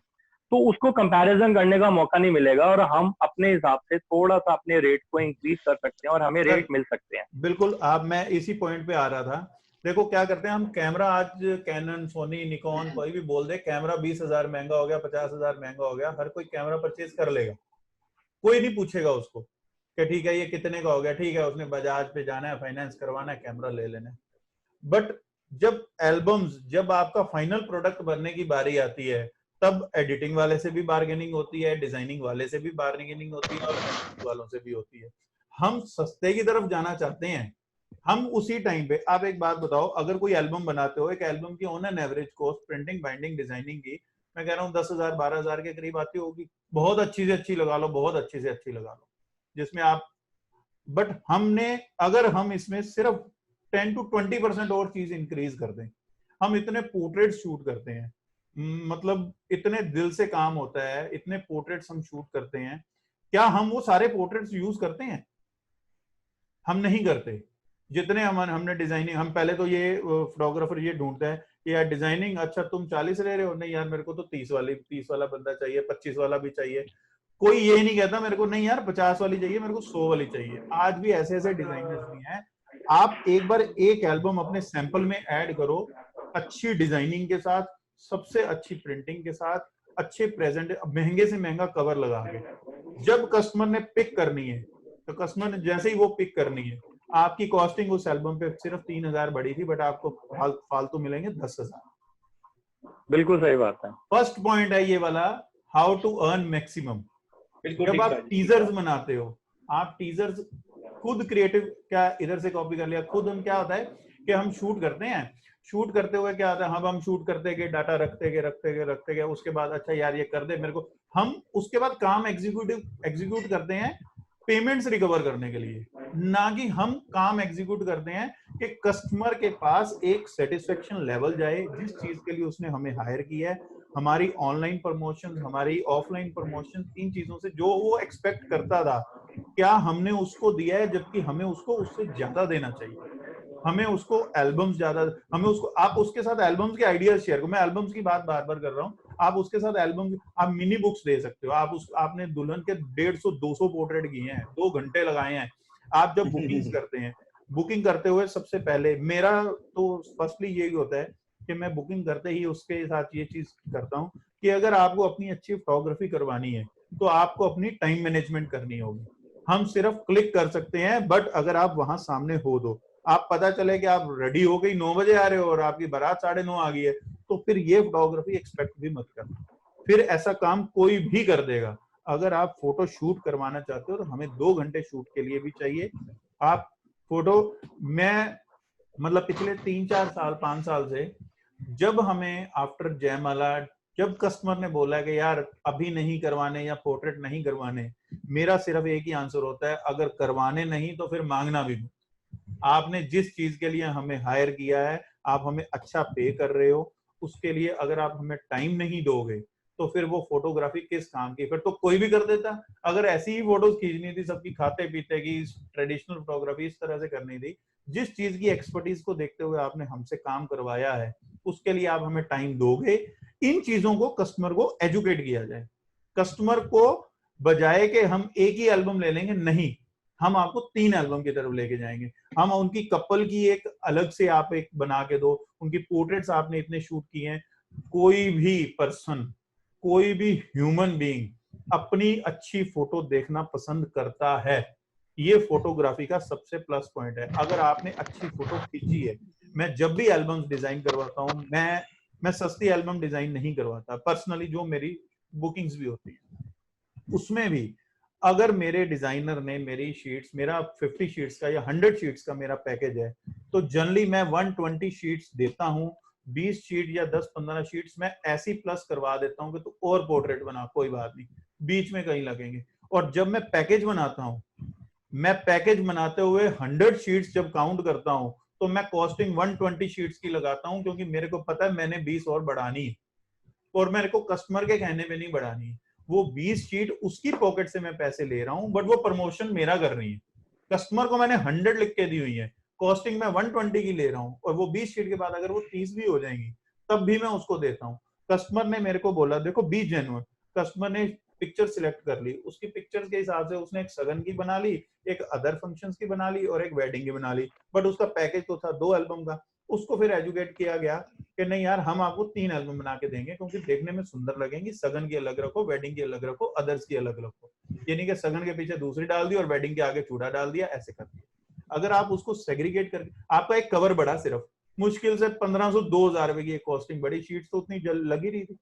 तो उसको कंपैरिजन करने का मौका नहीं मिलेगा और हम अपने हिसाब से थोड़ा सा अपने रेट को इंक्रीज कर सकते हैं और हमें रेट मिल सकते हैं। बिल्कुल, आप, मैं इसी पॉइंट पे आ रहा था। देखो क्या करते हैं हम, कैमरा आज कैनन, सोनी, निकॉन, कोई भी बोल दे कैमरा 20,000 महंगा हो गया, 50,000 महंगा हो गया, हर कोई कैमरा परचेज कर लेगा, कोई नहीं पूछेगा उसको कि ठीक है ये कितने का हो गया, ठीक है उसने बजाज पे जाना है, फाइनेंस करवाना है, कैमरा ले लेना है। बट जब एल्बम्स, जब आपका फाइनल प्रोडक्ट बनने की बारी आती है, तब एडिटिंग वाले से भी बार्गेनिंग होती है, डिजाइनिंग वाले से भी बार्गेनिंग होती है और वालों से भी होती है। हम सस्ते की तरफ जाना चाहते हैं, हम उसी टाइम पे, आप एक बात बताओ, अगर कोई एल्बम बनाते हो, एक एल्बम की on an average cost printing, binding, designing की, मैं कह रहा हूँ 10,000 12,000 के करीब आती होगी। बहुत अच्छी से अच्छी लगा लो, बहुत अच्छी से अच्छी लगा लो, जिसमें आप, बट हमने, अगर हम इसमें सिर्फ 10 to 20% और चीज इंक्रीज कर दें, हम इतने पोर्ट्रेट शूट करते हैं, मतलब इतने दिल से काम होता है, इतने पोर्ट्रेट्स हम शूट करते हैं, क्या हम वो सारे पोर्ट्रेट्स यूज करते हैं? हम नहीं करते। जितने हमने डिजाइनिंग, हम पहले तो ये फोटोग्राफर ये ढूंढते हैं कि यार डिजाइनिंग, अच्छा तुम 40 ले रहे हो, नहीं यार मेरे को तो 30 वाला बंदा चाहिए, 25 वाला भी चाहिए। कोई ये नहीं कहता मेरे को नहीं यार 50 वाली चाहिए, मेरे को 100 वाली चाहिए। आज भी ऐसे ऐसे डिजाइनर्स भी हैं। आप एक बार एक एल्बम अपने सैंपल में ऐड करो, अच्छी डिजाइनिंग के साथ, सबसे अच्छी प्रिंटिंग के साथ, अच्छे प्रेजेंट, महंगे से महंगा कवर लगा के, जब कस्टमर ने पिक करनी है, तो कस्टमर ने जैसे ही वो पिक करनी है, आपकी कॉस्टिंग उस एल्बम पे सिर्फ 3,000 बढ़ी थी, बट आपको फालतू मिलेंगे 10,000। बिल्कुल सही बात है। फर्स्ट पॉइंट है ये वाला, हाउ टू अर्न मैक्सिमम। जब आप टीजर्स बनाते हो, आप टीजर्स खुद क्रिएटिव, क्या इधर से कॉपी कर लिया खुद, हम क्या होता है कि हम शूट करते हैं, शूट करते हुए क्या होता है, हम शूट करते गए, डाटा रखते गए, उसके बाद अच्छा यार ये कर दे मेरे को, हम उसके बाद काम एग्जीक्यूट करते हैं पेमेंट्स रिकवर करने के लिए, ना कि हम काम एग्जीक्यूट करते हैं कि कस्टमर के पास एक सेटिस्फेक्शन लेवल जाए जिस चीज के लिए उसने हमें हायर किया है। हमारी ऑनलाइन प्रमोशन, हमारी ऑफलाइन प्रमोशन, इन चीजों से जो वो एक्सपेक्ट करता था, क्या हमने उसको दिया है, जबकि हमें उसको उससे ज्यादा देना चाहिए। हमें उसको एल्बम्स ज्यादा, हमें उसको, आप उसके साथ एल्बम्स के आइडियाज शेयर करो, मैं एल्बम्स की बात बार बार कर रहा हूँ, आप उसके साथ एल्बम, आप मिनी बुक्स दे सकते हो, आपने दुल्हन के 150-200 पोर्ट्रेट किए हैं, 2 घंटे लगाए हैं। आप जब बुकिंग्स करते हैं, बुकिंग करते हुए सबसे पहले मेरा तो फर्स्टली यही होता है कि मैं बुकिंग करते ही उसके साथ ये चीज करता हूँ कि अगर आपको अपनी अच्छी फोटोग्राफी करवानी है तो आपको अपनी टाइम मैनेजमेंट करनी होगी। हम सिर्फ क्लिक कर सकते हैं, बट अगर आप वहां सामने हो, दो आप पता चले कि आप रेडी हो गई 9 बजे आ रहे हो और आपकी बारात 9:30 आ गई है, तो फिर ये फोटोग्राफी एक्सपेक्ट भी मत करना। फिर ऐसा काम कोई भी कर देगा। अगर आप फोटो शूट करवाना चाहते हो तो हमें 2 घंटे शूट के लिए भी चाहिए। आप फोटो, मैं मतलब पिछले 3-4 साल 5 साल से, जब हमें आफ्टर जयमाला, जब कस्टमर ने बोला कि यार अभी नहीं करवाने या पोर्ट्रेट नहीं करवाने, मेरा सिर्फ एक ही आंसर होता है, अगर करवाने नहीं तो फिर मांगना भी नहीं। आपने जिस चीज के लिए हमें हायर किया है, आप हमें अच्छा पे कर रहे हो, उसके लिए अगर आप हमें टाइम नहीं दोगे तो फिर वो फोटोग्राफी किस काम की। फिर तो कोई भी कर देता। अगर ऐसी ही फोटोज खींचनी थी सबकी खाते पीते की, ट्रेडिशनल फोटोग्राफी इस तरह से करनी थी, जिस चीज की एक्सपर्टीज को देखते हुए आपने हमसे काम करवाया है, उसके लिए आप हमें टाइम दोगे। इन चीजों को कस्टमर को एजुकेट किया जाए। कस्टमर को बजाय कि हम एक ही एल्बम ले लेंगे, नहीं, हम आपको 3 एल्बम की तरफ लेके जाएंगे। हम उनकी कपल की एक अलग से आप एक बना के दो, उनकी पोर्ट्रेट्स आपने इतने शूट किए हैं। कोई भी पर्सन, कोई भी ह्यूमन बीइंग अपनी अच्छी फोटो देखना पसंद करता है। ये फोटोग्राफी का सबसे प्लस पॉइंट है। अगर आपने अच्छी फोटो खींची है, मैं जब भी एल्बम्स डिजाइन करवाता हूँ, मैं सस्ती एल्बम डिजाइन नहीं करवाता पर्सनली। जो मेरी बुकिंग्स भी होती है उसमें भी अगर मेरे डिजाइनर ने मेरी शीट्स, मेरा 50 शीट्स का या 100 शीट्स का मेरा पैकेज है, तो जनरली मैं 120 शीट्स देता हूँ। 20 शीट या 10-15 शीट्स मैं ऐसी प्लस करवा देता हूँ कि तो और पोर्ट्रेट बना, कोई बात नहीं, बीच में कहीं लगेंगे। और जब मैं पैकेज बनाता हूँ, मैं पैकेज बनाते हुए 100 शीट्स जब काउंट करता हूँ तो मैं कॉस्टिंग 120 शीट्स की लगाता हूँ, क्योंकि मेरे को पता है मैंने 20 और बढ़ानी है और मेरे को कस्टमर के कहने पे नहीं बढ़ानी है। वो 20 शीट उसकी पॉकेट से मैं पैसे ले रहा हूँ, बट वो प्रमोशन मेरा कर रही है। कस्टमर को मैंने 100 लिख के दी हुई है, कॉस्टिंग मैं 120 की ले रहा हूँ, और वो 20 शीट के बाद अगर वो 30 भी हो जाएंगी तब भी मैं उसको देता हूँ। कस्टमर ने मेरे को बोला देखो बी जेन्युइन, कस्टमर ने पिक्चर सिलेक्ट कर ली, उसकी पिक्चर्स के हिसाब से उसने एक सगन की बना ली, एक अदर फंक्शंस की बना ली और एक वेडिंग की बना ली, बट उसका पैकेज तो था 2 एल्बम का। उसको फिर एजुकेट किया गया कि नहीं यार, हम आपको 3 एल्बम बना के देंगे क्योंकि देखने में सुंदर लगेंगी। सगन की अलग रखो, वेडिंग की अलग रखो, अदर्स की अलग रखो। ये नहीं कि सगन के पीछे दूसरी डाल दी और वेडिंग के आगे चूड़ा डाल दिया, ऐसे कर दिया। अगर आप उसको सेग्रीगेट करके, आपका एक कवर बढ़ा, सिर्फ मुश्किल से 1500-2000 रुपए की कॉस्टिंग बड़ी, शीट्स तो उतनी लगी रही थी।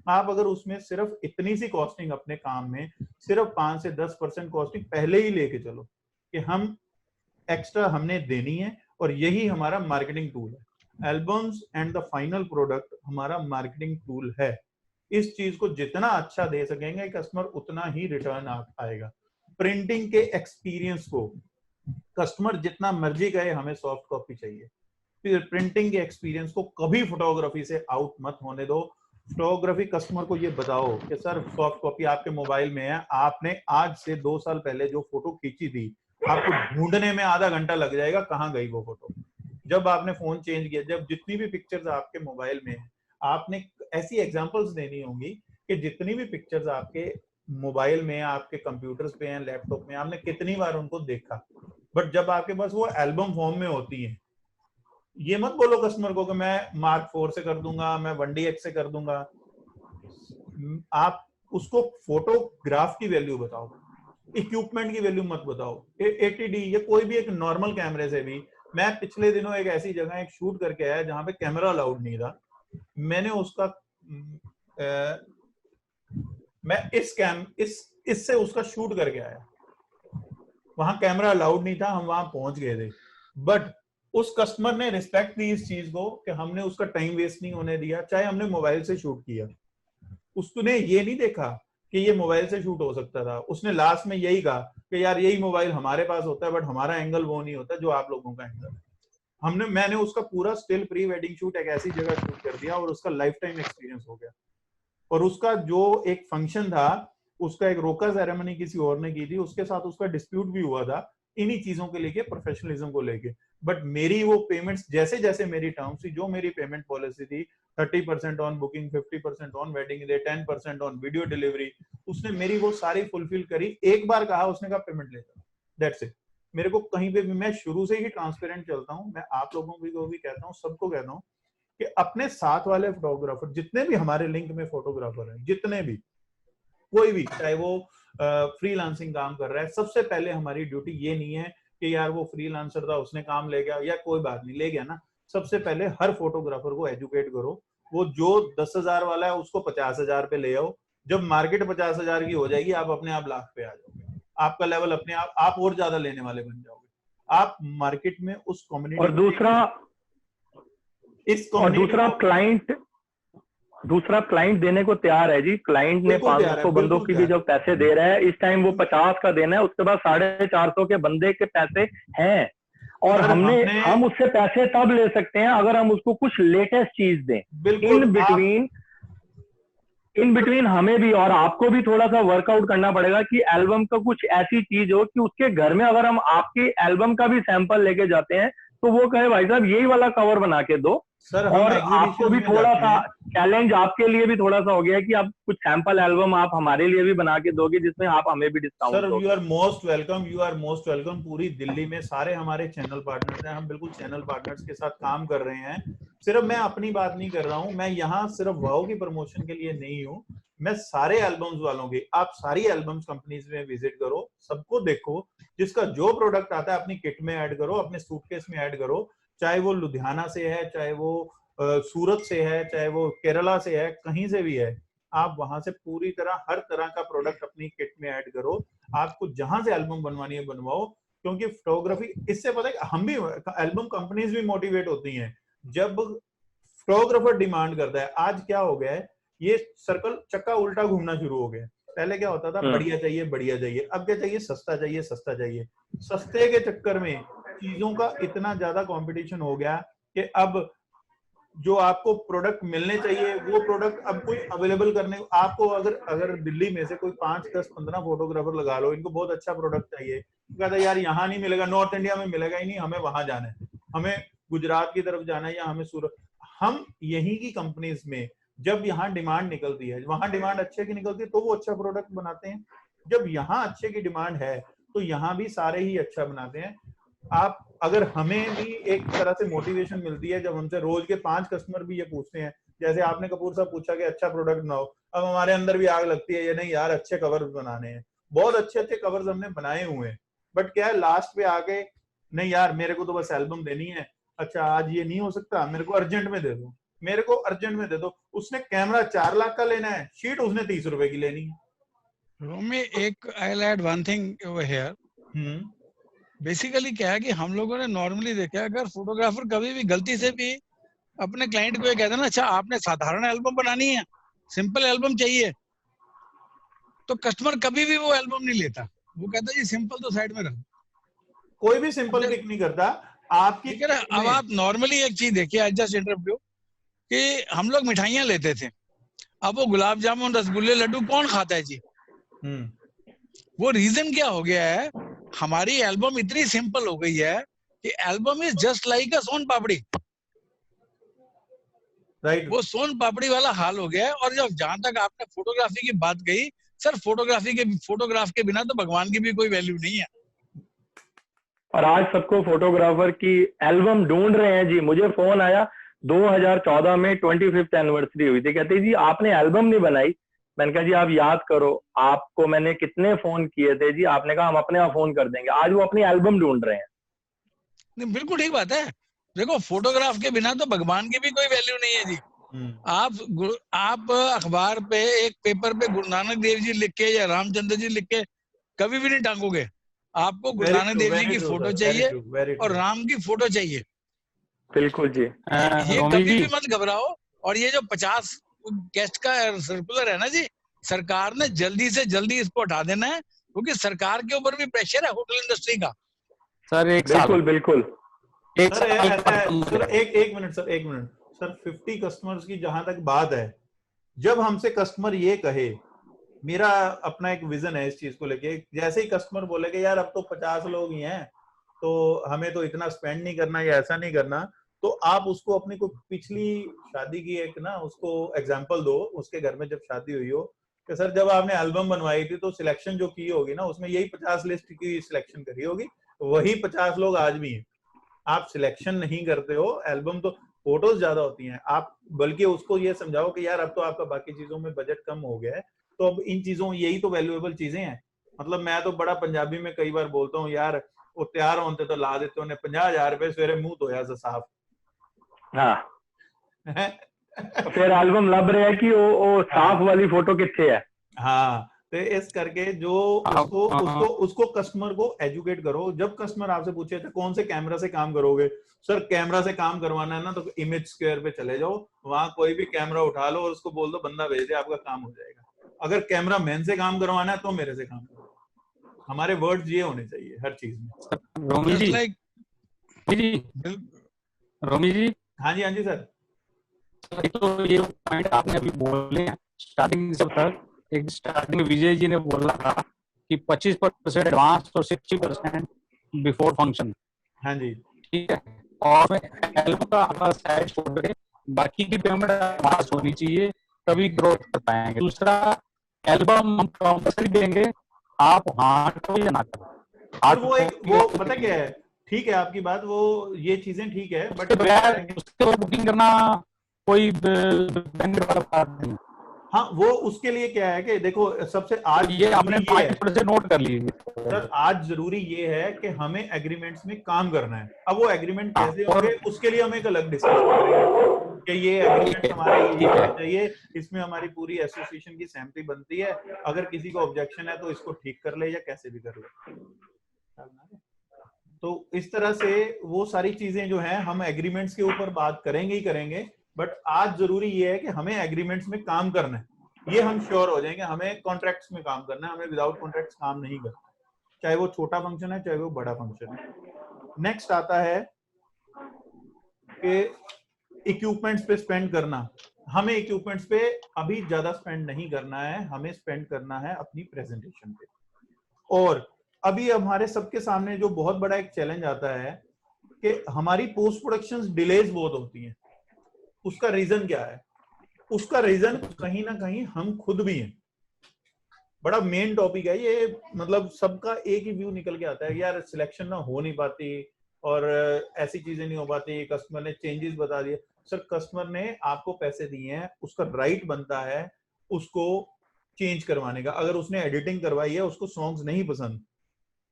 आप अगर उसमें सिर्फ इतनी सी कॉस्टिंग अपने काम में सिर्फ 5 से 10% कॉस्टिंग पहले ही लेके चलो कि हम एक्स्ट्रा हमने देनी है, और यही हमारा मार्केटिंग टूल है। Albums and the final product हमारा मार्केटिंग टूल है। इस चीज को जितना अच्छा दे सकेंगे कस्टमर, उतना ही रिटर्न आएगा। प्रिंटिंग के एक्सपीरियंस को कस्टमर जितना मर्जी कहे हमें सॉफ्ट कॉपी चाहिए, फिर प्रिंटिंग के एक्सपीरियंस को कभी फोटोग्राफी से आउट मत होने दो। फोटोग्राफी कस्टमर को ये बताओ कि सर सॉफ्ट कॉपी आपके मोबाइल में है, आपने आज से 2 साल पहले जो फोटो खींची थी, आपको ढूंढने में आधा घंटा लग जाएगा कहाँ गई वो फोटो। जब आपने फोन चेंज किया, जब जितनी भी पिक्चर्स आपके मोबाइल में है, आपने ऐसी एग्जांपल्स देनी होंगी कि जितनी भी पिक्चर्स आपके मोबाइल में, आपके कंप्यूटर्स पे हैं, लैपटॉप में, आपने कितनी बार उनको देखा। बट जब आपके पास वो एल्बम फॉर्म में होती है, ये मत बोलो कस्टमर को कि मैं Mark 4 से कर दूंगा, मैं 1DX से कर दूंगा। आप उसको फोटोग्राफ की वैल्यू बताओ, इक्विपमेंट की वैल्यू मत बताओ। 80D या कोई भी एक नॉर्मल कैमरे से भी, मैं पिछले दिनों एक ऐसी जगह एक शूट करके आया जहां पे कैमरा अलाउड नहीं था, मैंने उसका मैं इससे उसका शूट करके आया। वहां कैमरा अलाउड नहीं था, हम वहां पहुंच गए थे, बट उस कस्टमर ने रिस्पेक्ट दी इस चीज को कि हमने उसका टाइम वेस्ट नहीं होने दिया, चाहे हमने मोबाइल से शूट किया। उसने ये नहीं देखा कि ये मोबाइल से शूट हो सकता था, उसने लास्ट में यही कहा कि यार यही मोबाइल हमारे पास होता है, बट हमारा एंगल वो नहीं होता जो आप लोगों का एंगल है। मैंने उसका पूरा स्टिल प्री वेडिंग शूट एक ऐसी जगह शूट कर दिया और उसका लाइफ टाइम एक्सपीरियंस हो गया। और उसका जो एक फंक्शन था, उसका एक रोका सेरेमनी किसी और ने की थी, उसके साथ उसका डिस्प्यूट भी हुआ था इन्हीं चीजों के लेके, प्रोफेशनलिज्म को लेके। बट मेरी वो पेमेंट्स जैसे जैसे मेरी टर्म्स थी, जो मेरी पेमेंट पॉलिसी थी, 30% on booking, 50% on wedding day, 10% on video delivery, उसने मेरी वो सारी फुलफिल करी। एक बार कहा उसने कहा पेमेंट लेता, दैट्स इट। मेरे को कहीं पे भी, मैं शुरू से ही ट्रांसपेरेंट चलता हूँ। मैं आप लोगों को भी कहता हूँ, सबको कहता हूँ कि अपने साथ वाले फोटोग्राफर, जितने भी हमारे लिंक में फोटोग्राफर हैं, जितने भी, कोई भी, चाहे वो फ्रीलांसिंग काम कर रहा है, सबसे पहले हमारी ड्यूटी ये नहीं है कि यार वो फ्रीलांसर था उसने काम ले गया, या कोई बात नहीं ले गया ना। सबसे पहले हर फोटोग्राफर को एजुकेट करो। वो जो 10,000 वाला है उसको 50,000 पे ले आओ। जब मार्केट 50,000 की हो जाएगी, आप अपने आप लाख पे आ जाओगे। आपका लेवल अपने आप और ज्यादा लेने वाले बन जाओगे। आप मार्केट में उस कम्युनिटी, और दूसरा क्लाइंट देने को तैयार है जी। क्लाइंट ने 500 बंदों की भी जब पैसे दे रहा है, इस टाइम वो 50 का देना है, उसके बाद 450 के बंदे के पैसे हैं। और हम उससे पैसे तब ले सकते हैं अगर हम उसको कुछ लेटेस्ट चीज दें। इन बिटवीन हमें भी और आपको भी थोड़ा सा वर्कआउट करना पड़ेगा कि एल्बम का कुछ ऐसी चीज हो कि उसके घर में अगर हम आपके एल्बम का भी सैंपल लेके जाते हैं तो वो कहे भाई साहब यही वाला कवर बना के दो। सर, और आपको भी थोड़ा सा चैलेंज, आपके लिए भी थोड़ा सा हो गया कि आप कुछ सैंपल एल्बम आप हमारे लिए भी बना के दोगे, जिसमें आप हमें भी डिस्काउंट दोगे। Sir, you are most welcome, you are most welcome. पूरी दिल्ली में सारे हमारे चैनल पार्टनर्स हैं, हम बिल्कुल चैनल पार्टनर्स के साथ काम कर रहे हैं। सिर्फ मैं अपनी बात नहीं कर रहा हूँ, मैं यहाँ सिर्फ वाओ की प्रमोशन के लिए नहीं हूँ, मैं सारे एल्बम्स वालों की, आप सारी एल्बम्स कंपनीज में विजिट करो, सबको देखो, जिसका जो प्रोडक्ट आता है अपनी किट में ऐड करो, अपने सूटकेस में ऐड करो। चाहे वो लुधियाना से है, चाहे वो सूरत से है, चाहे वो केरला से है, कहीं से भी है, आप वहां से पूरी तरह हर तरह का प्रोडक्ट अपनी किट में ऐड करो। आपको जहां से एल्बम बनवानी है बनवाओ, क्योंकि फोटोग्राफी, इससे पता है हम भी, एल्बम कंपनीज भी मोटिवेट होती हैं जब फोटोग्राफर डिमांड करता है। आज क्या हो गया है, ये सर्कल चक्का उल्टा घूमना शुरू हो गया। पहले क्या होता था, बढ़िया चाहिए बढ़िया चाहिए, अब क्या चाहिए, सस्ता चाहिए सस्ता चाहिए। सस्ते के चक्कर में चीजों का इतना ज्यादा कंपटीशन हो गया कि अब जो आपको प्रोडक्ट मिलने चाहिए वो प्रोडक्ट अब कोई अवेलेबल करने, आपको अगर दिल्ली में से कोई 5, 10, 15 फोटोग्राफर लगा लो, इनको बहुत अच्छा प्रोडक्ट चाहिए, कहता है यार यहाँ नहीं मिलेगा, नॉर्थ इंडिया में मिलेगा ही नहीं, हमें वहां जाना है, हमें गुजरात की तरफ जाना है, या हमें सूरत। हम यहीं की कंपनीज में जब यहाँ डिमांड निकलती है, वहां डिमांड अच्छे की निकलती है तो वो अच्छा प्रोडक्ट बनाते हैं। जब यहाँ अच्छे की डिमांड है तो यहाँ भी सारे ही अच्छा बनाते हैं। आप अगर, हमें भी एक तरह से मोटिवेशन मिलती है जब हमसे रोज के 5 कस्टमर भी ये पूछते हैं, जैसे आपने कपूर साहब पूछा कि अच्छा प्रोडक्ट बनाओ, अब हमारे अंदर भी आग लगती है, ये नहीं यार अच्छे कवर्स बनाने हैं। बहुत अच्छे अच्छे कवर्स हमने बनाए हुए हैं, बट क्या है लास्ट पे आके, नहीं यार मेरे को तो बस एल्बम देनी है, अच्छा आज ये नहीं हो सकता, मेरे को अर्जेंट में दे दो, मेरे को अर्जेंट में दे दो। उसने कैमरा 4 लाख का लेना है, शीट उसने 30 रुपए की लेनी है। रोमी, एक I will add one thing over here. Basically क्या है कि हम लोगों ने नॉर्मली देखा, अगर फोटोग्राफर कभी भी गलती से भी अपने क्लाइंट को ये कहता है ना, अच्छा आपने साधारण एल्बम बनानी है, सिंपल एल्बम चाहिए, तो कस्टमर कभी भी वो एल्बम नहीं लेता। वो कहता है जी सिंपल तो साइड में रखो। कोई भी सिंपल पिक नहीं करता आपकी। अब आप नॉर्मली एक चीज देखिए, आई जस्ट इंटरप्ट यू, कि हम लोग मिठाइयां लेते थे, अब वो गुलाब जामुन, रसगुल्ले, लड्डू कौन खाता है जी? वो रीजन क्या हो गया है, हमारी एल्बम इतनी सिंपल हो गई है कि album is just like a soan papdi. Right, वो सोन पापड़ी वाला हाल हो गया है। और जब जहां तक आपने फोटोग्राफी की बात कही, सर फोटोग्राफ के बिना तो भगवान की भी कोई वैल्यू नहीं है। और आज सबको फोटोग्राफर की एल्बम ढूंढ रहे हैं जी। मुझे फोन आया 2014 में 25th एनिवर्सरी हुई थी, कहते जी आपने एल्बम नहीं बनाई। मैंने कहा जी आप याद करो, आपको मैंने कितने फोन किए थे जी, आपने कहा हम अपने आप फोन कर देंगे। आज वो अपनी एल्बम ढूंढ रहे हैं। नहीं, बिल्कुल ठीक बात है। देखो फोटोग्राफ के बिना तो भगवान की भी कोई वैल्यू नहीं है जी। आप अखबार पे एक पेपर पे गुरु नानक देव जी लिख के या रामचंद्र जी लिख के कभी भी नहीं टांगोगे। आपको गुरु नानक देव जी की फोटो चाहिए और राम की फोटो चाहिए। बिल्कुल जी। ये कभी भी मत घबराओ। और ये जो 50 गेस्ट का सर्कुलर है ना जी, सरकार ने जल्दी से जल्दी इसको हटा देना है, क्योंकि सरकार के ऊपर भी प्रेशर है होटल इंडस्ट्री का। सर बिल्कुल सर एक मिनट सर 50 कस्टमर्स की जहां तक बात है, जब हमसे कस्टमर ये कहे, मेरा अपना एक विजन है इस चीज को लेके, जैसे ही कस्टमर बोले कि यार अब तो 50 लोग ही हैं तो हमें तो इतना स्पेंड नहीं करना या ऐसा नहीं करना, तो आप उसको अपनी कोई पिछली शादी की एक ना उसको एग्जांपल दो, उसके घर में जब शादी हुई हो कि सर जब आपने एल्बम बनवाई थी तो सिलेक्शन जो की होगी ना उसमें यही 50 लिस्ट की सिलेक्शन करी होगी, वही 50 लोग आज भी हैं। आप सिलेक्शन नहीं करते हो, एल्बम तो फोटोज ज्यादा होती हैं, आप बल्कि उसको ये समझाओ कि यार अब तो आपका बाकी चीजों में बजट कम हो गया है, तो अब इन चीजों, यही तो वैल्यूएबल चीजें हैं। मतलब मैं तो बड़ा पंजाबी में कई बार बोलता हूँ, यार वो तैयार होते तो ला देते उन्हें 50,000 रुपए, सवेरे मुंह धोया सा साफ। फिर एल्बम लब रहा है कि वो साफ वाली फोटो कितने है। हाँ, तो इस करके जो उसको कस्टमर को एजुकेट करो। जब कस्टमर आपसे पूछे था कौन से कैमरा से काम करोगे, सर कैमरा से काम करवाना है ना तो इमेज स्क्वायर पे चले जाओ, वहां कोई भी कैमरा उठा लो और उसको बोल दो बंदा भेज दे, आपका काम हो जाएगा। अगर कैमरा मैन से काम करवाना है तो मेरे से काम करो। हमारे वर्ड्स ये होने चाहिए हर चीज में। रोमी जी हाँ जी सर। तो ये पॉइंट आपने अभी बोले स्टार्टिंग से तक, एक स्टार्टिंग में विजय जी ने बोला था कि 25% एडवांस और 60% बिफोर फंक्शन। हाँ जी, ठीक है। और एल्बम का आपका साइड छोड़ के बाकी की पेमेंट एडवांस होनी चाहिए, तभी ग्रोथ कर पाएंगे। दूसरा, एल्बम हम कंपल्सरी देंगे, आप हाँ करो या ना करो। वो पता क्या है, ठीक है आपकी बात, वो ये चीजें ठीक है, बट उसके बुकिंग करना कोई बेनिफिट वाला बात नहीं। हाँ, वो उसके लिए क्या है कि देखो सबसे आज ये आपने से नोट कर लीजिए सर, आज जरूरी ये है कि हमें एग्रीमेंट्स में काम करना है। अब वो एग्रीमेंट कैसे होंगे उसके लिए हम एक अलग डिस्कशन करेंगे कि ये एग्रीमेंट हमारे ये होना चाहिए, इसमें हमारी पूरी एसोसिएशन की सहमति बनती है, अगर किसी को ऑब्जेक्शन है तो इसको ठीक कर ले या कैसे भी कर ले। तो इस तरह से वो सारी चीजें जो हैं हम एग्रीमेंट्स के ऊपर बात करेंगे ही करेंगे, बट आज जरूरी ये है कि हमें एग्रीमेंट्स में काम करना है। ये हम श्योर हो जाएंगे, हमें कॉन्ट्रैक्ट्स में काम करना है, हमें विदाउट कॉन्ट्रैक्ट्स काम नहीं करना, चाहे वो छोटा फंक्शन है चाहे वो बड़ा फंक्शन है। नेक्स्ट आता है कि इक्विपमेंट्स पे स्पेंड करना। हमें इक्विपमेंट्स पे अभी ज्यादा स्पेंड नहीं करना है, हमें स्पेंड करना है अपनी प्रेजेंटेशन पे। और अभी हमारे सबके सामने जो बहुत बड़ा एक चैलेंज आता है कि हमारी पोस्ट प्रोडक्शन डिलेज बहुत होती हैं। उसका रीजन क्या है? उसका रीजन कहीं ना कहीं हम खुद भी हैं। बड़ा मेन टॉपिक है ये, मतलब सबका एक ही व्यू निकल के आता है, यार सिलेक्शन ना हो नहीं पाती और ऐसी चीजें नहीं हो पाती, कस्टमर ने चेंजेस बता दिए। सर कस्टमर ने आपको पैसे दिए हैं, उसका राइट बनता है उसको चेंज करवाने का। अगर उसने एडिटिंग करवाई है, उसको सॉन्ग्स नहीं पसंद,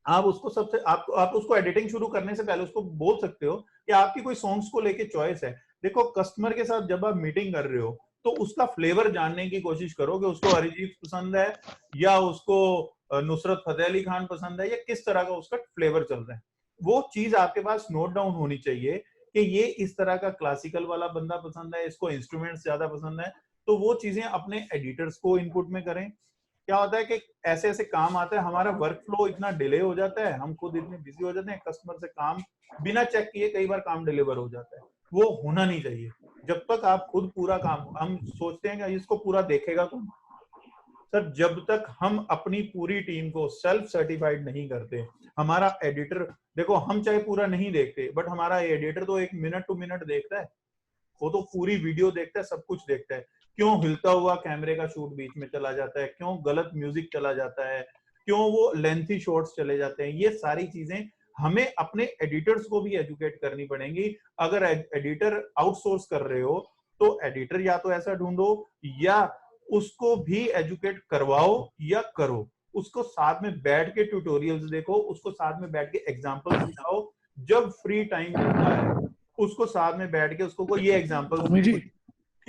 आप उसको आप उसको एडिटिंग शुरू करने से पहले उसको बोल सकते हो कि आपकी कोई सॉन्ग्स को लेके चॉइस है। देखो कस्टमर के साथ जब आप मीटिंग कर रहे हो तो उसका फ्लेवर जानने की कोशिश करो कि उसको अरिजीत पसंद है या उसको नुसरत फतेह अली खान पसंद है या किस तरह का उसका फ्लेवर चल रहा है। वो चीज आपके पास नोट डाउन होनी चाहिए कि ये इस तरह का क्लासिकल वाला बंदा पसंद है, इसको इंस्ट्रूमेंट्स ज्यादा पसंद है। तो वो चीजें अपने एडिटर्स को इनपुट में करें। क्या होता है कि ऐसे ऐसे काम आते हैं, हमारा वर्क फ्लो इतना डिले हो जाता है, हम खुद इतने बिजी हो जाते हैं, कस्टमर से काम बिना चेक किए कई बार काम डिलीवर हो जाता है। वो होना नहीं चाहिए। जब तक आप खुद पूरा काम, हम सोचते हैं कि इसको पूरा देखेगा कौन? सर जब तक हम अपनी पूरी टीम को सेल्फ सर्टिफाइड नहीं करते, हमारा एडिटर, देखो हम चाहे पूरा नहीं देखते बट हमारा एडिटर तो एक मिनट टू मिनट देखता है, वो तो पूरी वीडियो देखता है, सब कुछ देखता है। क्यों हिलता हुआ कैमरे का शूट बीच में चला जाता है, क्यों गलत म्यूजिक चला जाता है, क्यों वो लेंथी शॉट्स चले जाते हैं, ये सारी चीजें हमें अपने एडिटर्स को भी एजुकेट करनी पड़ेंगी। अगर एडिटर आउटसोर्स कर रहे हो तो एडिटर या तो ऐसा ढूंढो या उसको भी एजुकेट करवाओ या करो, उसको साथ में बैठ के ट्यूटोरियल्स देखो, उसको साथ में बैठ के एग्जांपल दिखाओ। जब फ्री टाइम मिलता है उसको साथ में बैठ के उसको ये एग्जांपल,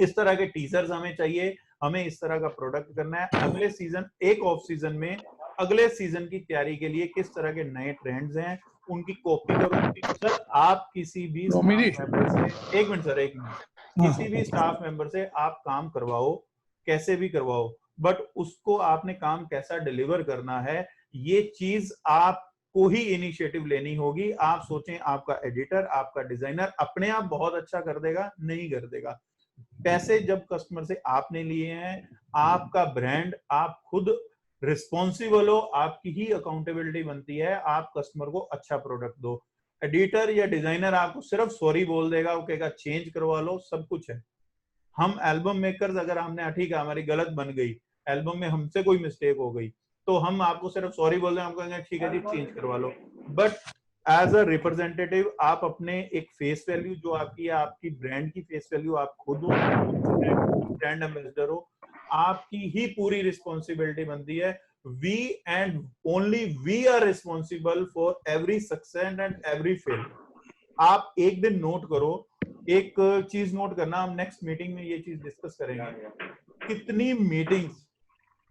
इस तरह के टीजर्स हमें चाहिए, हमें इस तरह का प्रोडक्ट करना है। अगले सीजन, एक ऑफ सीजन में अगले सीजन की तैयारी के लिए किस तरह के नए ट्रेंड्स हैं, उनकी कॉपी करो। सर आप किसी भी स्टाफ मेंबर से, एक मिनट सर, किसी भी स्टाफ मेंबर से आप काम करवाओ, कैसे भी करवाओ, बट उसको आपने काम कैसा डिलीवर करना है, ये चीज आपको ही इनिशिएटिव लेनी होगी। आप सोचें आपका एडिटर, आपका डिजाइनर अपने आप बहुत अच्छा कर देगा, नहीं कर देगा। पैसे जब कस्टमर से आपने लिए हैं, आपका ब्रांड, आप खुद रिस्पॉन्सिबल हो, आपकी ही अकाउंटेबिलिटी बनती है, आप कस्टमर को अच्छा प्रोडक्ट दो। एडिटर या डिजाइनर आपको सिर्फ सॉरी बोल देगा, वो कहेगा चेंज करवा लो, सब कुछ है। हम एल्बम मेकर्स, अगर हमने ठीक है हमारी गलत बन गई, एल्बम में हमसे कोई मिस्टेक हो गई, तो हम आपको सिर्फ सॉरी बोल दें, हम कहेंगे ठीक है जी चेंज करवा लो। बट एज अ रिप्रेजेंटेटिव आप अपने एक फेस वैल्यू जो आपकी है, आपकी ब्रांड की फेस वैल्यू आप खुद हो, ब्रांड एम्बेसडर हो, आपकी ही पूरी रिस्पॉन्सिबिलिटी बनती है। We and only we are responsible for every success and every fail. आप एक दिन नोट करो, एक चीज नोट करना, हम नेक्स्ट मीटिंग में ये चीज डिस्कस करेंगे, कितनी मीटिंग्स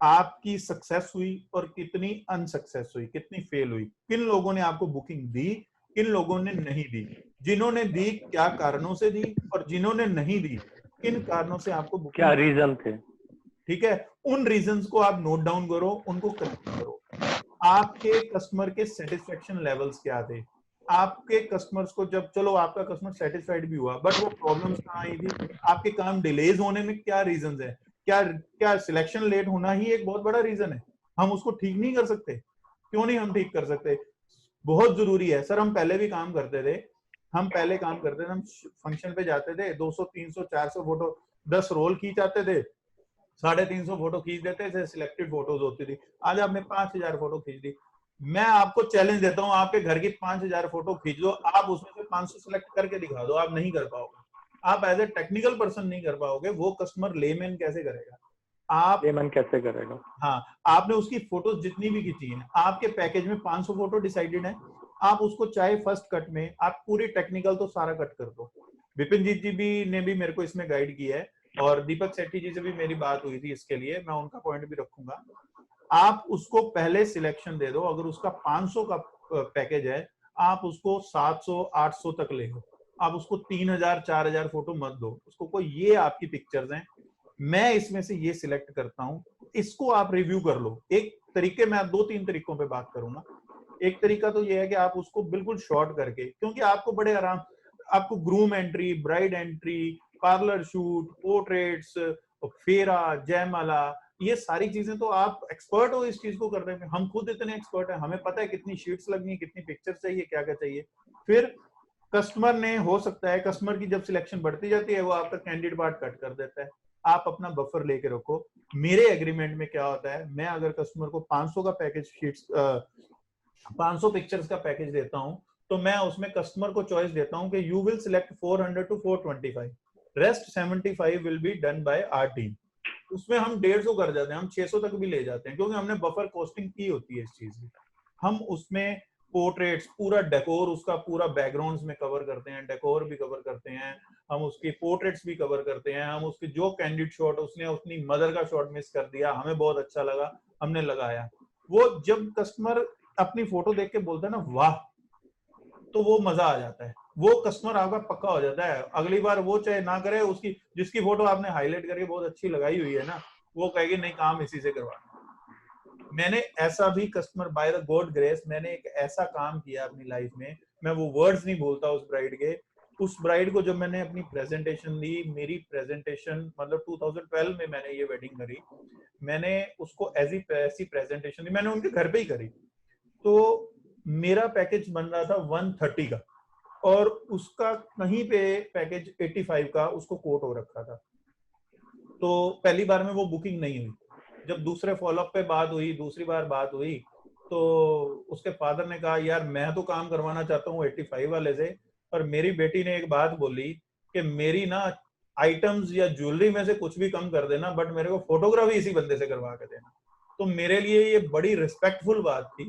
आपकी सक्सेस हुई और कितनी अनसक्सेस हुई, कितनी फेल हुई, किन लोगों ने आपको बुकिंग दी, किन लोगों ने नहीं दी, जिन्होंने दी क्या कारणों से दी, और जिन्होंने नहीं दी किन कारणों से आपको बुकिंग, क्या रीजन थे। ठीक है, उन रीजंस को आप नोट डाउन करो, उनको करेक्ट करो। आपके कस्टमर के सेटिस्फेक्शन लेवल्स क्या थे, आपके कस्टमर्स को जब, चलो आपका कस्टमर सेटिस्फाइड भी हुआ, बट वो प्रॉब्लम्स कहाँ आई थी, आपके काम डिलेज होने में क्या रीजंस है, क्या सिलेक्शन लेट होना ही एक बहुत बड़ा रीजन है, हम उसको ठीक नहीं कर सकते, क्यों नहीं हम ठीक कर सकते, बहुत जरूरी है। सर हम पहले भी काम करते थे, हम फंक्शन पे जाते थे, 200 300 400 फोटो 10 रोल खींच आते थे, 350 फोटो खींच देते थे, सिलेक्टेड फोटोज होती थी। आज आपने 5000 फोटो खींच दी, मैं आपको चैलेंज देता हूं, आपके घर की 5000 फोटो खींच लो, आप उसमें से 500 सिलेक्ट करके दिखा दो, आप नहीं कर पाओगे, आप एज ए टेक्निकल पर्सन नहीं कर पाओगे, वो कस्टमर लेमैन कैसे करेगा, आप लेमैन कैसे करेगा। हाँ, आपने उसकी फोटोज जितनी भी खींची हैं, आपके पैकेज में 500 फोटो डिसाइडेड है, आप उसको चाहे फर्स्ट कट में आप पूरी टेक्निकल तो सारा कट कर दो। विपिन जी भी ने भी मेरे को इसमें गाइड किया है, और दीपक सेठी जी से भी मेरी बात हुई थी इसके लिए, मैं उनका पॉइंट भी रखूंगा। आप उसको पहले सिलेक्शन दे दो, अगर उसका 500 का पैकेज है, आप उसको 700 800 तक ले लो, आप उसको 3000 4000 फोटो मत दो उसको, कोई ये आपकी पिक्चर्स हैं, मैं इसमें से ये सिलेक्ट करता हूं, इसको आप रिव्यू कर लो। एक तरीके, मैं 2-3 तरीकों पे बात करूंगा। एक तरीका तो ये है कि आप उसको बिल्कुल शॉर्ट करके, क्योंकि आपको बड़े आराम, आपको groom entry, bride entry, parlour shoot, portraits, फेरा, जयमाला, ये सारी चीजें तो आप एक्सपर्ट हो इस चीज को करने में, हम खुद इतने एक्सपर्ट हैं, हमें पता है कितनी शीट्स लगनी है, कितनी पिक्चर चाहिए, क्या क्या चाहिए। फिर कस्टमर ने, हो सकता है कस्टमर की जब सिलेक्शन बढ़ती जाती है, वो आपका कैंडिडेट पार्ट कट कर देता है, आप अपना बफर लेके रखो। मेरे एग्रीमेंट में क्या होता है, मैं अगर कस्टमर को 500 का पैकेज शीट्स 500 पिक्चर्स का पैकेज देता हूं, तो मैं उसमें कस्टमर को चॉइस देता हूं कि you will select 400 to 425, rest 75 will be done by our team. उसमें हम 150 कर जाते हैं, हम 600 तक भी ले जाते हैं, क्योंकि हमने बफर कॉस्टिंग की होती है इस चीज की। हम उसमें पोर्ट्रेट्स, पूरा डेकोर, उसका पूरा बैकग्राउंड्स में कवर करते हैं, डेकोर भी कवर करते हैं, हम उसकी पोर्ट्रेट्स भी कवर करते हैं, हम उसके जो कैंडिड शॉट, उसने अपनी मदर का शॉट मिस कर दिया, हमें बहुत अच्छा लगा, हमने लगाया, वो जब कस्टमर अपनी फोटो देख के बोलता है ना वाह, तो वो मजा आ जाता है, वो कस्टमर आपका पक्का हो जाता है। अगली बार वो चाहे ना करे, उसकी जिसकी फोटो आपने हाईलाइट करके बहुत अच्छी लगाई हुई है ना, वो कहेगी नहीं काम इसी से करवाना। मैंने ऐसा भी customer, by the God grace, मैंने एक ऐसा काम किया अपनी लाइफ में, मैं वो वर्ड्स नहीं बोलता उस ब्राइड के। उस ब्राइड को जब मैंने अपनी प्रेजेंटेशन दी, मेरी प्रेजेंटेशन मतलब 2012 में मैंने ये वेडिंग करी, मैंने उसको ऐसी प्रेजेंटेशन दी, मैंने उनके घर पे ही करी। तो मेरा पैकेज बन रहा था 130 का, और उसका कहीं पे पैकेज 85 का उसको कोट हो रखा था। तो पहली बार में वो बुकिंग नहीं हुई। जब दूसरे फॉलोअप पे बात हुई, दूसरी बार बात हुई, तो उसके फादर ने कहा यार मैं तो काम करवाना चाहता हूँ 85 वाले से, पर मेरी बेटी ने एक बात बोली कि मेरी ना आइटम्स या ज्वेलरी में से कुछ भी कम कर देना, बट मेरे को फोटोग्राफी इसी बंदे से करवा के देना। तो मेरे लिए ये बड़ी रिस्पेक्टफुल बात थी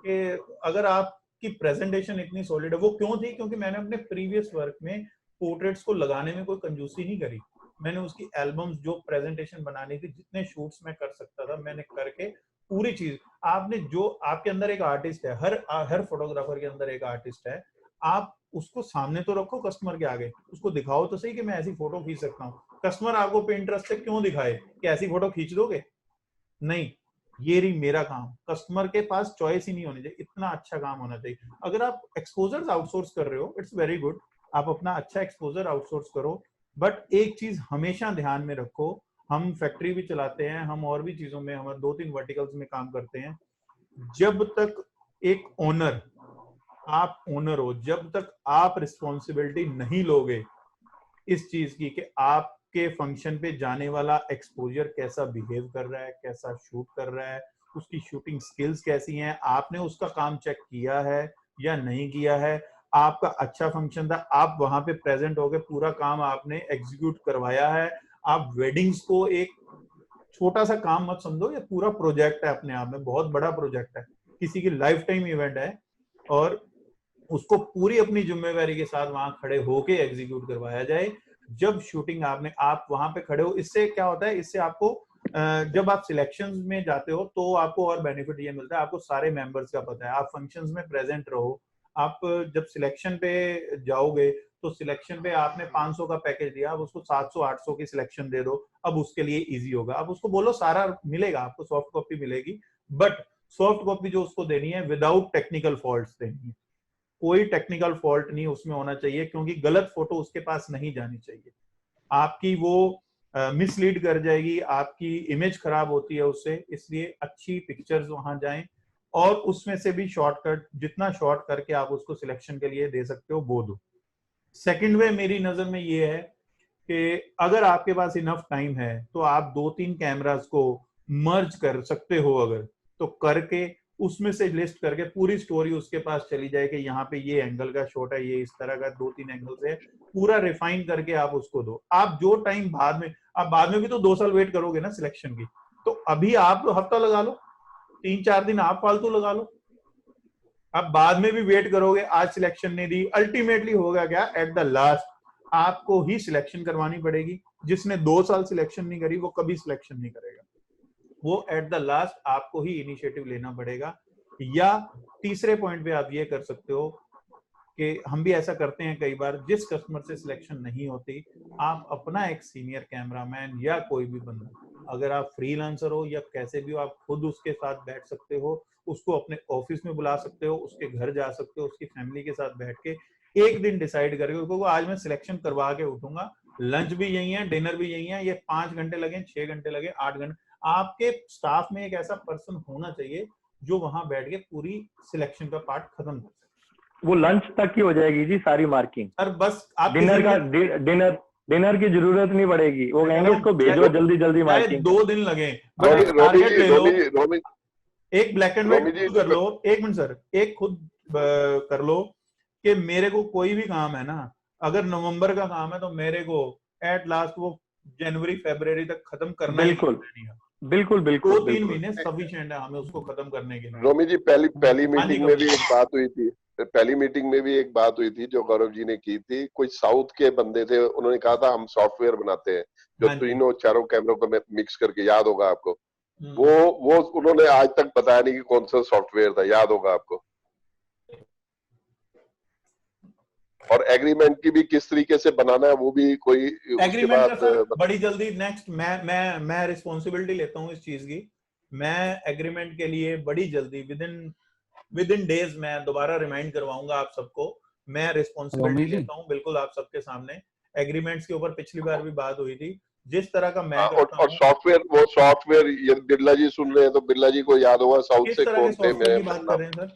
कि अगर आपकी प्रेजेंटेशन इतनी सॉलिड है। वो क्यों थी? क्योंकि मैंने अपने प्रीवियस वर्क में पोर्ट्रेट्स को लगाने में कोई कंजूसी नहीं करी। मैंने उसकी एल्बम्स, जो प्रेजेंटेशन बनानी थी, जितने शूट्स मैं कर सकता था मैंने करके पूरी चीज। आपने जो, आपके अंदर एक आर्टिस्ट है, हर फोटोग्राफर के अंदर एक आर्टिस्ट है, आप उसको सामने तो रखो कस्टमर के आगे, उसको दिखाओ तो सही कि मैं ऐसी फोटो खींच सकता हूँ। कस्टमर आपको पिंटरेस्ट से क्यों दिखाए कि ऐसी फोटो खींच दोगे? नहीं, ये रही मेरा काम। कस्टमर के पास चॉइस ही नहीं होनी चाहिए, इतना अच्छा काम होना चाहिए। अगर आप एक्सपोजर्स आउटसोर्स कर रहे हो, इट्स वेरी गुड, आप अपना अच्छा एक्सपोजर आउटसोर्स करो, बट एक चीज हमेशा ध्यान में रखो, हम फैक्ट्री भी चलाते हैं, हम और भी चीजों में, हम 2-3 वर्टिकल्स में काम करते हैं। जब तक एक ओनर, आप ओनर हो, जब तक आप रिस्पॉन्सिबिलिटी नहीं लोगे इस चीज की कि आपके फंक्शन पे जाने वाला एक्सपोजर कैसा बिहेव कर रहा है, कैसा शूट कर रहा है, उसकी शूटिंग स्किल्स कैसी हैं, आपने उसका काम चेक किया है या नहीं किया है, आपका अच्छा फंक्शन था, आप वहां पे प्रेजेंट हो गए, पूरा काम आपने एग्जीक्यूट करवाया है। आप वेडिंग्स को एक छोटा सा काम मत समझो, ये पूरा प्रोजेक्ट है, अपने आप में बहुत बड़ा प्रोजेक्ट है, किसी की लाइफ टाइम इवेंट है, और उसको पूरी अपनी जिम्मेवारी के साथ वहां खड़े होके एग्जीक्यूट करवाया जाए। जब शूटिंग आप वहां पे खड़े हो, इससे क्या होता है, इससे आपको जब आप सिलेक्शंस में जाते हो तो आपको और बेनिफिट ये मिलता है, आपको सारे मेंबर्स का पता है, आप फंक्शंस में प्रेजेंट रहो। आप जब सिलेक्शन पे जाओगे तो सिलेक्शन पे आपने 500 का पैकेज दिया, अब उसको 700-800 की सिलेक्शन दे दो, अब उसके लिए इजी होगा। अब उसको बोलो सारा मिलेगा, आपको सॉफ्ट कॉपी मिलेगी, बट सॉफ्ट कॉपी जो उसको देनी है विदाउट टेक्निकल फॉल्ट्स देनी है, कोई टेक्निकल फॉल्ट नहीं उसमें होना चाहिए, क्योंकि गलत फोटो उसके पास नहीं जानी चाहिए, आपकी वो मिसलीड कर जाएगी, आपकी इमेज खराब होती है उससे। इसलिए अच्छी पिक्चर्स वहां जाएं, और उसमें से भी शॉर्टकट, जितना शॉर्ट करके आप उसको सिलेक्शन के लिए दे सकते हो वो दो। सेकंड वे मेरी नजर में ये है कि अगर आपके पास इनफ टाइम है तो आप 2-3 कैमरास को मर्ज कर सकते हो, अगर तो करके उसमें से लिस्ट करके पूरी स्टोरी उसके पास चली जाए कि यहाँ पे ये एंगल का शॉट है, ये इस तरह का 2-3 एंगल से पूरा रिफाइन करके आप उसको दो। आप जो टाइम बाद में, आप बाद में भी तो 2 साल वेट करोगे ना सिलेक्शन की, तो अभी आप हफ्ता लगा लो, 3-4 दिन आप फालतू लगा लो, आप बाद में भी वेट करोगे, आज सिलेक्शन नहीं दी, अल्टीमेटली होगा क्या, एट द लास्ट आपको ही सिलेक्शन करवानी पड़ेगी। जिसने 2 साल सिलेक्शन नहीं करी वो कभी सिलेक्शन नहीं करेगा, वो एट द लास्ट आपको ही इनिशिएटिव लेना पड़ेगा। या तीसरे पॉइंट पे आप ये कर सकते हो कि हम भी ऐसा करते हैं कई बार, जिस कस्टमर से सिलेक्शन नहीं होती, आप अपना एक सीनियर कैमरामैन या कोई भी बंदा, अगर आप फ्रीलांसर हो या कैसे भी हो, आप खुद उसके साथ बैठ सकते हो, उसको अपने ऑफिस में बुला सकते हो, उसके घर जा सकते हो, उसकी फैमिली के साथ बैठ के एक दिन डिसाइड करके उसको, आज मैं सिलेक्शन करवा के उठूंगा, लंच भी यही है, डिनर भी यही है, ये 5 घंटे लगे, 6 घंटे लगे, 8 घंटे, आपके स्टाफ में एक ऐसा पर्सन होना चाहिए जो वहां बैठ के पूरी सिलेक्शन का पार्ट खत्म कर सके। वो लंच तक की हो जाएगी जी सारी मार्किंग, और बस आप डिनर की जरूरत नहीं पड़ेगी, वो कहेंगे इसको भेजो जल्दी जल्दी मार्किंग, 2 दिन लगे, टारगेट ले लो, एक ब्लैक एंड व्हाइट कर लो, एक मिनट सर, एक खुद कर लो कि मेरे को कोई भी काम है ना, अगर नवंबर का काम है तो मेरे को एट लास्ट वो जनवरी फरवरी तक खत्म करना है। बिल्कुल 2-3 महीने सफिशिएंट है हमें उसको खत्म करने के लिए। रोमी जी पहली मीटिंग में भी एक बात हुई थी, पहली मीटिंग में भी एक बात हुई थी जो गौरव जी ने की थी, कोई साउथ के बंदे थे, उन्होंने कहा था हम सॉफ्टवेयर बनाते हैं जो 3-4 कैमरों को मिक्स करके, याद होगा आपको, वो उन्होंने आज तक बताया नहीं कि कौन सा सॉफ्टवेयर था, याद होगा आपको। और एग्रीमेंट की भी किस तरीके से बनाना है वो भी कोई एग्रीमेंट का सर बड़ी जल्दी नेक्स्ट मैं रिस्पॉन्सिबिलिटी लेता हूँ इस चीज की, मैं एग्रीमेंट के लिए बड़ी जल्दी विद इन डेज मैं दोबारा रिमाइंड करवाऊंगा आप सबको, मैं रिस्पॉन्सिबिलिटी लेता हूँ बिल्कुल आप सबके सामने। एग्रीमेंट्स के ऊपर पिछली बार भी बात हुई थी, जिस तरह का मैं करता और सॉफ्टवेयर ये बिरला जी सुन रहे हैं तो बिरला जी को याद होगा साउथ से कौन थे, मैं बात कर रहे हैं सर,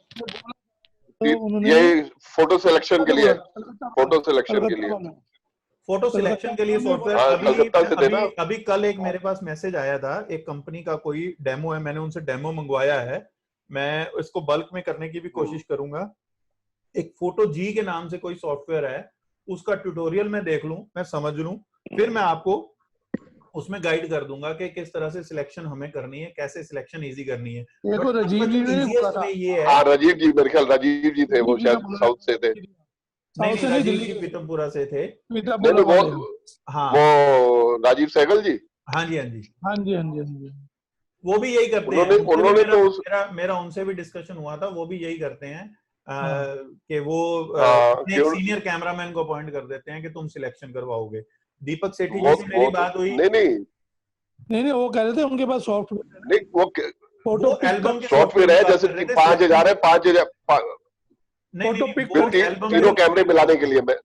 ये फोटो सिलेक्शन के लिए, फोटो सिलेक्शन के लिए सॉफ्टवेयर। अभी कल एक मेरे पास मैसेज आया था, एक कंपनी का कोई डेमो है, मैंने उनसे डेमो मंगवाया है, मैं इसको बल्क में करने की भी कोशिश करूंगा। एक फोटो जी के नाम से कोई सॉफ्टवेयर है, उसका ट्यूटोरियल मैं देख लूं, मैं समझ लूं, फिर मैं आपको उसमें गाइड कर दूंगा कि किस तरह से सिलेक्शन हमें करनी है, कैसे सिलेक्शन इजी करनी है। देखो राजीव जी ने ये है, हाँ राजीव जी, मेरे ख्याल राजीव जी थे, वो शायद साउथ से थे, नहीं राजीव जी पीतमपुरा से थे, वो राजीव सहगल जी। हाँ जी, हाँ जी, हाँ जी, हाँ जी, हाँ जी, वो भी यही करते हैं। उन्होंने तो मेरा उनसे भी डिस्कशन हुआ था, वो भी यही करते हैं कि वो एक सीनियर कैमरामैन को अपॉइंट कर देते हैं कि तुम सिलेक्शन करवाओगे। दीपक सेठी जी से मेरी बात हुई। नहीं, वो कह रहे थे उनके पास सॉफ्टवेयर नहीं, वो फोटो एल्बम सॉफ्टवेयर है, जैसे 5,000 है, 5,000 तीनों कैमरे मिलाने के लिए। मैं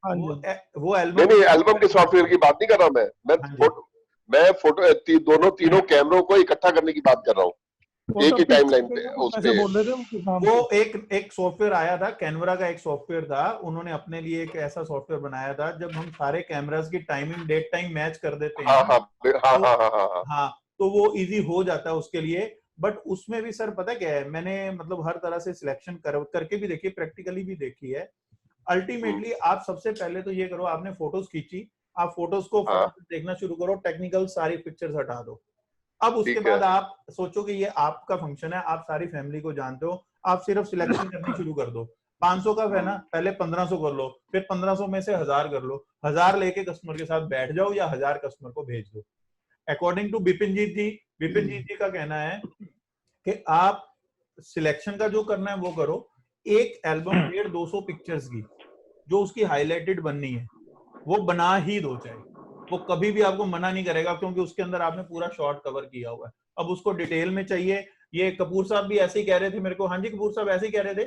वो एल्बम नहीं, एल्बम के सॉफ्टवेयर की बात नहीं कर रहा मैं फोटो तीनों कैमरों को इकट्ठा करने की बात कर रहा हूँ एक ही टाइमलाइन पे। उस पे वो एक सॉफ्टवेयर आया था, कैनवरा का एक सॉफ्टवेयर था, उन्होंने अपने लिए एक ऐसा सॉफ्टवेयर बनाया था जब हम सारे कैमरास की टाइमिंग डेट टाइम मैच कर देते हैं। हाँ, तो वो इजी हो जाता है उसके लिए। बट उसमें भी सर पता क्या है, मैंने मतलब हर तरह से सिलेक्शन करके भी देखी, प्रैक्टिकली भी देखी है। अल्टीमेटली आप सबसे पहले तो ये करो, आपने फोटोज खींची, आप फोटोज को देखना शुरू करो, टेक्निकल सारी पिक्चर्स हटा दो। अब उसके बाद आप सोचो कि ये आपका फंक्शन है, आप सारी फैमिली को जानते हो, आप सिर्फ सिलेक्शन करनी शुरू कर दो। 500 का है ना, पहले 1500 कर लो, फिर 1500 में से 1000 कर लो, 1000 लेके कस्टमर के साथ बैठ जाओ या 1000 कस्टमर को भेज दो। अकॉर्डिंग टू विपिन जी का कहना है कि आप सिलेक्शन का जो करना है वो करो। एक एल्बम 150-200 पिक्चर्स की जो उसकी हाईलाइटेड बननी है वो बना ही दो, चाहे वो कभी भी आपको मना नहीं करेगा, क्योंकि उसके अंदर आपने पूरा शॉट कवर किया हुआ है। अब उसको डिटेल में चाहिए, ये कपूर साहब भी ऐसे ही कह रहे थे मेरे को। हाँ जी, कपूर साहब ऐसे ही कह रहे थे।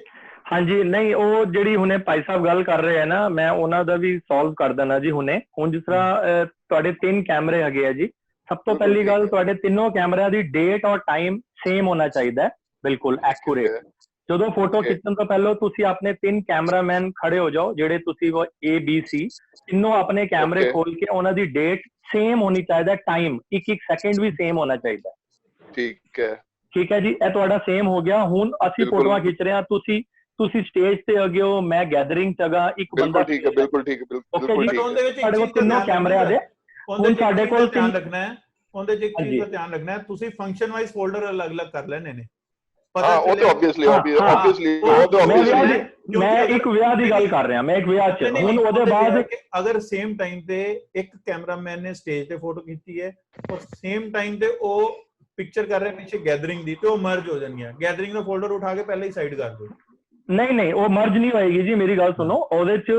हाँ जी, नहीं ਉਹ ਜਿਹੜੀ ਹੁਣੇ ਭਾਈ ਸਾਹਿਬ ਗੱਲ ਕਰ ਰਹੇ ਆ ਨਾ, ਮੈਂ ਉਹਨਾਂ ਦਾ ਵੀ ਸੋਲਵ ਕਰ ਦੇਣਾ ਜੀ ਹੁਣੇ। ਹੁਣ ਜਿਸ ਤਰ੍ਹਾਂ ਤੁਹਾਡੇ 3 ਕੈਮਰੇ ਹੈਗੇ ਆ ਜੀ, ਸਭ ਤੋਂ ਪਹਿਲੀ ਗੱਲ ਤੁਹਾਡੇ ਤਿੰਨੋਂ ਕੈਮਰਿਆਂ ਦੀ ਡੇਟ ਔਰ ਟਾਈਮ ਸੇਮ ਹੋਣਾ ਚਾਹੀਦਾ ਹੈ, ਬਿਲਕੁਲ ਐਕੂਰੇਟ। ਜਦੋਂ ਫੋਟੋ ਖਿੱਚਣ ਤੋਂ ਪਹਿਲਾਂ ਤੁਸੀਂ ਆਪਣੇ 3 ਕੈਮਰਾਮੈਨ ਖੜੇ ਹੋ ਜਾਓ, ਜਿਹੜੇ ਤੁਸੀਂ ਉਹ ABC ਤਿੰਨੋਂ ਆਪਣੇ ਕੈਮਰੇ ਖੋਲ ਕੇ ਉਹਨਾਂ ਦੀ ਡੇਟ ਸੇਮ ਹੋਣੀ ਚਾਹੀਦਾ, ਟਾਈਮ ਇੱਕ ਸੈਕਿੰਡ ਵੀ ਸੇਮ ਹੋਣਾ ਚਾਹੀਦਾ। ਠੀਕ ਹੈ ਜੀ, ਇਹ ਤੁਹਾਡਾ ਸੇਮ ਹੋ ਗਿਆ। ਹੁਣ ਅਸੀਂ ਫੋਟੋਆਂ ਖਿੱਚ ਰਹੇ ਹਾਂ, ਤੁਸੀਂ ਸਟੇਜ ਤੇ ਹੈਗੇ ਹੋ, ਮੈਂ ਗੈਦਰਿੰਗ ਚ ਹੈਗਾ, ਇੱਕ ਬੰਦਾ ਬਿਲਕੁਲ ਠੀਕ ਸਾਡੇ ਕੋਲ ਤਿੰਨੋਂ ਕੈਮਰਿਆਂ ਦੇ ਹੁਣ ਸਾਡੇ ਕੋਲ ਧਿਆਨ ਰੱਖਣਾ ਹੈ, ਉਹਦੇ ਚ ਇੱਕ ਚੀਜ਼ ਦਾ ਧਿਆਨ ਰੱਖਣਾ ਹੈ, ਤੁਸੀਂ ਫੰਕਸ਼ਨ ਵਾਈਜ਼ ਫੋਲਡਰ ਅਲੱਗ-ਅਲੱਗ ਕਰ ਲੈਣੇ ਨੇ। ਮੈਂ ਇੱਕ ਵਿਆਹ ਦੀ ਗੱਲ ਕਰ ਰਿਹਾ, ਮੈਂ ਇੱਕ ਵਿਆਹ ਚ ਹੁਣ ਉਹਦੇ ਬਾਅਦ ਅਗਰ ਸੇਮ ਟਾਈਮ ਤੇ ਇੱਕ ਕੈਮਰਾਮੈਨ ਨੇ ਸਟੇਜ ਤੇ ਫੋਟੋ ਖਿੱਚੀ ਹੈ ਔਰ ਸੇਮ ਟਾਈਮ ਤੇ ਉਹ ਪਿਕਚਰ ਕਰ ਰਹੇ ਪਿੱਛੇ ਗੈਦਰਿੰਗ ਦੀ, ਤੇ ਉਹ ਮਰਜ ਹੋ ਜਾਣਗੀਆਂ। ਗੈਦਰਿੰਗ ਦਾ ਫੋਲਡਰ ਉਠਾ ਕੇ ਪਹਿਲਾਂ ਹੀ ਸਾਈਡ ਕਰ ਦਿਓ। ਨਹੀਂ, ਉਹ ਮਰਜ ਨਹੀਂ ਹੋਏਗੀ ਜੀ, ਮੇਰੀ ਗੱਲ ਸੁਣੋ। ਉਹਦੇ ਚ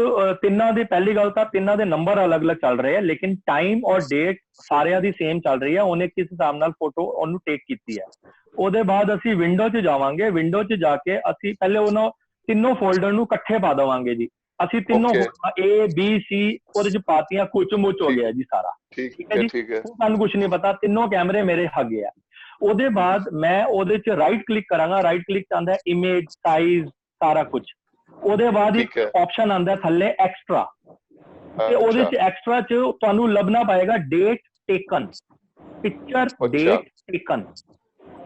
ਤਿੰਨਾਂ ਦੀ ਪਹਿਲੀ ਗੱਲ ਤਾਂ ਤਿੰਨਾਂ ਦੇ ਨੰਬਰ ਅਲੱਗ-ਅਲੱਗ ਚੱਲ ਰਹੇ ਆ, ਲੇਕਿਨ ਟਾਈਮ ਔਰ ਡੇਟ ਸਾਰਿਆਂ ਦੀ ਸੇਮ ਚੱਲ ਰਹੀ ਹੈ। ਉਹਨੇ ਕਿਸ ਹਿਸਾਬ ਨਾਲ ਫੋਟੋ ਉਹਨੂੰ ਟੇਕ ਕੀਤੀ ਹੈ। ਉਹਦੇ ਬਾਅਦ ਅਸੀਂ ਵਿੰਡੋ 'ਚ ਜਾਵਾਂਗੇ, ਵਿੰਡੋ 'ਚ ਜਾ ਕੇ ਅਸੀਂ ਪਹਿਲੇ ਉਹਨਾਂ ਤਿੰਨੋਂ ਫੋਲਡਰ ਨੂੰ ਇਕੱਠੇ ਪਾ ਦੇਵਾਂਗੇ ਜੀ। ਅਸੀਂ ਤਿੰਨੋਂ ABC ਉਹਦੇ 'ਚ ਪਾਤੀਆਂ, ਕੁਚ-ਮੁਚ ਹੋ ਗਿਆ ਜੀ ਸਾਰਾ। ਠੀਕ ਹੈ ਜੀ, ਤੁਹਾਨੂੰ ਕੁਝ ਨਹੀਂ ਪਤਾ, ਤਿੰਨੋਂ ਕੈਮਰੇ ਮੇਰੇ ਹੈਗੇ ਆ। ਉਹਦੇ ਬਾਅਦ ਮੈਂ ਉਹਦੇ 'ਚ ਰਾਈਟ ਕਲਿੱਕ ਕਰਾਂਗਾ, ਰਾਈਟ ਕਲਿੱਕ ਆਉਂਦਾ ਇਮੇਜ, ਸਾਈਜ਼, ਸਾਰਾ ਕੁਝ। ਉਹਦੇ ਬਾਅਦ ਇੱਕ ਆਪਸ਼ਨ ਆਉਂਦਾ ਥੱਲੇ ਐਕਸਟਰਾ, ਤੇ ਉਹਦੇ 'ਚ ਐਕਸਟਰਾ 'ਚ ਤੁਹਾਨੂੰ ਲੱਭਣਾ पड़ेगा date taken, picture date taken.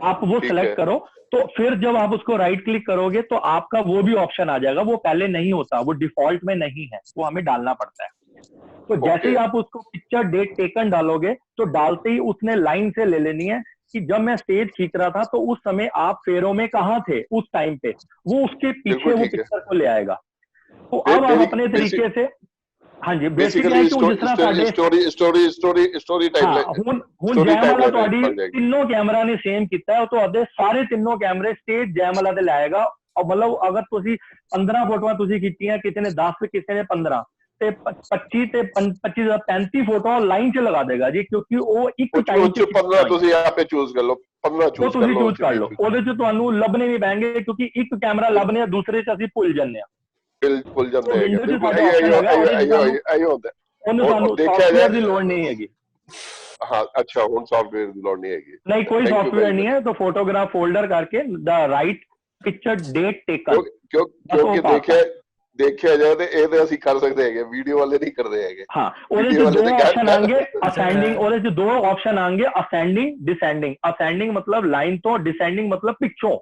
आप वो सिलेक्ट करो, तो फिर जब आप उसको राइट क्लिक करोगे तो आपका वो भी ऑप्शन आ जाएगा। वो पहले नहीं होता, वो डिफॉल्ट में नहीं है, वो हमें डालना पड़ता है। तो जैसे ही आप उसको पिक्चर डेट टेकन डालोगे तो डालते ही उसने लाइन से ले लेनी है कि जब मैं स्टेज खींच रहा था तो उस समय आप फेरों में कहाँ थे उस टाइम पे, वो उसके पीछे वो पिक्चर को ले आएगा। तो अब आप अपने तरीके से, हाँ जी, बेसिकली स्टोरी टाइमलाइन ਹੁਣ ਜੈਮਲਾ ਤੁਹਾਡੀ ਤਿੰਨੋਂ ਕੈਮਰਾ ਨੇ ਸੇਮ ਕੀਤਾ ਹੈ, ਤੁਹਾਡੇ ਸਾਰੇ ਤਿੰਨੋਂ ਕੈਮਰੇ ਸਟੇਜ ਜੈਮਲਾ ਤੇ ਲਾਏਗਾ। मतलब अगर ਤੁਸੀਂ 15 ਫੋਟੋਆਂ ਤੁਸੀਂ ਖਿੱਚੀਆਂ, ਕਿਸੇ ਨੇ 10, ਕਿਸੇ ਨੇ 15, ਤੇ 25 ਤੇ 25 ਦਾ 35 ਫੋਟੋਆਂ ਲਾਈਨ 'ਚ ਲਗਾ ਦੇਗਾ ਜੀ, ਕਿਉਂਕਿ ਉਹ ਇੱਕ ਟਾਈਮ 'ਚ 15 ਤੁਸੀਂ ਆਪੇ ਚੂਜ਼ ਕਰ ਲਓ, 15 ਚੂਜ਼ ਕਰ ਲਓ। ਉਹਦੇ 'ਚ ਤੁਹਾਨੂੰ ਲੱਭਣੇ ਨਹੀਂ ਪੈਣਗੇ, ਕਿਉਂਕਿ ਇੱਕ ਕੈਮਰਾ ਲੱਭਣੇ ਆ, ਦੂਸਰੇ 'ਚ ਅਸੀਂ ਭੁੱਲ ਜਾਂਦੇ ਆ। ਭੁੱਲ ਜਾਂਦੇ ਹੈਗੇ, ਬਿਲਕੁਲ ਇਹੀ ਹੁੰਦਾ। ਉਹਨੂੰ ਸਾਨੂੰ ਸੌਫਟਵੇਅਰ ਦੀ ਲੋੜ ਨਹੀਂ ਹੈਗੀ। हाँ, अच्छा, ਹੁਣ ਸੌਫਟਵੇਅਰ ਦੀ ਲੋੜ ਨਹੀਂ ਹੈਗੀ। नहीं, कोई सॉफ्टवेयर नहीं है। तो फोटोग्राफ फोल्डर करके the right picture date taken, क्योंकि ਦੇਖਿਆ ਜਾਏ ਤੇ ਇਹ ਤੇ ਅਸੀਂ ਕਰ ਸਕਦੇ ਹੈਗੇ, ਵੀਡੀਓ ਵਾਲੇ ਨਹੀਂ ਕਰਦੇ ਹੈਗੇ। ਹਾਂ, ਉਹਦੇ 'ਚ 2 ਆਪਸ਼ਨ ਆਣਗੇ, ਅਸੈਂਡਿੰਗ, ਉਹਦੇ 'ਚ 2 ਆਪਸ਼ਨ ਆਣਗੇ, ਅਸੈਂਡਿੰਗ, ਡਿਸੈਂਡਿੰਗ। ਅਸੈਂਡਿੰਗ मतलब ਲਾਈਨ ਤੋਂ, ਡਿਸੈਂਡਿੰਗ मतलब ਪਿੱਛੋਂ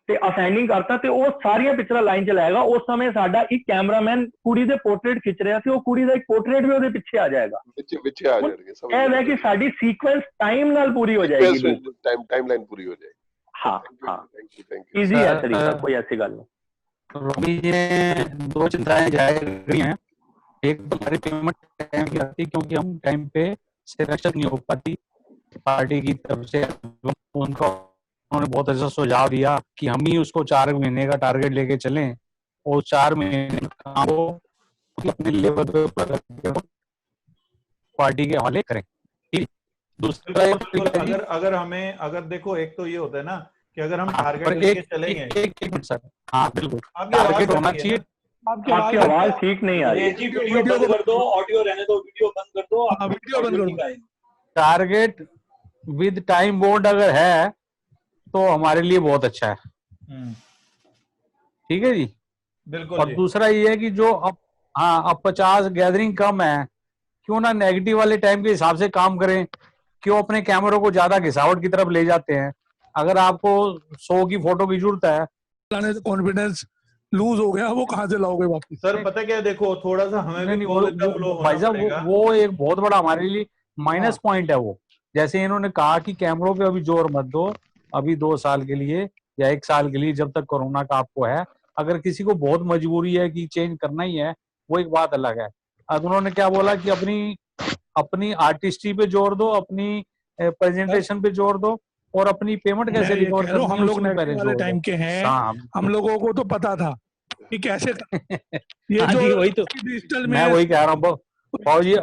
ਤੇ ਅਸੈਂਡਿੰਗ ਕਰਤਾ ਤੇ ਉਹ ਸਾਰੀਆਂ ਪਿਕਚਰਾਂ ਲਾਈਨ 'ਚ ਲਾਏਗਾ। ਉਸ ਸਮੇਂ ਸਾਡਾ ਇੱਕ ਕੈਮਰਾਮੈਨ ਕੁੜੀ ਦੇ ਪੋਰਟਰੇਟ ਖਿੱਚ ਰਿਹਾ ਸੀ, ਉਹ ਕੁੜੀ ਦਾ ਇੱਕ ਪੋਰਟਰੇਟ ਵੀ ਉਹਦੇ ਪਿੱਛੇ ਆ ਜਾਏਗਾ, ਪਿੱਛੇ ਆ ਜਾਣਗੇ। ਇਹ ਹੈ ਕਿ ਸਾਡੀ ਸੀਕੁਐਂਸ ਟਾਈਮ ਨਾਲ ਪੂਰੀ ਹੋ ਜਾਏਗੀ, ਟਾਈਮਲਾइन पूरी हो जाएगी। हाँ, इजी है तरीका, कोई ऐसी गल नहीं। रवि जी ने 2 चिंताएं जाहिर की हैं। एक तो हमारी पेमेंट टाइम की आती क्योंकि हम टाइम पे सिलेक्शन नहीं हो पाती पार्टी की तरफ से। उनको उन्होंने बहुत अच्छा सुझाव दिया कि हम ही उसको 4 महीने का टारगेट लेके चलें और 4 महीने काम को अपने लेवल पे पार्टी के हवाले करें। दूसरा अगर हमें अगर देखो, एक तो ये होता है ना कि अगर हम टारगेट लेके चलेंगे। एक मिनट सर, हाँ बिल्कुल टारगेट होना चाहिए। आपकी आवाज ठीक नहीं आ रही। वीडियो बंद कर दो, ऑडियो रहने दो, वीडियो बंद कर दो, वीडियो बंद कर दो। टारगेट विद टाइम बोर्ड अगर है तो हमारे लिए बहुत अच्छा है। ठीक है जी, बिल्कुल। और दूसरा ये है कि जो अब 50 गैदरिंग कम है, क्यों ना नेगेटिव वाले टाइम के हिसाब से काम करें, क्यों अपने कैमरों को ज्यादा घिसावट की तरफ ले जाते हैं। अगर आपको 100 की फोटो की जरूरत है, कॉन्फिडेंस लूज हो गया, वो कहाँ से लाओगे वापस? सर पता क्या, देखो थोड़ा सा हमें भी भाई साहब वो एक बहुत बड़ा हमारे लिए माइनस पॉइंट है वो। जैसे इन्होंने कहा कि कैमरों पे अभी जोर मत दो, अभी 2 साल के लिए या 1 साल के लिए, जब तक कोरोना का आपको है। अगर किसी को बहुत मजबूरी है कि चेंज करना ही है, वो एक बात अलग है। अब उन्होंने क्या बोला कि अपनी आर्टिस्ट्री पे जोर दो, अपनी प्रेजेंटेशन पे जोर दो, और अपनी पेमेंट कैसे रिकवर करनी है, हम लोग उसमें पहले वाले टाइम के हैं, हम लोगों को तो पता था कि कैसे ये जो वही तो डिजिटल मैं वही कह रहा हूँ। और ये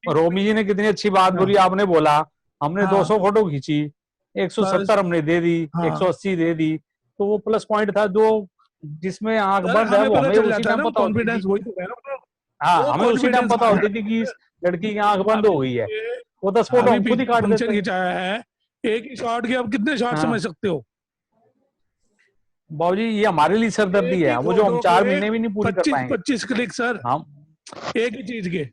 रोमी जी ने कितनी अच्छी बात बोली, आपने बोला हमने 200 फोटो खींची, 170 हमने दे दी, 180 दे दी, तो वो प्लस पॉइंट था जो जिसमें आंख बंद है वो हमें उसी टाइम पता होती थी। हाँ, हमें उसी टाइम पता होती थी कि इस लड़की की आंख बंद हो गई है, वो 10 फोटो खुद ही काट देते हैं। खिंचाया है एक ही शॉट के, अब कितने शॉट समझ सकते हो बाबूजी? ये हमारे लिए सरदर्दी है, वो जो हम 4 महीने भी नहीं पूरी कर पाएंगे। 25 क्लिक सर, हम एक ही चीज के।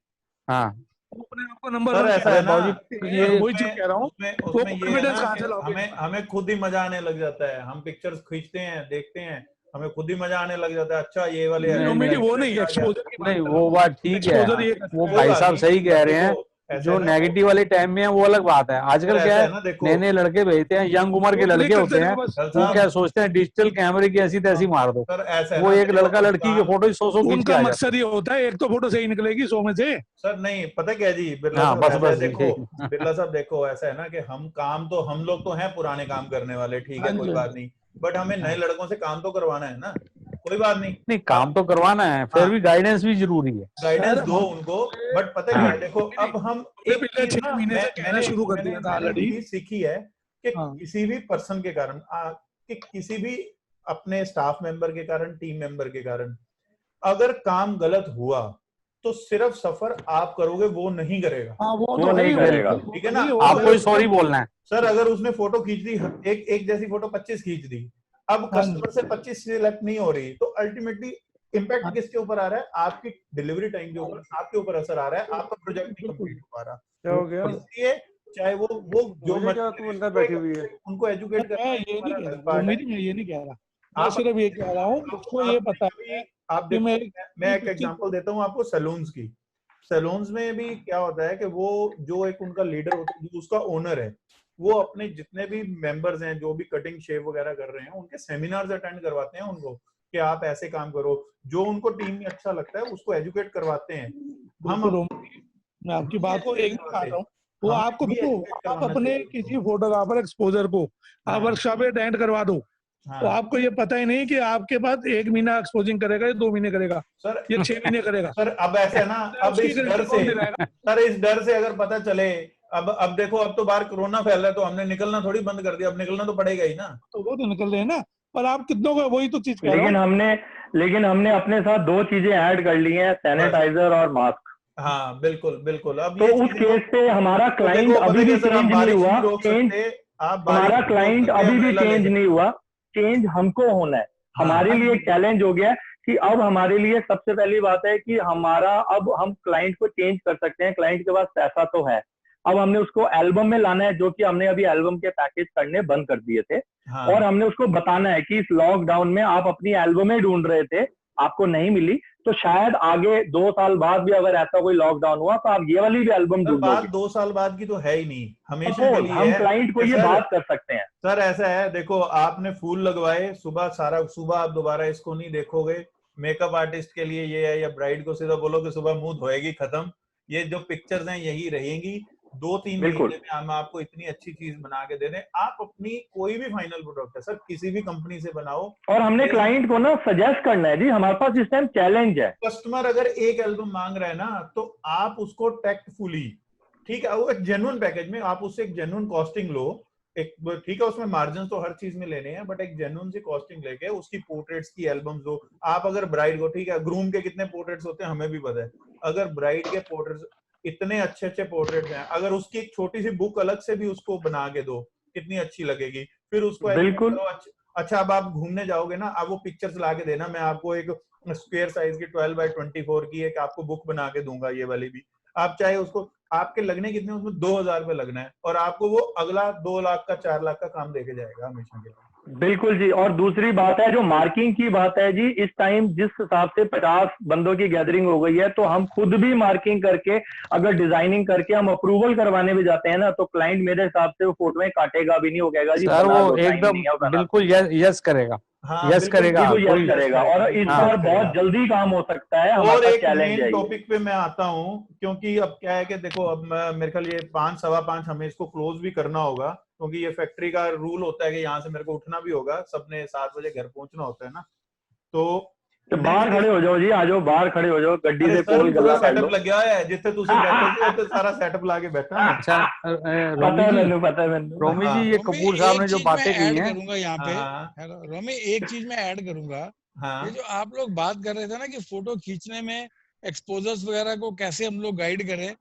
हाँ, अपने आपको नंबर सर ऐसा है ना, वही चीज कह रहा हूँ, उसमें ये है ना कि हमें खुद ही मजा आने लग जाता है। हम पिक्चर्स खींचते हैं, देखते हैं, हमें खुद ही मजा आने लग जाता है। अच्छा ये वाले वो नहीं, एक्सपोजर की नहीं, वो बात ठीक है, वो भाई साहब सही कह रहे हैं। जो नेगेटिव वाले टाइम में है वो अलग बात है। आजकल क्या है, नए नए लड़के भेजते हैं, यंग उम्र के लड़के होते हैं, वो क्या सोचते हैं डिजिटल कैमरे की ऐसी तैसी मार दो। वो एक लड़का लड़की के फोटो 100 उनका मकसद ये होता है, एक तो फोटो सही निकलेगी 100 में से। सर नहीं, पता क्या जी बिरला साहब, देखो बिरला साहब, देखो ऐसा है ना कि हम लोग तो हैं पुराने काम करने वाले, ठीक है, कोई बात नहीं, बट हमें नए लड़कों से काम तो करवाना है ना, कोई बात नहीं, काम तो करवाना है, फिर भी गाइडेंस भी जरूरी है, गाइडेंस दो उनको। बट पता क्या है, देखो अब हम पिछले 6 महीने से कहना शुरू कर दिया था ऑलरेडी, सीखी है कि किसी भी पर्सन के कारण, कि किसी भी अपने स्टाफ मेंबर के कारण, टीम मेंबर के कारण अगर काम गलत हुआ तो सिर्फ सफर आप करोगे, वो नहीं करेगा। वो तो नहीं करेगा, ठीक है ना, आपको ही सॉरी बोलना है। सर अगर उसने फोटो खींच दी, एक जैसी फोटो 25 खींच दी, अब कस्टमर से 25 सिलेक्ट नहीं हो रही, तो अल्टीमेटली इम्पैक्ट किसके ऊपर आ रहा है? आपकी डिलीवरी टाइम के ऊपर, आपके ऊपर असर आ रहा है, आपका प्रोजेक्ट नहीं कंप्लीट हो पा रहा। क्या हो गया? इसलिए चाहे वो जो अंदर बैठी हुई है उनको एजुकेट करना, ये नहीं कह रहा, मैं सिर्फ ये कह रहा हूँ, उसको ये पता है। आप देखो, मैं एक एग्जांपल देता हूँ आपको सैलून्स की। सैलून्स में भी क्या होता है कि वो जो एक उनका लीडर होता है, जो उसका ओनर है, वो अपने जितने भी मेंबर्स हैं, जो भी कटिंग शेव वगैरह कर रहे हैं, उनके सेमिनार्स अटेंड करवाते हैं उनको कि आप ऐसे काम करो, जो उनको टीम में अच्छा लगता है उसको एजुकेट करवाते हैं। मैं आपकी बात को एक बता रहा हूँ, वो आपको आप अपने किसी फोटोग्राफर एक्सपोजर को आप वर्कशॉप अटेंड करवा दो, तो आपको ये पता ही नहीं कि आपके पास 1 महीना एक्सपोजिंग करेगा या 2 महीने करेगा, सर ये 6 महीने करेगा। सर अब ऐसे है ना, अब इस डर से अगर पता चले, अब देखो, अब तो बाहर कोरोना फैल रहा है, तो हमने निकलना थोड़ी बंद कर दिया, अब निकलना तो पड़ेगा ही ना, तो वो तो निकल रहे हैं ना, पर आप कितनों को, वही तो चीज। लेकिन हमने अपने साथ 2 चीजें ऐड कर ली हैं, सैनिटाइजर और मास्क। हाँ बिल्कुल बिल्कुल। अब तो उस केस से हमारा क्लाइंट अभी भी चेंज नहीं हुआ, हमारा क्लाइंट अभी भी चेंज नहीं हुआ, चेंज हमको होना है। हमारे लिए एक चैलेंज हो गया कि अब हमारे लिए सबसे पहली बात है कि हमारा, अब हम क्लाइंट को चेंज कर सकते हैं, क्लाइंट के पास पैसा तो है, अब हमने उसको एल्बम में लाना है, जो कि हमने अभी एल्बम के पैकेज करने बंद कर दिए थे। और हमने उसको बताना है कि इस लॉकडाउन में आप अपनी एल्बमें ढूंढ रहे थे, आपको नहीं मिली, तो शायद आगे 2 साल बाद भी अगर ऐसा कोई लॉकडाउन हुआ तो आप ये वाली भी एल्बम ढूंढोगे। 2 साल बाद की तो है ही नहीं, हमेशा के लिए हम क्लाइंट को ये बात कर सकते हैं। सर ऐसा है, देखो आपने फूल लगवाए, सुबह आप दोबारा इसको नहीं देखोगे, मेकअप आर्टिस्ट के लिए ये है, या ब्राइड को सीधा बोलो कि सुबह मुंह धोएगी, खत्म। ये जो पिक्चर्स हैं यही रहेंगी। 2-3 महीने में हम आपको इतनी अच्छी चीज बना के दे दें। आप अपनी कोई भी फाइनल प्रोडक्ट है सर, किसी भी कंपनी से बनाओ, और हमने क्लाइंट को ना सजेस्ट करना है जी, हमारे पास इस टाइम चैलेंज है। कस्टमर अगर एक एल्बम मांग रहा है ना, तो आप उसको टैक्टफुली, ठीक है, वो एक जेन्युइन पैकेज में आप उससे एक जेन्युइन कॉस्टिंग लो, एक, ठीक है, उसमें मार्जिन तो हर चीज में लेने हैं, बट एक जेन्युइन सी कॉस्टिंग लेके उसकी पोर्ट्रेट्स की एल्बम्स दो आप। अगर ब्राइड को, ठीक है, ग्रूम के कितने पोर्ट्रेट्स होते हैं हमें भी पता है, अगर ब्राइड के पोर्ट्रेट्स इतने अच्छे अच्छे पोर्ट्रेट्स हैं, अगर उसकी एक छोटी सी बुक अलग से भी उसको बना के दो, कितनी अच्छी लगेगी। फिर उसको बिल्कुल। अच्छा, अब आप घूमने जाओगे ना, अब वो पिक्चर्स ला के देना, मैं आपको एक स्क्वायर साइज की 12x24 की एक आपको बुक बना के दूंगा, ये वाली भी। आप चाहे उसको, आपके लगने कितने, उसमें 2000 रुपए लगना है, और आपको वो अगला 2 लाख का 4 लाख का काम देके जाएगा हमेशा के लिए। बिल्कुल जी। और दूसरी बात है, जो मार्किंग की बात है जी, इस टाइम जिस हिसाब से 50 बंदों की गैदरिंग हो गई है, तो हम खुद भी मार्किंग करके, अगर डिजाइनिंग करके हम अप्रूवल करवाने भी जाते हैं ना, तो क्लाइंट मेरे हिसाब से वो फोटो में काटेगा भी नहीं, हो कहेगा जी सर वो एकदम बिल्कुल यस करेगा। हाँ, यस करेगा, यस करेगा। और इस बार बहुत जल्दी काम हो सकता है। और एक मेन टॉपिक पे मैं आता हूँ, क्योंकि अब क्या है कि देखो, अब मेरे ख्याल ये 5, 5:15 हमें इसको क्लोज भी करना होगा, क्योंकि ये फैक्ट्री का रूल होता है कि यहाँ से मेरे को उठना भी होगा, सबने 7 बजे घर पहुंचना होता है ना। तो बाहर खड़े हो जाओ जी, आ जाओ बाहर खड़े हो जाओ, गड्डी से कोल गला कर लो। सेटअप लग गया है, जिससे तुसी बैठे थे, तो सारा सेटअप लाके बैठा है। अच्छा, पता है मैंने। रोमी जी, ये कपूर साहब ने जो बातें की हैं, करूंगा यहाँ पे, रोमी एक चीज मैं ऐड करूंगा। ये जो आप लोग बात कर रहे थे ना कि फोटो खींचने में एक्सपोजर्स वगैरह को कैसे हम लोग गाइड करें,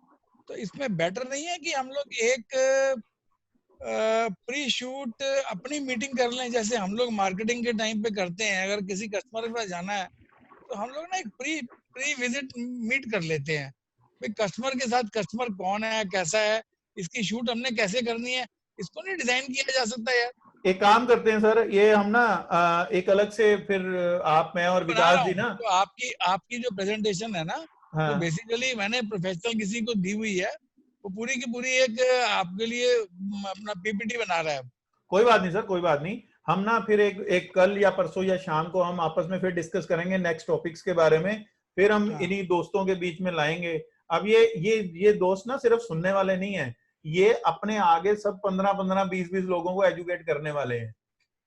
तो इसमें बेटर नहीं है कि हम लोग एक प्री शूट अपनी मीटिंग कर लें, जैसे हम लोग मार्केटिंग के टाइम पे करते हैं। अगर किसी कस्टमर के पास जाना है तो हम लोग ना एक प्री विजिट मीट कर लेते हैं, भाई कस्टमर के साथ, कस्टमर कौन है, कैसा है, इसकी शूट हमने कैसे करनी है, इसको नहीं डिजाइन किया जा सकता यार। एक काम करते हैं सर, ये हम ना एक अलग से, फिर आप, मैं और विकास जी ना, तो आपकी जो प्रेजेंटेशन है ना, तो बेसिकली मैंने प्रोफेशनल किसी को दी हुई है, वो पूरी की पूरी एक आपके लिए अपना पीपीटी बना रहा है। कोई बात नहीं सर, कोई बात नहीं। हम ना फिर एक कल या परसों या शाम को हम आपस में फिर डिस्कस करेंगे नेक्स्ट टॉपिक्स के बारे में, फिर हम इन्हीं दोस्तों के बीच में लाएंगे। अब ये दोस्त ना सिर्फ सुनने वाले नहीं है, ये अपने आगे सब 15-15, 20-20 लोगों को एजुकेट करने वाले हैं।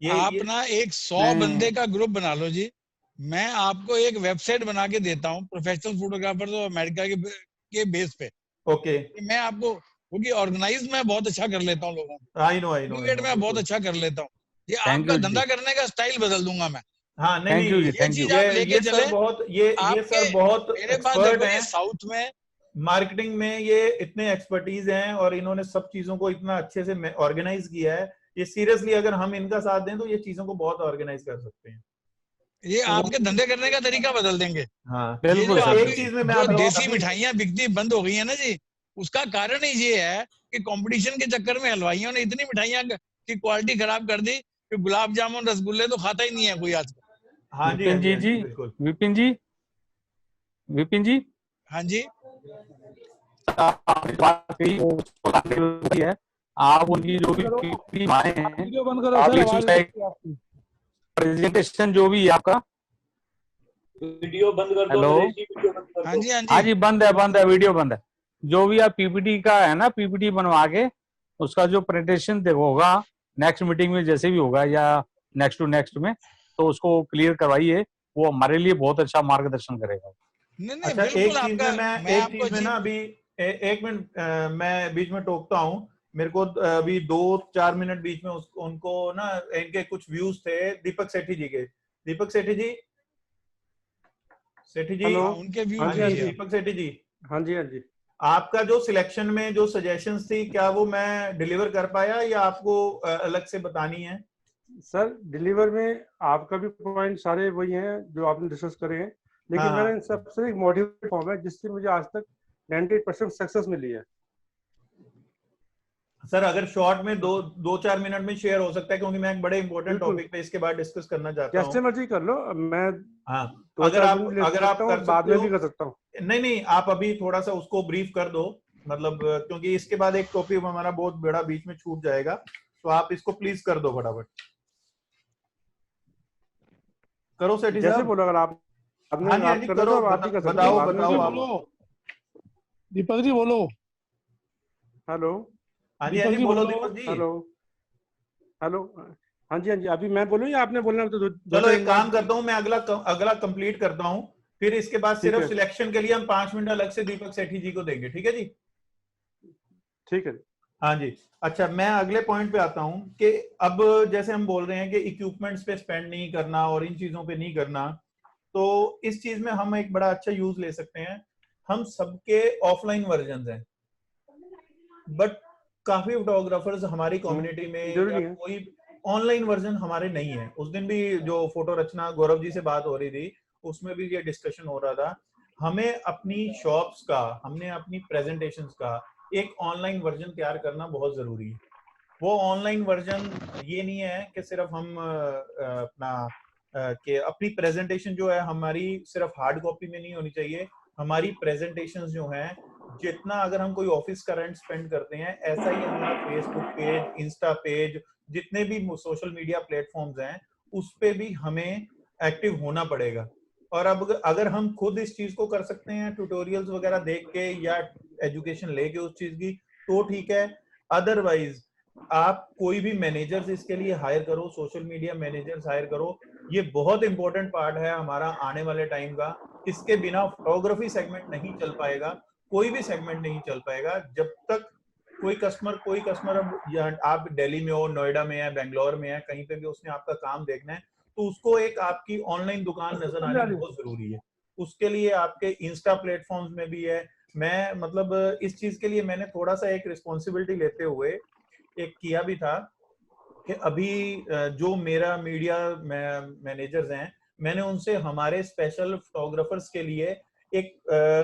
आप ना एक 100 बंदे का ग्रुप बना लो जी, मैं आपको एक वेबसाइट बना के देता हूँ प्रोफेशनल फोटोग्राफर तो अमेरिका के बेस पे। ओके, मैं आपको, क्योंकि ऑर्गेनाइज मैं बहुत अच्छा कर लेता हूँ लोगों को, आई नो मैं बहुत अच्छा कर लेता हूँ, ये आपका धंधा करने का स्टाइल बदल दूंगा मैं। हाँ, नहीं, ये चीज आप लेके चले। ये सर बहुत मेरे पास देखो, ये साउथ में मार्केटिंग में ये इतने एक्सपर्टीज हैं, और इन्होंने सब चीजों को इतना अच्छे से ऑर्गेनाइज किया है। ये सीरियसली अगर हम इनका साथ दें तो ये चीजों को बहुत ऑर्गेनाइज कर सकते हैं। ये आपके धंधे करने का तरीका बदल देंगे। हाँ, बिल्कुल। एक चीज में जो देसी मिठाइयाँ बिकती बंद हो गई है ना जी, उसका कारण ही ये है कि कंपटीशन के चक्कर में हलवाइयों ने इतनी मिठाइयाँ की क्वालिटी खराब कर दी कि गुलाब जामुन रसगुल्ले तो खाता ही नहीं है कोई आज। हाँ जी, विपिन जी, विपिन जी, हाँ जी, है आप उनकी जो भी प्रेजेंटेशन जो भी आपका वीडियो बंद कर दो। हेलो, हाँ जी, बंद है, वीडियो बंद है। जो भी आप पीपीटी का है ना, पीपीटी बनवा के उसका जो प्रेजेंटेशन होगा नेक्स्ट मीटिंग में जैसे भी होगा, या नेक्स्ट टू नेक्स्ट में, तो उसको क्लियर करवाइए, वो हमारे लिए बहुत अच्छा मार्गदर्शन करेगा। अच्छा, एक चीज में ना अभी एक मिनट मैं बीच में टोकता हूँ, मेरे को अभी 2-4 मिनट बीच में उनको ना, इनके कुछ व्यूज थे दीपक सेठी जी के। दीपक सेठी जी, उनके व्यूज, दीपक सेठी जी, हाँ जी, आपका जो सिलेक्शन में जो सजेशंस थी, क्या वो मैं डिलीवर कर पाया या आपको अलग से बतानी है? सर डिलीवर में आपका भी पॉइंट सारे वही हैं जो आपने डिस्कस करे हैं, लेकिन मैंने इन सबसे एक मोटिवेट फॉर्म है जिससे मुझे आज तक 98% सक्सेस मिली है। सर अगर शॉर्ट में 2-4 मिनट में शेयर हो सकता है, क्योंकि मैं एक बड़े इंपॉर्टेंट टॉपिक पे इसके बाद डिस्कस करना चाहता हूँ। जैसे मर्जी कर लो, मैं अगर आप कर बाद में भी कर सकता हूँ। नहीं, आप अभी थोड़ा सा उसको ब्रीफ कर दो, मतलब क्योंकि इसके बाद एक टॉपिक हमारा बहुत बड़ा बीच में छूट जाएगा, तो आप इसको प्लीज कर दो फटाफट। करो सेठी साहब, जैसे बोलो। अगर आप आपने हाँ जी, हाँ आप जी, करना करो, तो आप ही कर सकते बताओ हो। बताओ आप। बोलो दीपक जी, बोलो। हेलो हाँ जी, हाँ जी, बोलो दीपक जी। हेलो हेलो, हाँ जी हाँ जी, अभी मैं बोलूँ या आपने बोलना? तो चलो एक काम करता हूँ, मैं अगला कंप्लीट करता हूँ, फिर इसके बाद सिर्फ सिलेक्शन के लिए हम 5 मिनट अलग से दीपक सेठी जी को देंगे, ठीक है जी? ठीक है। हाँ जी। अच्छा, मैं अगले पॉइंट पे आता हूँ कि अब जैसे हम बोल रहे हैं कि इक्विपमेंट्स पे स्पेंड नहीं करना और इन चीजों पे नहीं करना, तो इस चीज में हम एक बड़ा अच्छा यूज ले सकते हैं। हम सबके ऑफलाइन वर्जन हैं, बट काफी फोटोग्राफर्स हमारी कम्युनिटी में या कोई ऑनलाइन वर्जन हमारे नहीं है। उस दिन भी जो फोटो रचना गौरव जी से बात हो रही थी, उसमें भी ये डिस्कशन हो रहा था। हमें अपनी शॉप्स का, हमने अपनी प्रेजेंटेशंस का एक ऑनलाइन वर्जन तैयार करना बहुत जरूरी है। वो ऑनलाइन वर्जन ये नहीं है कि सिर्फ हम अपनी प्रेजेंटेशन जो है हमारी सिर्फ हार्ड कॉपी में नहीं होनी चाहिए। हमारी प्रेजेंटेशन जो है, जितना अगर हम कोई ऑफिस का रेंट स्पेंड करते हैं, ऐसा ही हमारा फेसबुक पेज, इंस्टा पेज, जितने भी सोशल मीडिया प्लेटफॉर्म्स हैं, उस पे भी हमें एक्टिव होना पड़ेगा। और अब अगर हम खुद इस चीज को कर सकते हैं ट्यूटोरियल्स वगैरह देख के या एजुकेशन लेके उस चीज की, तो ठीक है। अदरवाइज आप कोई भी मैनेजर्स इसके लिए हायर करो, सोशल मीडिया मैनेजर्स हायर करो। ये बहुत इंपॉर्टेंट पार्ट है हमारा आने वाले टाइम का। इसके बिना फोटोग्राफी सेगमेंट नहीं चल पाएगा, कोई भी सेगमेंट नहीं चल पाएगा जब तक कोई कस्टमर अब आप दिल्ली में हो, नोएडा में है, बेंगलोर में है, कहीं पे भी उसने आपका काम देखना है, तो उसको एक आपकी ऑनलाइन दुकान नजर आनी बहुत जरूरी है। उसके लिए आपके इंस्टा प्लेटफॉर्म्स में भी है। मैं मतलब इस चीज के लिए मैंने थोड़ा सा एक रिस्पॉन्सिबिलिटी लेते हुए एक किया भी था कि अभी जो मेरा मीडिया मैनेजर्स हैं, मैंने उनसे हमारे स्पेशल फोटोग्राफर्स के लिए एक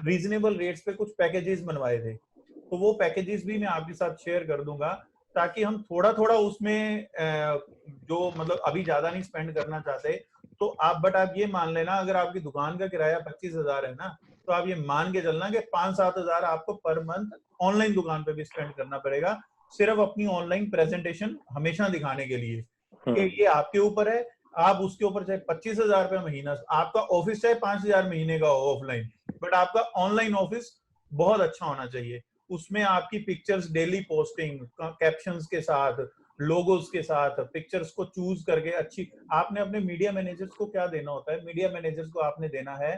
रीजनेबल रेट्स पे कुछ पैकेजेस बनवाए थे। तो वो पैकेजेस भी मैं आपके साथ शेयर कर दूंगा, ताकि हम थोड़ा थोड़ा उसमें जो मतलब अभी ज्यादा नहीं स्पेंड करना चाहते, तो आप ये मान लेना, अगर आपकी दुकान का किराया 25,000 है ना, तो आप ये मान के चलना कि 5-7 हजार आपको पर मंथ ऑनलाइन दुकान पे भी स्पेंड करना पड़ेगा, सिर्फ अपनी ऑनलाइन प्रेजेंटेशन हमेशा दिखाने के लिए। ये आपके ऊपर है। आप उसके ऊपर चाहे 25,000 रुपये महीना, आपका ऑफिस चाहे 5,000 महीने का हो ऑफलाइन, बट आपका ऑनलाइन ऑफिस बहुत अच्छा होना चाहिए। उसमें आपकी पिक्चर्स डेली पोस्टिंग, कैप्शंस के साथ, लोगोस के साथ, पिक्चर्स को चूज करके अच्छी, आपने अपने मीडिया मैनेजर्स को क्या देना होता है? मीडिया मैनेजर्स को आपने देना है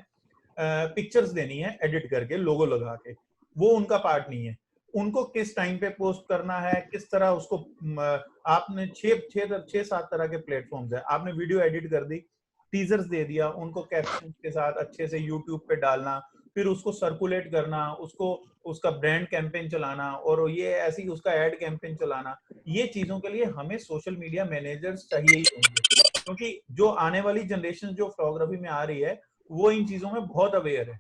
पिक्चर्स देनी है एडिट करके, लोगो लगा के। वो उनका पार्ट नहीं है। उनको किस टाइम पे पोस्ट करना है, किस तरह उसको, आपने 6-7 तरह के प्लेटफॉर्म्स है। आपने वीडियो एडिट कर दी, टीजर्स दे दिया, उनको कैप्शन के साथ अच्छे से यूट्यूब पे डालना, फिर उसको सर्कुलेट करना, उसको उसका ब्रांड कैंपेन चलाना, और ये ऐसी उसका एड कैंपेन चलाना। ये चीजों के लिए हमें सोशल मीडिया मैनेजर्स चाहिए ही होंगे, क्योंकि जो आने वाली जनरेशन जो फोटोग्राफी में आ रही है, वो इन चीजों में बहुत अवेयर है,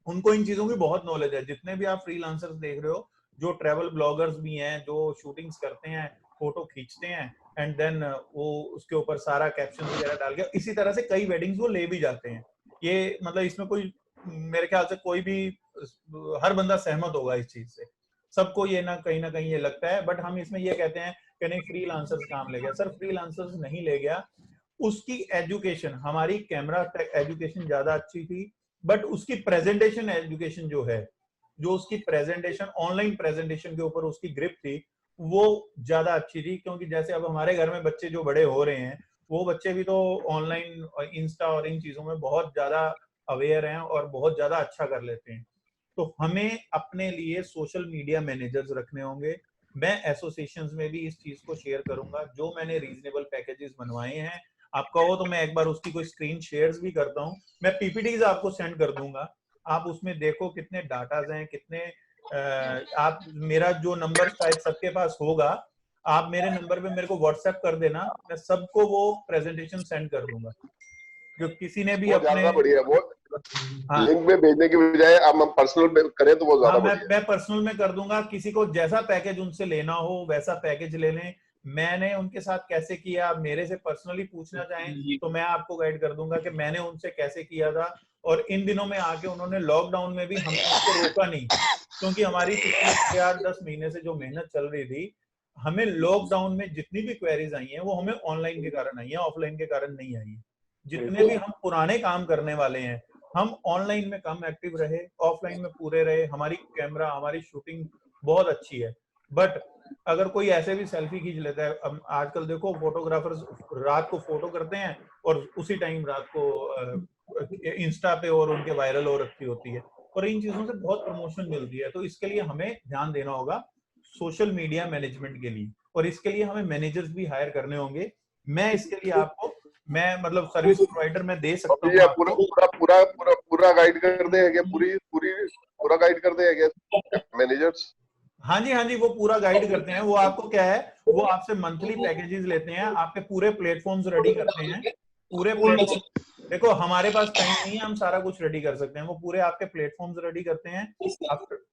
उनको इन चीजों की बहुत नॉलेज है। जितने भी आप फ्रीलांसर्स देख रहे हो, जो ट्रैवल ब्लॉगर्स भी हैं, जो शूटिंग्स करते हैं, फोटो खींचते हैं, एंड देन वो उसके ऊपर सारा कैप्शन वगैरह डाल के, इसी तरह से कई वेडिंग्स वो ले भी जाते हैं। ये मतलब इसमें कोई, मेरे ख्याल से कोई भी, हर बंदा सहमत होगा इस चीज से। सबको ये ना कहीं ये लगता है, बट हम इसमें ये कहते हैं कि नहीं, फ्रीलांसर्स काम ले गया। सर, फ्रीलांसर्स नहीं ले गया, उसकी एजुकेशन, हमारी कैमरा एजुकेशन ज्यादा अच्छी थी, बट उसकी प्रेजेंटेशन एजुकेशन जो है, जो उसकी प्रेजेंटेशन, ऑनलाइन प्रेजेंटेशन के ऊपर उसकी ग्रिप थी, वो ज्यादा अच्छी थी। क्योंकि जैसे अब हमारे घर में बच्चे जो बड़े हो रहे हैं, वो बच्चे भी तो ऑनलाइन इंस्टा और इन चीजों में बहुत ज्यादा अवेयर हैं और बहुत ज्यादा अच्छा कर लेते हैं। तो हमें अपने लिए सोशल मीडिया मैनेजर्स रखने होंगे। मैं एसोसिएशंस में भी इस चीज को शेयर करूंगा, जो मैंने रीजनेबल पैकेजेस बनवाए हैं। आप कहो तो मैं एक बार उसकी कोई स्क्रीन शेयर्स भी करता हूँ, मैं पीपीटीज आपको सेंड कर दूंगा। आप उसमें देखो कितने डाटाज हैं, कितने आप, मेरा जो नंबर शायद सबके पास होगा, आप मेरे नंबर पे मेरे को व्हाट्सएप कर देना, मैं सबको वो प्रेजेंटेशन सेंड कर दूंगा। जो किसी ने भी अपने, बढ़िया, वो लिंक में भेजने की बजाय हम पर्सनल में करें तो वो ज्यादा बढ़िया। मैं पर्सनल में कर दूंगा। किसी को जैसा पैकेज उनसे लेना हो वैसा पैकेज ले लें। मैंने उनके साथ कैसे किया, मेरे से पर्सनली पूछना चाहें तो मैं आपको गाइड कर दूंगा कि मैंने उनसे कैसे किया था। और इन दिनों में आके उन्होंने, लॉकडाउन में भी हमने उसको रोका नहीं, क्योंकि हमारी पिछले 6-8-10 महीने से जो मेहनत चल रही थी, हमें लॉकडाउन में जितनी भी क्वेरीज आई हैं वो हमें ऑनलाइन के कारण आई है, ऑफलाइन के कारण नहीं आई है। जितने भी हम पुराने काम करने वाले हैं, हम ऑनलाइन में कम एक्टिव रहे, ऑफलाइन में पूरे रहे। हमारी कैमरा, हमारी शूटिंग बहुत अच्छी है, बट अगर कोई ऐसे भी सेल्फी खींच लेता है, अब आजकल देखो फोटोग्राफर्स रात को फोटो करते हैं और उसी टाइम रात को इंस्टा पे और उनके वायरल हो रखी होती है, और इन चीजों से बहुत प्रमोशन मिलती है। तो इसके लिए हमें ध्यान देना होगा सोशल मीडिया मैनेजमेंट के लिए, और इसके लिए हमें मैनेजर्स भी हायर करने होंगे। मैं इसके लिए आपको, मैं मतलब सर्विस प्रोवाइडर मैं दे सकता हूँ पूरा पूरा पूरा पूरा पूरा गाइड कर देंगे, पूरा गाइड कर देंगे मैनेजर्स। हाँ जी, वो पूरा गाइड करते हैं। वो आपको क्या है, वो आपसे मंथली पैकेजेस लेते हैं, आपके पूरे प्लेटफॉर्म्स रेडी करते हैं। पूरे प्लेटफॉर्म, देखो हमारे पास टाइम नहीं है हम सारा कुछ रेडी कर सकते हैं, वो पूरे आपके प्लेटफॉर्म्स रेडी करते हैं।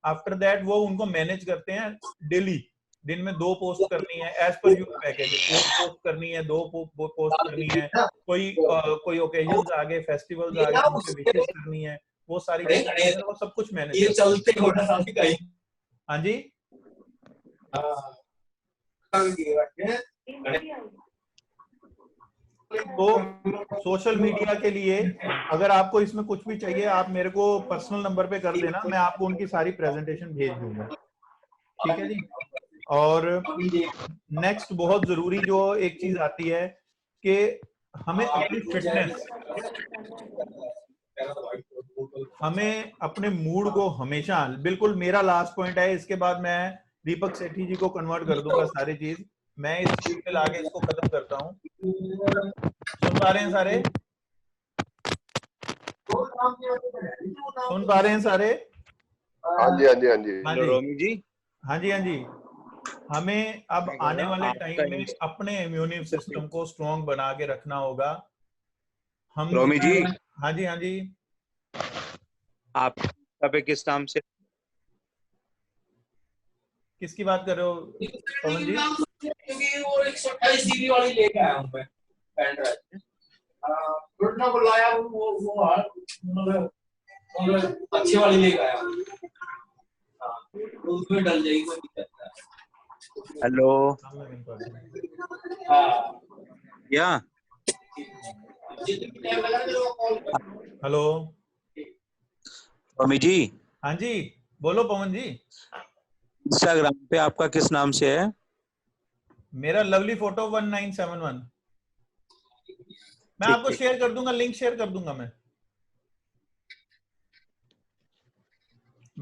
आफ्टर दैट वो उनको मैनेज करते हैं। डेली दिन में 2 पोस्ट करनी है as per your package, 1 post करनी है, 2 पोस्ट करनी है, कोई ओकेजन आ गए, फेस्टिवल्स आ गए, उनसे विशेष करनी है, वो सारी चीजें, वो सब कुछ मैनेज करते हैं। हाँ जी, तो सोशल मीडिया के लिए अगर आपको इसमें कुछ भी चाहिए, आप मेरे को पर्सनल नंबर पे कर देना, मैं आपको उनकी सारी प्रेजेंटेशन भेज दूंगा, ठीक है जी। और नेक्स्ट बहुत जरूरी जो एक चीज आती है कि हमें अपनी फिटनेस, हमें अपने मूड को हमेशा, बिल्कुल मेरा लास्ट पॉइंट है, इसके बाद मैं दीपक सेठी जी को कन्वर्ट कर दूंगा सारी चीज, मैं इस चीज पे लाके इसको खत्म करता हूँ। सुन पा रहे हैं सारे? सुन पा रहे हैं सारे? हाँ जी, हाँ जी, हाँ जी, रोमी जी, हाँ जी, हाँ जी। हमें अब आने वाले टाइम में अपने इम्यून सिस्टम को स्ट्रॉन्ग बना के रखना होगा। हम रोमी जी, हाँ जी, हाँ जी, आप पे किस नाम से, किसकी बात कर रहे हो पवन जी? क्योंकि वो 128 जीबी वाली लेके आया हूं मैं पेन ड्राइव, घुटना को लाया वो अच्छे वाली लेके आया हूं। हां, उसमें डल जाएगी, कोई दिक्कत नहीं। हेलो, हां या हेलो रोमी जी, हाँ जी, बोलो पवन जी। इंस्टाग्राम पे आपका किस नाम से है? मेरा लवली फोटो 1971। मैं आपको शेयर कर दूंगा, लिंक शेयर कर दूंगा, मैं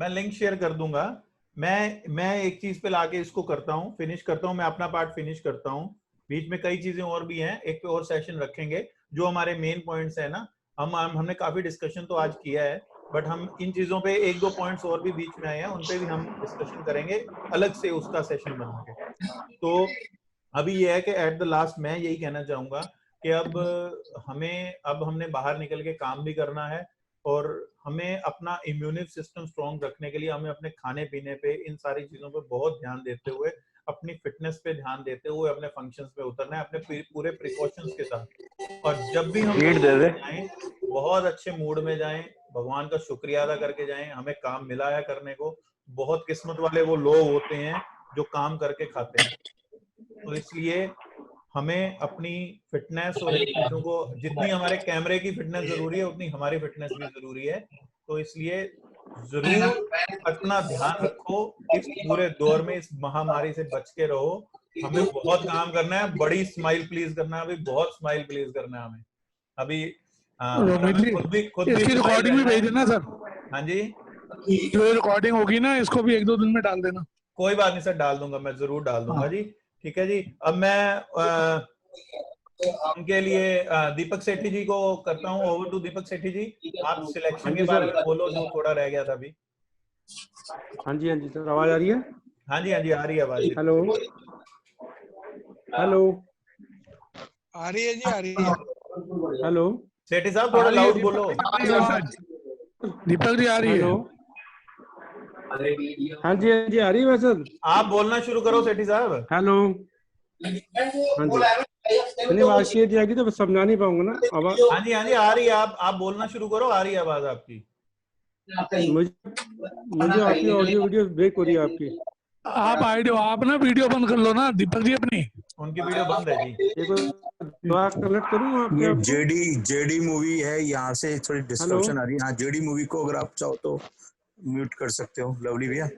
लिंक शेयर कर दूंगा। मैं एक चीज पे लाके इसको करता हूँ, फिनिश करता हूँ, मैं अपना पार्ट फिनिश करता हूँ। बीच में कई चीजें और भी हैं, एक पे और सेशन रखेंगे जो हमारे मेन पॉइंट्स है ना। हमने काफी डिस्कशन तो आज किया है, बट हम इन चीजों पे 1-2 पॉइंट्स और भी बीच में आए हैं, उन पे भी हम डिस्कशन करेंगे अलग से, उसका सेशन बना के। तो अभी ये है कि एट द लास्ट मैं यही कहना चाहूंगा कि अब हमने बाहर निकल के काम भी करना है, और हमें अपना इम्यून सिस्टम स्ट्रॉन्ग रखने के लिए हमें अपने खाने पीने पे, इन सारी चीजों पे बहुत ध्यान देते हुए, अपनी फिटनेस पे ध्यान देते हुए अपने फंक्शंस पे उतरना है, अपने पूरे प्रिकॉशंस के साथ। और जब भी हम जाएं बहुत अच्छे मूड में जाएं, भगवान का शुक्रिया अदा करके जाएं, हमें काम मिला है करने को। बहुत किस्मत वाले वो लोग होते हैं जो काम करके खाते हैं। तो इसलिए हमें अपनी फिटनेस और इन चीजों को, जितनी हमारे कैमरे की फिटनेस जरूरी है उतनी हमारी फिटनेस भी जरूरी है। तो इसलिए जरूर अपना ध्यान रखो, इस पूरे दौर में इस महामारी से बच के रहो। हमें बहुत काम करना है, बड़ी स्माइल प्लीज करना है, अभी बहुत स्माइल प्लीज करना है हमें अभी। खुद भी रिकॉर्डिंग भी भेज देना सर। हाँ जी, जो रिकॉर्डिंग होगी ना इसको भी 1-2 दिन में डाल देना। कोई बात नहीं सर, डाल दूंगा, मैं जरूर डाल दूंगा जी। ठीक है जी। अब मैं उनके लिए दीपक सेठी जी को करता हूँ, ओवर टू दीपक सेठी जी। आप सिलेक्शन के बारे में बोलो जो थोड़ा रह गया था अभी। हाँ जी, हाँ जी सर, आवाज आ रही है? हाँ जी, हाँ जी, आ रही है आवाज। हेलो हेलो, आ रही है जी, आ रही है। हेलो सेठी साहब थोड़ा लाउड बोलो। दीपक जी आ रही है? हाँ जी, हाँ जी आ रही है सर। आप बोलना शुरू करो सेठी साहब। हेलो, हाँ जी, मैंने आवाज शेयर किया कि तो समझा नहीं पाऊंगा ना आवाज। हाँ जी, हाँ जी आ रही है, आप बोलना शुरू करो, आ रही है आवाज आपकी। मुझे आपकी ऑडियो वीडियो ब्रेक हो रही है आपकी। आप आइडियो, आप ना वीडियो बंद कर लो ना दीपक जी अपनी। उनकी वीडियो बंद है जी। कनेक्ट करूं ये जेडी मूवी है, यहाँ से थोड़ी डिस्टॉर्शन आ रही है। हाँ, जेडी मूवी को अगर आप चाहो तो म्यूट कर सकते हो लवली भैया।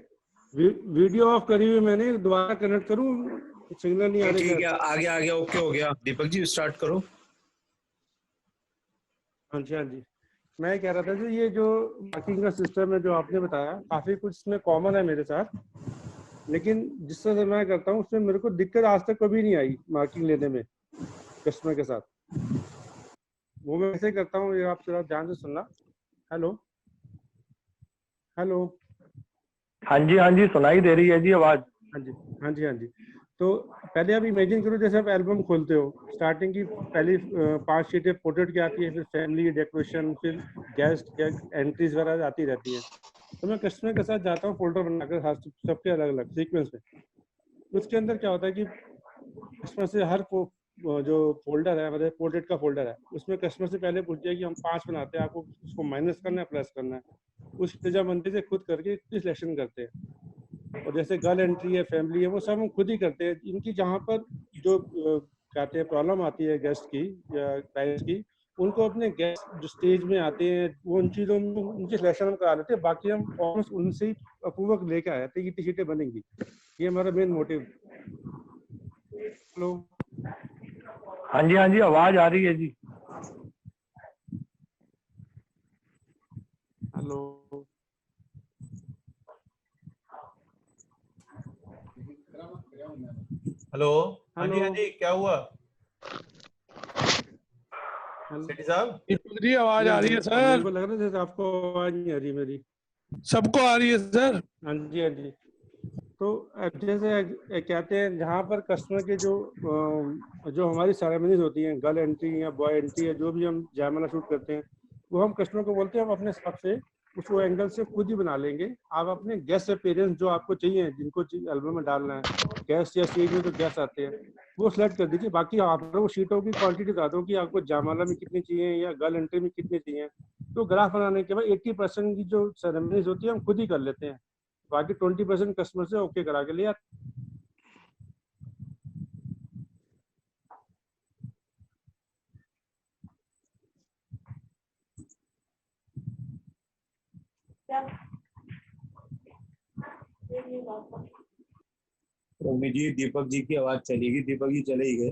वीडियो ऑफ करी हुई मैंने, दोबारा कनेक्ट करूं? सिग्नल नहीं आ रहा। ठीक है, आ गया, ओके हो गया। दीपक जी स्टार्ट करो। हाँ जी, मैं कह रहा था कि ये जो मार्किंग का सिस्टम है जो आपने बताया, काफी कुछ इसमें कॉमन है मेरे साथ, लेकिन जिस तरह से मैं करता हूँ उसमें मेरे को दिक्कत आज तक कभी नहीं आई मार्किंग लेने में कस्टमर के साथ। वो मैं ऐसे करता हूँ, ये आप थोड़ा ध्यान से सुनना। Hello hello. हाँ जी, सुनाई दे रही है जी आवाज। हाँ जी। तो पहले आप इमेजिन करो जैसे आप एल्बम खोलते हो, स्टार्टिंग की पहली 5 शीटें पोर्ट्रेट की आती है, फिर फैमिली, डेकोरेशन, फिर गेस्ट एंट्रीज वगैरह आती रहती है। तो मैं कस्टमर के साथ जाता हूँ फोल्डर बनाकर सबके अलग अलग सीक्वेंस में। उसके अंदर क्या होता है कि कस्टमर से हर जो फोल्डर है, मतलब पोर्ट्रेट का फोल्डर है, उसमें कस्टमर से पहले पूछते हैं कि हम 5 बनाते हैं, आपको उसको माइनस करना है प्लस करना है। उस तेजाबंदी से खुद करके सिलेक्शन करते हैं। और जैसे गर्ल एंट्री है, फैमिली है, वो सब हम खुद ही करते हैं। इनकी जहाँ पर जो कहते हैं प्रॉब्लम आती है गेस्ट की या क्लाइंट्स की, उनको अपने गेस्ट जो स्टेज में आते हैं वो उन चीज़ों में उनकी सिलेक्शन हम करा लेते हैं। बाकी हम ऑलमोस्ट उनसे ही अप्रूवल लेके आए थे कि शीटें बनेंगी। ये हमारा मेन मोटिव। हेलो। हाँ जी, आवाज आ रही है जी। हेलो। हेलो। हाँ जी, क्या हुआ सेठी साहब? दीपक जी आवाज आ रही है सर। मेरे को लग रहा है जैसे आपको आवाज नहीं आ रही मेरी। सबको आ रही है सर। हाँ जी। तो जैसे कहते हैं जहाँ पर कस्टमर के जो हमारी सेरेमनीज होती हैं, गर्ल एंट्री या बॉय एंट्री है, जो भी हम जयमाला शूट करते हैं, वो हम कस्टमर को बोलते हैं हम अपने हिसाब से उसको एंगल से खुद ही बना लेंगे। आप अपने गेस्ट अपीयरेंस जो आपको चाहिए, जिनको एल्बम में डालना है, गेस्ट या स्टेज में जो गेस्ट आते हैं, वो सिलेक्ट कर दीजिए। बाकी आप वो शीटों की क्वांटिटी बता दो कि आपको जयमाला में कितनी चाहिए या गर्ल एंट्री में कितनी चाहिए। तो ग्राफ बनाने के बाद 80% की जो सेरेमनीज होती है हम खुद ही कर लेते हैं, बाकी 20% कस्टमर से ओके करा के लिया। रोमी जी, दीपक जी की आवाज चलेगी। दीपक जी चले ही गए,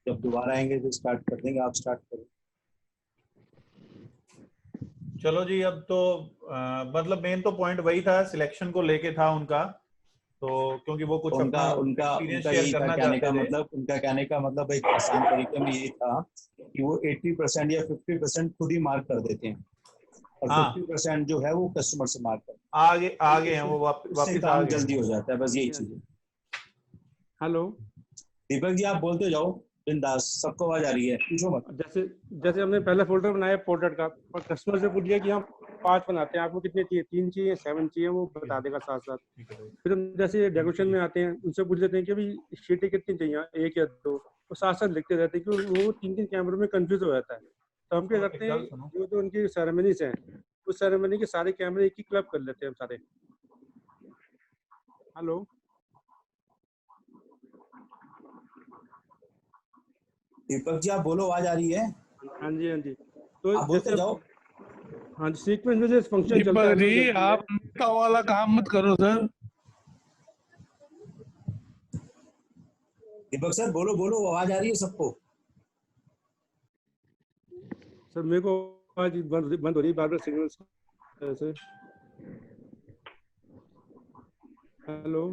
जब दोबारा आएंगे तो स्टार्ट कर देंगे। आप स्टार्ट करो। चलो जी, अब तो मतलब मेन तो पॉइंट वही था, सिलेक्शन को लेके था उनका। तो क्योंकि वो कुछ उनका यही था कहने का मतलब, उनका कहने का मतलब एक आसान तरीके में यही था कि वो 80% या 50% खुद ही मार्क कर देते हैं और 50% जो है वो कस्टमर से मार्क कर आगे हैं वो वापस काम जल्दी हो जाता है। बस यही चीज है। हेलो दीपक जी, आप बोलते जाओ बिंदास, सबको आवाज आ रही है, पूछो मत। जैसे हमने पहला फोल्डर बनाया पोर्ट्रेट का, और कस्टमर से पूछ लिया कि हम 5 बनाते हैं, आपको कितने चाहिए, 3 चाहिए, 7 चाहिए, वो बता देगा साथ साथ। फिर हम जैसे डेकोरेशन में आते हैं, उनसे पूछ लेते हैं कि अभी शीटें कितनी चाहिए, 1 या 2, वो साथ साथ लिखते रहते हैं कि वो 3 कैमरों में कंफ्यूज हो जाता है। तो हम क्या करते हैं, जो उनकी सेरेमनीज हैं, उस सेरेमनी के सारे कैमरे एक ही क्लब कर लेते हैं हम सारे। हेलो दीपक जी, आप बोलो, आवाज आ रही है? हाँ जी। तो आप बोलते जाओ। हाँ जी, सीक्वेंस में जैसे फंक्शन चलता है। दीपक जी, आप का वाला काम मत करो सर। दीपक सर बोलो, आवाज आ रही है सबको? सर मेरे को आवाज बंद हो रही है बार-बार सिग्नल्स से। हेलो,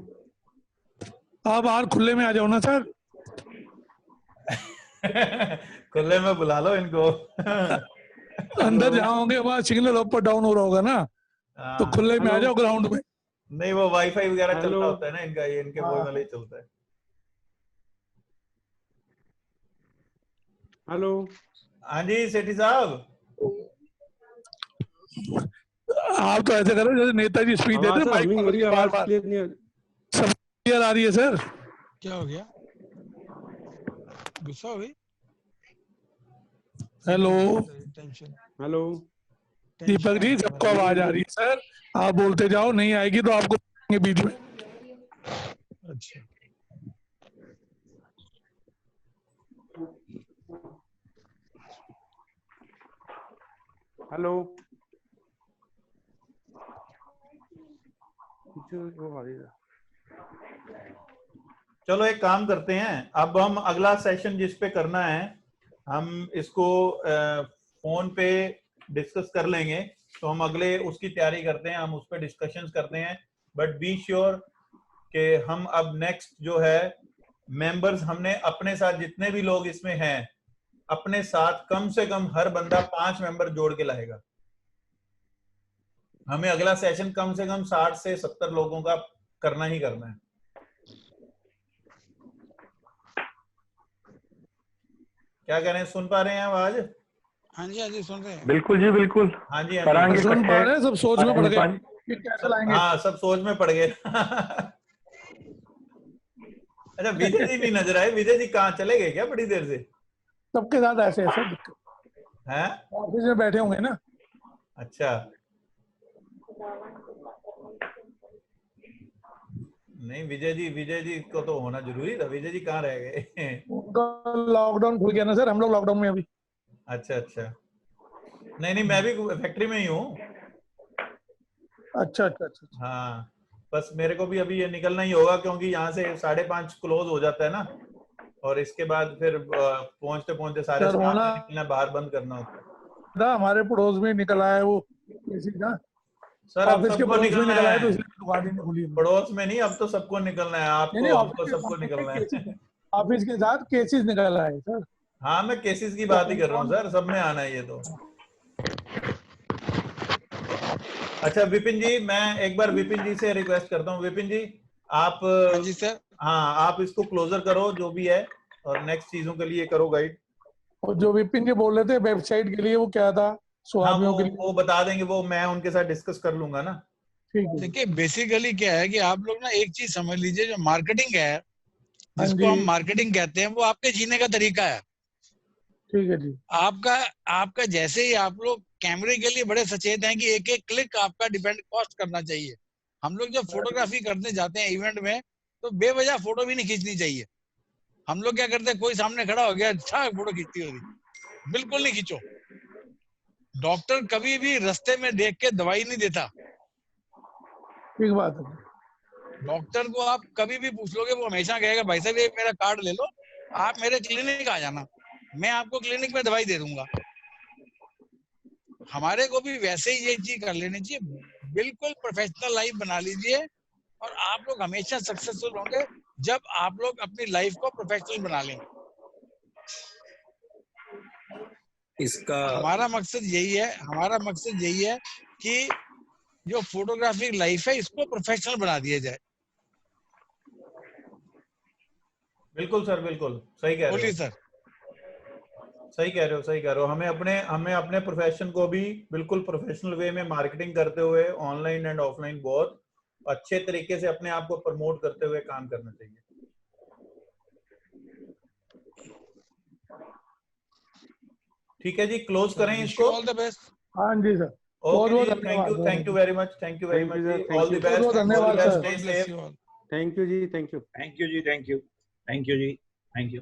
आप बाहर खुले में आ जाओ ना सर। खुले में बुला लो इनको। अंदर जाओगे वहाँ सिग्नल अप और डाउन हो रहा होगा ना, तो खुले में आ जाओ ग्राउंड में। नहीं, वो वाईफाई वगैरह चलता होता है ना इनका, ये इनके फोन वाले ही चलता है। हेलो। हाँ जी सेठी साहब, आप तो ऐसे करो जैसे नेताजी स्पीच देते हैं, माइक बार-बार। सब क्लियर आ रही है सर? क्या हो गया, गुस्सा हो गई? हेलो हेलो दीपक जी, सबको आवाज आ रही है सर, आप बोलते जाओ, नहीं आएगी तो आपको बीच में। अच्छा हेलो चलो एक काम करते हैं, अब हम अगला सेशन जिस पे करना है हम इसको फोन पे डिस्कस कर लेंगे, तो हम अगले उसकी तैयारी करते हैं, हम उस पर डिस्कशंस करते हैं। बट बी श्योर कि हम अब नेक्स्ट जो है मेंबर्स, हमने अपने साथ जितने भी लोग इसमें हैं अपने साथ कम से कम हर बंदा 5 मेंबर जोड़ के लाएगा। हमें अगला सेशन कम से कम 60 से 70 लोगों का करना ही करना है। क्या कह रहे हैं, सुन पा रहे हैं आवाज? हाँ जी सुन रहे हैं। बिल्कुल जी बिल्कुल। हाँ जी सुन पा रहे हैं, सब सोच में पड़ गए कैसे लाएंगे। हाँ सब सोच में पड़ गए। अच्छा विजय जी नहीं नजर आए, विजय जी कहाँ चले गए क्या बड़ी देर से? सबके साथ ऐसे ऐसे हैं, ऑफिस में बैठे होंगे ना। अच्छा नहीं विजय जी को तो होना जरूरी था, विजय जी कहाँ रह गए? उनका लॉकडाउन खुल गया ना सर, हम लोग लॉकडाउन में अभी। अच्छा नहीं मैं भी फैक्ट्री में ही हूँ। अच्छा। हाँ बस मेरे को भी अभी ये निकलना ही होगा क्योंकि यहाँ से 5:30 क्लोज हो जाता है ना, और इसके बाद फिर पहुंचते पहुंचते सारे स्टाफ ने निकलना, बाहर बंद करना होता है। हमारे पड़ोस में निकला है वो किसी का सर, अब सबको निकलना है, तो इसलिए दुकान ही नहीं खुली। पड़ोस में नहीं, अब तो सबको निकलना है, आपको हमको सबको निकलना है। ऑफिस के साथ केसेस निकल रहा है सर। हाँ मैं केसेस की बात ही कर रहा हूँ सर, सब में आना है ये तो। अच्छा विपिन जी, मैं एक बार विपिन जी से रिक्वेस्ट करता हूँ, विपिन जी आप जी सर, हाँ आप इसको क्लोजर करो जो भी है, और नेक्स्ट चीजों के लिए करो गाइड। और जो विपिन जी बोल रहे थे वेबसाइट के लिए, वो क्या था? हाँ वो बता देंगे, वो मैं उनके साथ डिस्कस कर लूंगा ना। देखिए बेसिकली क्या है कि आप लोग ना एक चीज समझ लीजिए, जो मार्केटिंग है जिसको हम मार्केटिंग कहते हैं, वो आपके जीने का तरीका है। ठीक है जी। आपका जैसे ही आप लोग कैमरे के लिए बड़े सचेत हैं कि एक एक क्लिक आपका डिपेंड कॉस्ट करना चाहिए। हम लोग जब फोटोग्राफी करने जाते हैं इवेंट में, तो बेवजह फोटो भी नहीं खींचनी चाहिए। हम लोग क्या करते हैं, कोई सामने खड़ा हो गया, अच्छा फोटो खींचती हो रही, बिल्कुल नहीं खींचो। डॉक्टर कभी भी रास्ते में देख के दवाई नहीं देता। ठीक बात है। डॉक्टर को आप कभी भी पूछ लोगे, वो हमेशा कहेगा भाई साहब ये मेरा कार्ड ले लो, आप मेरे क्लिनिक आ जाना, मैं आपको क्लिनिक में दवाई दे दूंगा। हमारे को भी वैसे ही ये चीज कर लेनी चाहिए, बिल्कुल प्रोफेशनल लाइफ बना लीजिए, और आप लोग हमेशा सक्सेसफुल होंगे जब आप लोग अपनी लाइफ को प्रोफेशनल बना लेंगे। इसका हमारा मकसद यही है कि जो फोटोग्राफी लाइफ है इसको प्रोफेशनल बना दिया जाए। बिल्कुल सर, बिल्कुल सही कह रहे हो सर, सही कह रहे हो। हमें अपने प्रोफेशन को भी बिल्कुल प्रोफेशनल वे में मार्केटिंग करते हुए, ऑनलाइन एंड ऑफलाइन बहुत अच्छे तरीके से अपने आप को प्रमोट करते हुए काम करना चाहिए। ठीक है जी, क्लोज करें इसको। All the best. हाँ जी सर, ओके जी, thank you very much, all the best, धन्यवाद सर, थैंक यू जी, थैंक यू जी, थैंक यू।